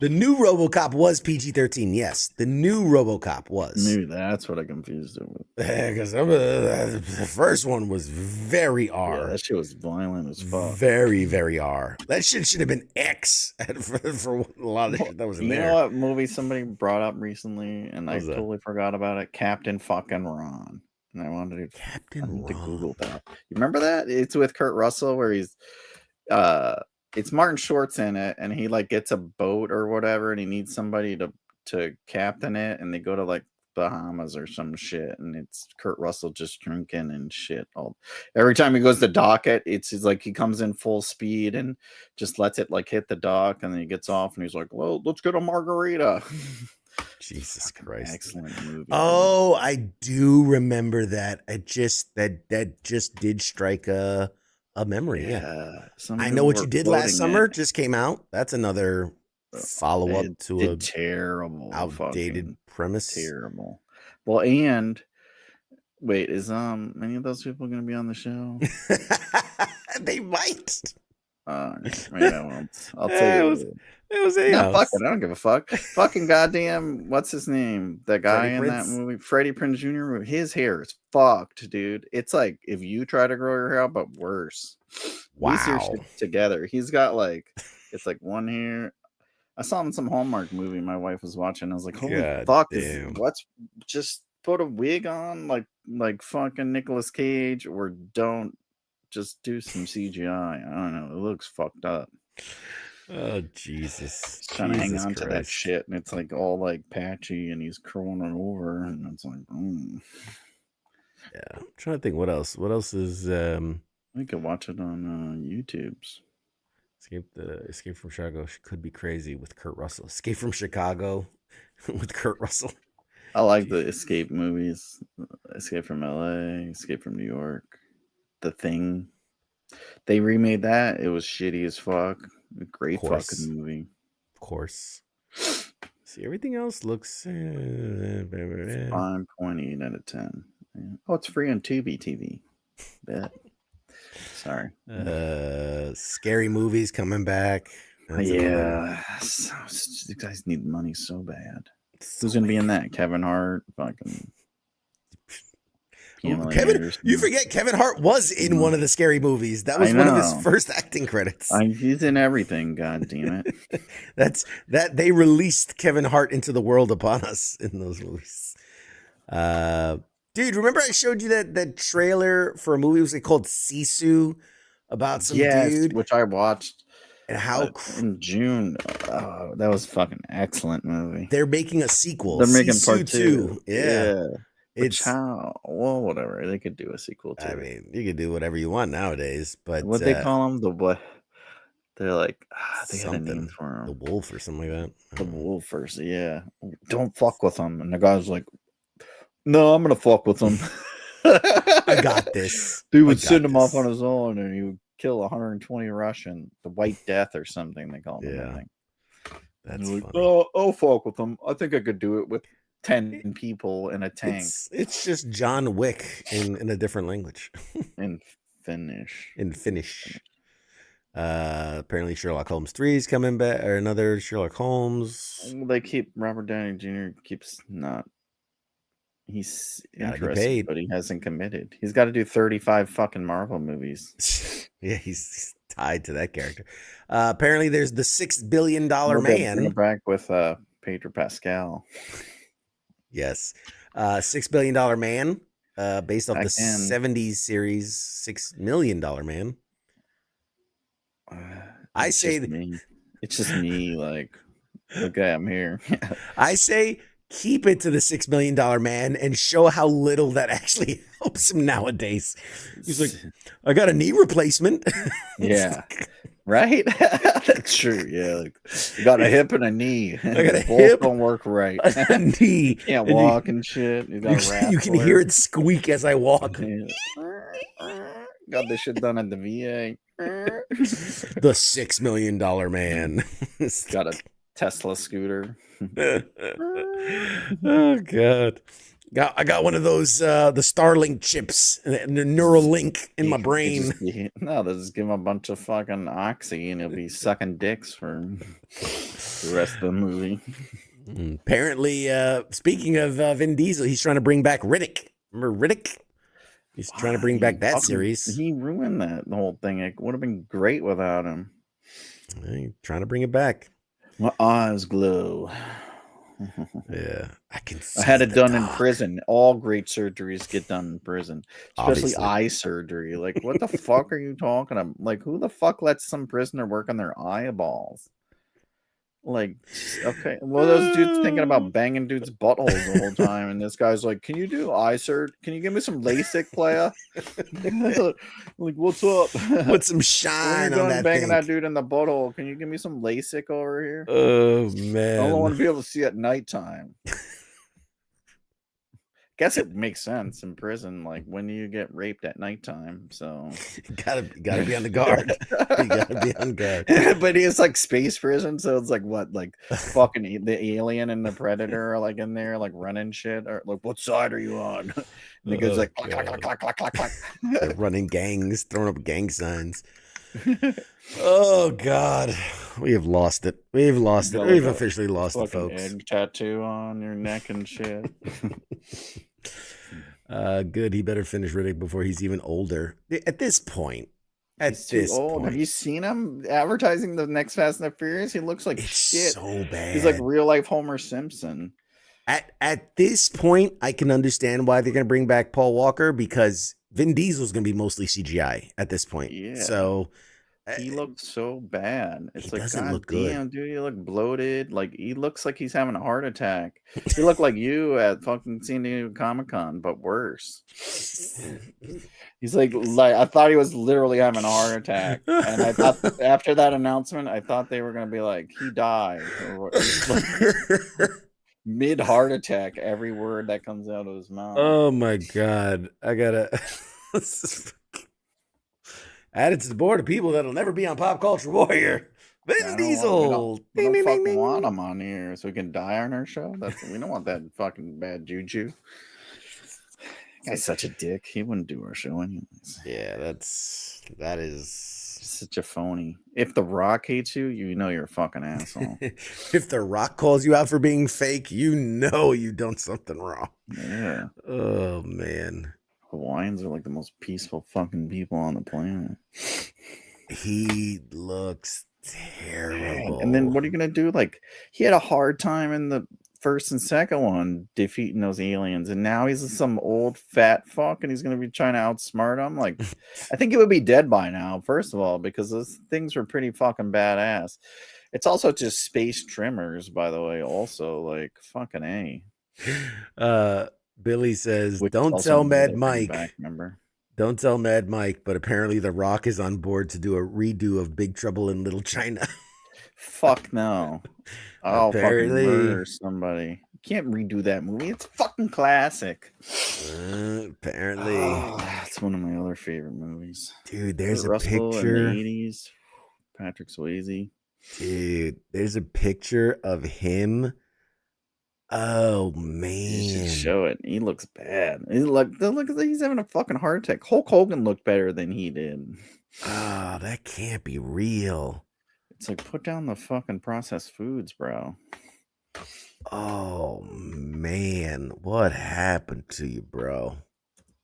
The new RoboCop was PG-13. Yes, the new RoboCop was. Maybe that's what I confused it with. Because the first one was very R. Yeah, that shit was violent as fuck. Very, very R. That shit should have been X for a lot of shit that was in there. You know what movie somebody brought up recently, and I totally forgot about it? Captain fucking Ron. And I wanted to Google that. You remember that? It's with Kurt Russell, where he's It's Martin Short's in it, and he like gets a boat or whatever, and he needs somebody to captain it, and they go to like Bahamas or some shit, and it's Kurt Russell just drinking and shit. Every time he goes to dock it, it's like he comes in full speed and just lets it like hit the dock, and then he gets off, and he's like, "Well, let's get a margarita." Jesus Christ! Excellent movie. Oh, I do remember that. That just did strike a memory. Yeah. I Know What You Did Last Summer just came out. That's another follow up to a terrible, outdated premise. Terrible. Well, and wait, is any of those people going to be on the show? They might. Maybe I won't. I'll tell you. It was a no, fuck it. I don't give a fuck. Fucking goddamn, what's his name? That guy in that movie, Freddie Prinze Jr. His hair is fucked, dude. It's like if you try to grow your hair out, but worse. Wow. These two shit together. He's got like, it's like one hair. I saw him in some Hallmark movie my wife was watching. I was like, holy fuck, what's just put a wig on like fucking Nicolas Cage, or don't just do some CGI. I don't know. It looks fucked up. Oh Jesus! He's trying to hang on to that shit, and it's like all like patchy, and he's curling it over, and it's like, yeah. I'm trying to think what else. What else is? We could watch it on YouTube's. Escape from Chicago could be crazy with Kurt Russell. Escape from Chicago with Kurt Russell. I like the escape movies. Escape from LA, Escape from New York, The Thing. They remade that. It was shitty as fuck. Great fucking movie. Of course. See, everything else looks 5.8 out of 10. Yeah. Oh, it's free on Tubi TV. Bet. Sorry. Scary movies coming back. Yeah. You guys need money so bad. Who's gonna be in that? Kevin Hart, fucking. You forget Kevin Hart was in one of the Scary movies. That was one of his first acting credits. He's in everything. God damn it! They released Kevin Hart into the world upon us in those movies. Dude, remember I showed you that trailer for a movie? It was called Sisu, about some dude, which I watched. And how in June? That was a fucking excellent movie. They're making a sequel. They're making part 2. Yeah. It's whatever. They could do a sequel too. I mean, you could do whatever you want nowadays, but what they call them, the what? They're like they had a name for him. The Wolf or something like that. The Wolfers, yeah. Don't fuck with them. And the guy's like, "No, I'm gonna fuck with them. I got this." Dude would send him off on his own, and he would kill 120 Russian. The White Death or something they call him. Yeah, that's like, funny. Oh, fuck with them. I think I could do it with 10 people in a tank. It's just John Wick in a different language. In Finnish. Apparently Sherlock Holmes 3 is coming back, or another Sherlock Holmes. They keep Robert Downey Jr. keeps not. He's interested, but he hasn't committed. He's got to do 35 fucking Marvel movies. Yeah, he's tied to that character. Apparently there's the $6 billion man. Back with Pedro Pascal. Yes. $6 billion man, based off the 70s series $6 Million Man. I say it's just me, like, okay, I'm here. I say keep it to the $6 Million Man and show how little that actually helps him nowadays. He's like, I got a knee replacement. Yeah. Right? That's true. Yeah. Like, you got a hip and a knee. I got a hip. Don't work right. A knee. You can't walk and shit. You can hear it squeak as I walk. Got this shit done at the VA. The $6 Million Man. Got a Tesla scooter. Oh God. I got one of those the Starlink chips and the Neuralink in my brain. They'll just give him a bunch of fucking oxy and he'll be sucking dicks for the rest of the movie. Apparently, speaking of Vin Diesel, he's trying to bring back Riddick. Remember Riddick? He's trying to bring back that series. He ruined that whole thing. It would have been great without him. He's trying to bring it back. My eyes glow. Yeah, I can see I had it the done in dark. prison. All great surgeries get done in prison, especially Obviously. eye surgery. Like, what the fuck are you talking about? Like, who the fuck lets some prisoner work on their eyeballs? Like, okay, well, those dudes thinking about banging dudes' buttholes the whole time, and this guy's like, "Can you do eye cert? Can you give me some LASIK, playa?" Like, what's up? Put some When you're shine on done that banging thing. that dude in the butthole, can you give me some LASIK over here? Oh I only want man. to be able to see at nighttime. Guess it makes sense in prison. Like, when do you get raped at nighttime? So Gotta be on the guard. You gotta be on guard. but it's like space prison, so it's like what, like fucking the alien and the predator are like in there, like running shit, or like, what side are you on? And it goes Oh like clack, clack, clack, god. clack, clack, clack, clack. They're running gangs, throwing up gang signs. Oh god. We have lost it. We've lost it. Got like We've a officially lost it, fucking folks. egg tattoo on your neck and shit. Good. He better finish Riddick before he's even older. At this point. He's too old. Have you seen him advertising the next Fast and the Furious? He looks like It's shit. so bad. He's like real life Homer Simpson. At this point, I can understand why they're gonna bring back Paul Walker, because Vin Diesel's gonna be mostly CGI at this point. Yeah. So He looks so bad. he It's like, doesn't God look good. damn, dude, you look bloated. Like, he looks like he's having a heart attack. He looked like you at fucking San Diego Comic-Con, but worse. He's like, I thought he was literally having a heart attack. And I thought after that announcement, I thought they were gonna be like, he died. Or mid heart attack, every word that comes out of his mouth. Oh my god. I gotta add it to the board of people that'll never be on Pop Culture Warrior. Vin Diesel. We don't fucking want him on here so we can die on our show. We don't want that fucking bad juju. Guy's such a dick. He wouldn't do our show anyways. Yeah, that is Such a phony. If The Rock hates you, you know you're a fucking asshole. If The Rock calls you out for being fake, you know you've done something wrong. Yeah. Oh man. Hawaiians are like the most peaceful fucking people on the planet. He looks terrible. And then what are you gonna do? Like, he had a hard time in the first and second one defeating those aliens, and now he's some old fat fuck and he's gonna be trying to outsmart them. Like, I think he would be dead by now, first of all, because those things were pretty fucking badass. It's also just space trimmers, by the way, also, like, fucking A. Billy says, Which don't also tell means Mad they bring Mike. back, remember? Don't tell Mad Mike, but apparently The Rock is on board to do a redo of Big Trouble in Little China. Fuck no. I'll Apparently. fucking murder somebody. You can't redo that movie. It's fucking classic. Apparently. It's one of my other favorite movies. Dude, there's Kurt a Russell picture. in the 80s. Patrick Swayze. Dude, there's a picture of him. Oh You man. should show it. He looks bad. Look, he's having a fucking heart attack. Hulk Hogan looked better than he did. Oh, that can't be real. It's like, put down the fucking processed foods, bro. Oh man, what happened to you, bro?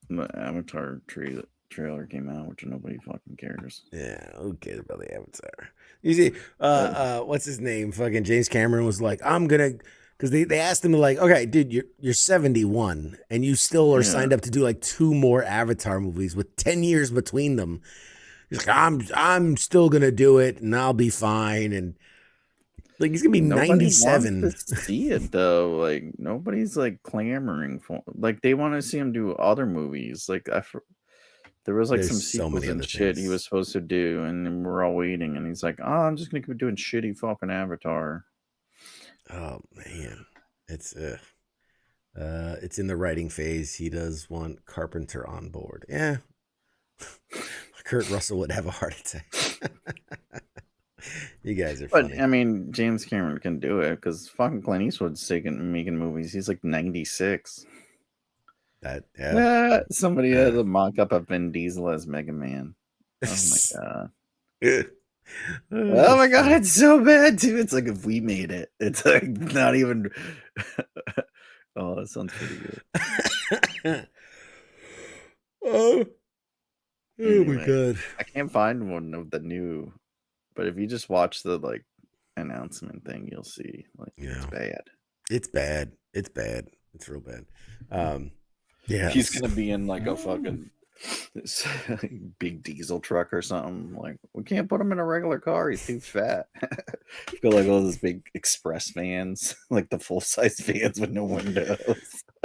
The Avatar trailer came out, which nobody fucking cares. Yeah, who cares about the Avatar? You see, what's his name? Fucking James Cameron was like, I'm gonna, because they asked him like, okay, dude, you're 71 and you still are signed up to do like 2 more Avatar movies with 10 years between them. He's like, I'm still gonna do it and I'll be fine. And like, he's gonna be Nobody 97. wants to see it though. Like, nobody's like clamoring for. Like, they want to see him do other movies. Like, there was like There's some so sequels many and other shit things. he was supposed to do, and we're all waiting. And he's like, "Oh, I'm just gonna keep doing shitty fucking Avatar." Oh man, it's in the writing phase. He does want Carpenter on board. Yeah, Kurt Russell would have a heart attack. You guys are funny. But I mean, James Cameron can do it because fucking Clint Eastwood's making movies. He's like 96. Somebody had a mock up of Vin Diesel as Mega Man. Oh my god. Oh my god, it's so bad too. It's like if we made it. It's like not even. Oh, that sounds pretty good. Oh Anyway, my god. I can't find one of the new, but if you just watch the like announcement thing, you'll see like it's bad. It's bad. It's bad. It's real bad. Yeah. He's gonna be in like a fucking this big diesel truck or something. Like, we can't put him in a regular car. He's too fat. Feel like all those big express vans, like the full size vans with no windows.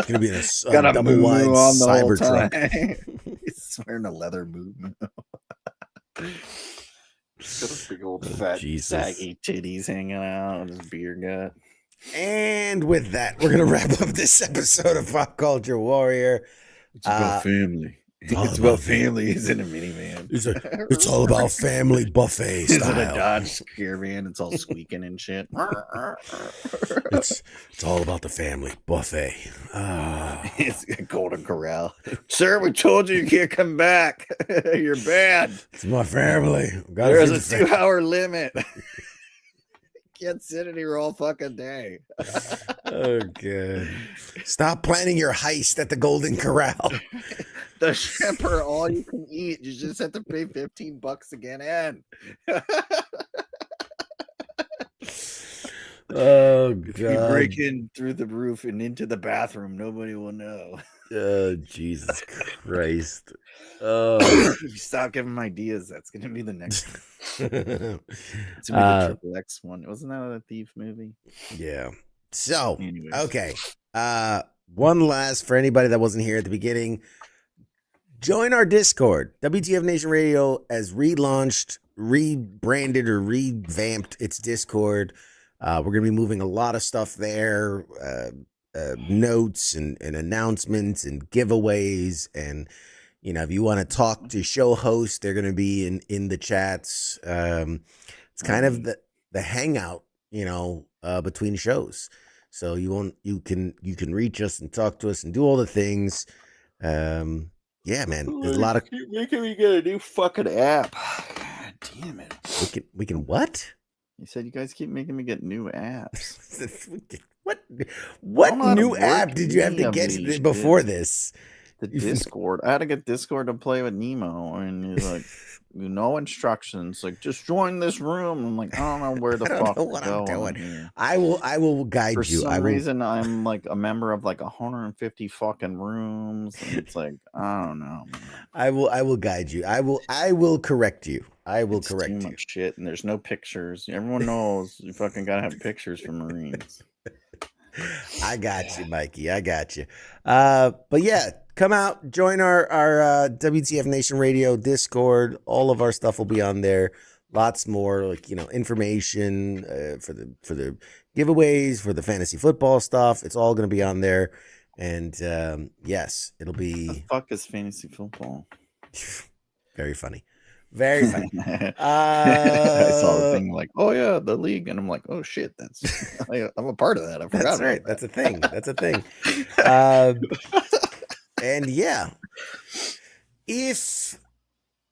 Gonna be in a Got a double wide on the whole cyber truck. time. He's wearing a leather movement. He's got a big old fat saggy titties hanging out and his beer gut. And with that, we're gonna wrap up this episode of Pop Culture Warrior. It's about family. It's about family. He's in a minivan. It's all about family buffet He's style. in a Dodge Caravan. It's all squeaking and shit. It's all about the family buffet. It's a Golden Corral. Sir, we told you can't come back. You're bad. It's my family. There's a 2-hour limit. Can't sit in here all fucking day. Oh, God. Stop planning your heist at the Golden Corral. The shrimp are all you can eat. You just have to pay $15 to get in. Oh, God. If you break in through the roof and into the bathroom, nobody will know. Oh, Jesus Christ. Oh. If you stop giving them ideas, that's going to be the next one. It's going to be the Triple X one. Wasn't that a thief movie? Yeah. So, Anyways. okay. One last for anybody that wasn't here at the beginning. Join our Discord. WTF Nation Radio has relaunched, rebranded, or revamped its Discord. We're going to be moving a lot of stuff there, notes and announcements and giveaways. And, you know, if you want to talk to show hosts, they're going to be in the chats. It's kind of the hangout, you know, between shows. So you can reach us and talk to us and do all the things. Yeah, man. There's a lot of. Keep making me get a new fucking app. God damn it. We can what? You said you guys keep making me get new apps. What new app did you have to get before this? The Discord. I had to get Discord to play with Nemo, and he's like, no instructions. Like, just join this room. I'm like, I don't know where the fuck I'm doing here. I will guide you. For some reason, I'm like a member of like 150 fucking rooms. And it's like, I don't know. Man. I will guide you. I will correct you. I will correct you. Too much shit, and there's no pictures. Everyone knows you fucking gotta have pictures for Marines. I got you, Mikey. I got you. But yeah, come out, join our WTF Nation Radio Discord. All of our stuff will be on there. Lots more, like, you know, information for the giveaways, for the fantasy football stuff. It's all going to be on there. And yes, it'll be. The fuck is fantasy football? Very funny. Very funny. I saw the thing like, oh yeah, the league, and I'm like, oh shit, I'm a part of that. I forgot. That's right. That's a thing. That's a thing. And yeah, if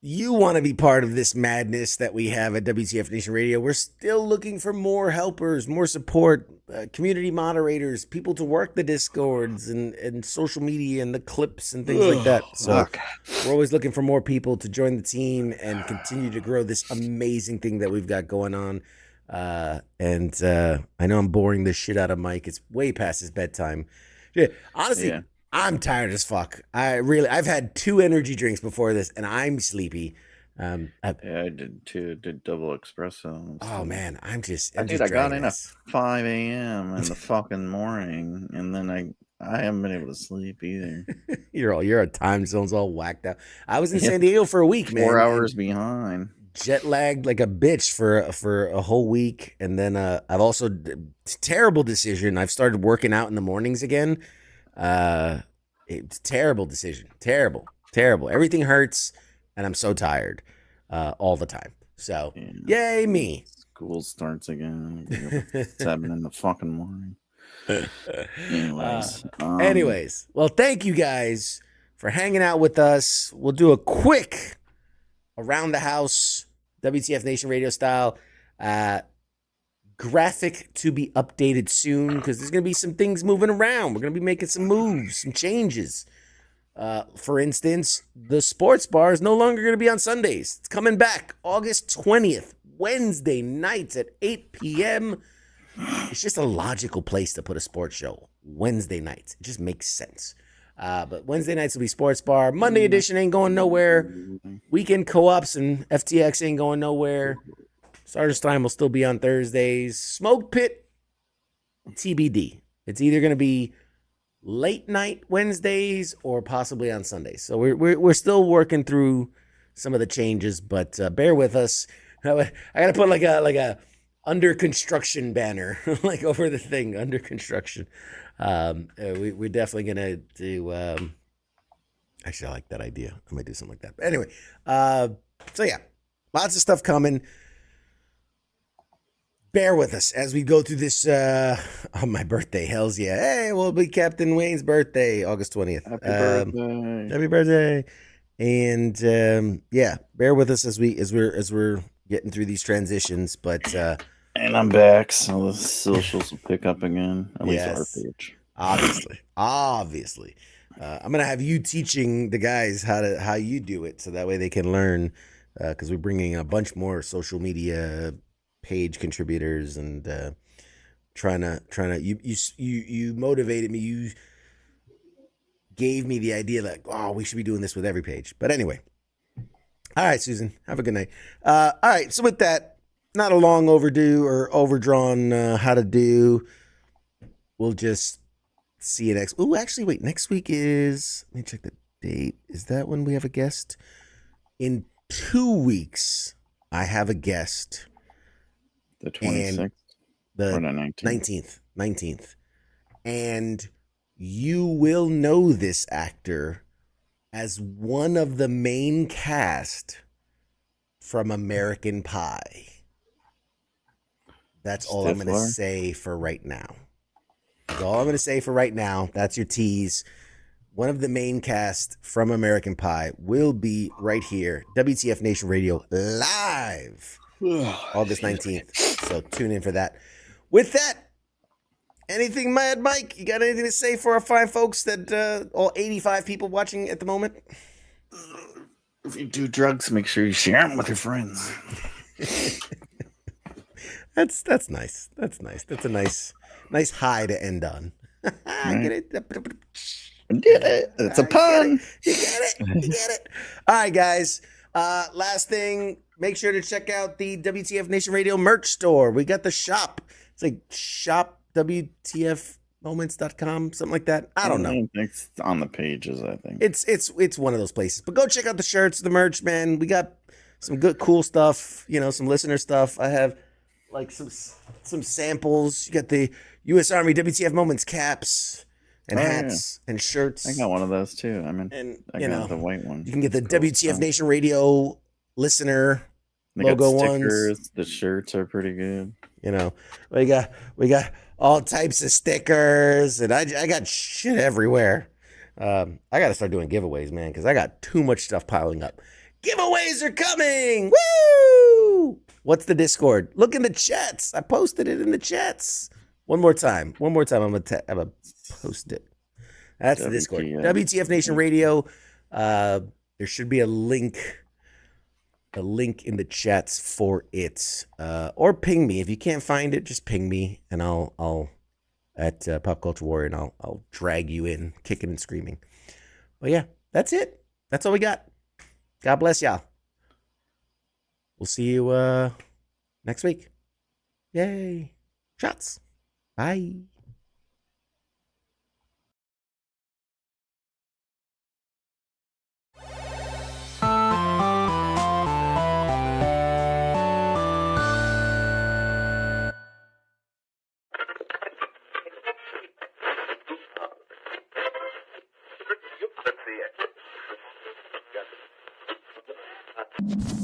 you want to be part of this madness that we have at WTF Nation Radio, we're still looking for more helpers, more support, community moderators, people to work the Discords and social media and the clips and things like that. So we're always looking for more people to join the team and continue to grow this amazing thing that we've got going on. And I know I'm boring the shit out of Mike. It's way past his bedtime. Yeah, honestly. Yeah. I'm tired as fuck. I've had 2 energy drinks before this, and I'm sleepy. I did too. Did double espresso. Oh man, I got in at 5 a.m. in the fucking morning, and then I haven't been able to sleep either. Your time zone's all whacked out. I was in San Diego for a week, man. 4 hours behind. Jet lagged like a bitch for a whole week, and then I've also terrible decision. I've started working out in the mornings again. It's terrible decision. Terrible. Everything hurts, and I'm so tired all the time. So, yay me. School starts again. 7 in the fucking morning. Anyways, well, thank you guys for hanging out with us. We'll do a quick around the house WTF Nation Radio style graphic to be updated soon, because there's going to be some things moving around. We're going to be making some moves, some changes. For instance, the sports bar is no longer going to be on Sundays. It's coming back August 20th, Wednesday nights at 8 p.m. it's just a logical place to put a sports show. Wednesday nights. It just makes sense. But Wednesday nights will be sports bar. Monday edition ain't going nowhere. Weekend co-ops and FTX ain't going nowhere. Starters time will still be on Thursdays. Smoke Pit, TBD. It's either going to be late night Wednesdays or possibly on Sundays. So we're still working through some of the changes, but bear with us. I got to put like a under construction banner like over the thing, under construction. We're definitely gonna do. Actually, I like that idea. I might do something like that. But anyway, so yeah, lots of stuff coming. Bear with us as we go through this on my birthday. Hell's yeah! Hey, will be Captain Wayne's birthday, August 20th. Happy birthday! Happy birthday! And yeah, bear with us as we're getting through these transitions, but. And I'm back, so the socials will pick up again. At least our page. Obviously. I'm gonna have you teaching the guys how you do it, so that way they can learn. Because we're bringing a bunch more social media page contributors and trying to. You motivated me. You gave me the idea that we should be doing this with every page. But anyway, all right, Susan, have a good night. All right, so with that. Not a long overdue or overdrawn how to do. We'll just see you next. Oh, actually, wait. Next week is. Let me check the date. Is that when we have a guest? In 2 weeks, I have a guest. The 26th? The or the 19th. 19th. And you will know this actor as one of the main cast from American Pie. That's all I'm going to say for right now. That's all I'm going to say for right now. That's your tease. One of the main cast from American Pie will be right here. WTF Nation Radio live August 19th. So tune in for that. With that, anything, Mad Mike? You got anything to say for our fine folks that all 85 people watching at the moment? If you do drugs, make sure you share them with your friends. That's nice. That's nice. That's a nice high to end on. Get it? I did it. It's a pun. You get it. All right, guys. Last thing, make sure to check out the WTF Nation Radio merch store. We got the shop. It's like shopwtfmoments.com, something like that. I don't know. It's on the pages, I think. It's one of those places. But go check out the shirts, the merch, man. We got some good, cool stuff. Some listener stuff. I have like some samples. You got the U.S. Army WTF Moments caps and hats and shirts. I got one of those too. I got the white one. You can get the WTF Nation Radio listener logo ones. The shirts are pretty good. We got all types of stickers, and I got shit everywhere. I got to start doing giveaways, man, because I got too much stuff piling up. Giveaways are coming! Woo! What's the Discord? Look in the chats. I posted it in the chats. One more time. I'm gonna post it. That's the Discord. WTF Nation Radio. There should be a link in the chats for it. Or ping me if you can't find it. Just ping me, and I'll at Pop Culture Warrior, and I'll drag you in, kicking and screaming. But yeah, that's it. That's all we got. God bless y'all. We'll see you next week. Yay. Shots. Bye. Let's see it.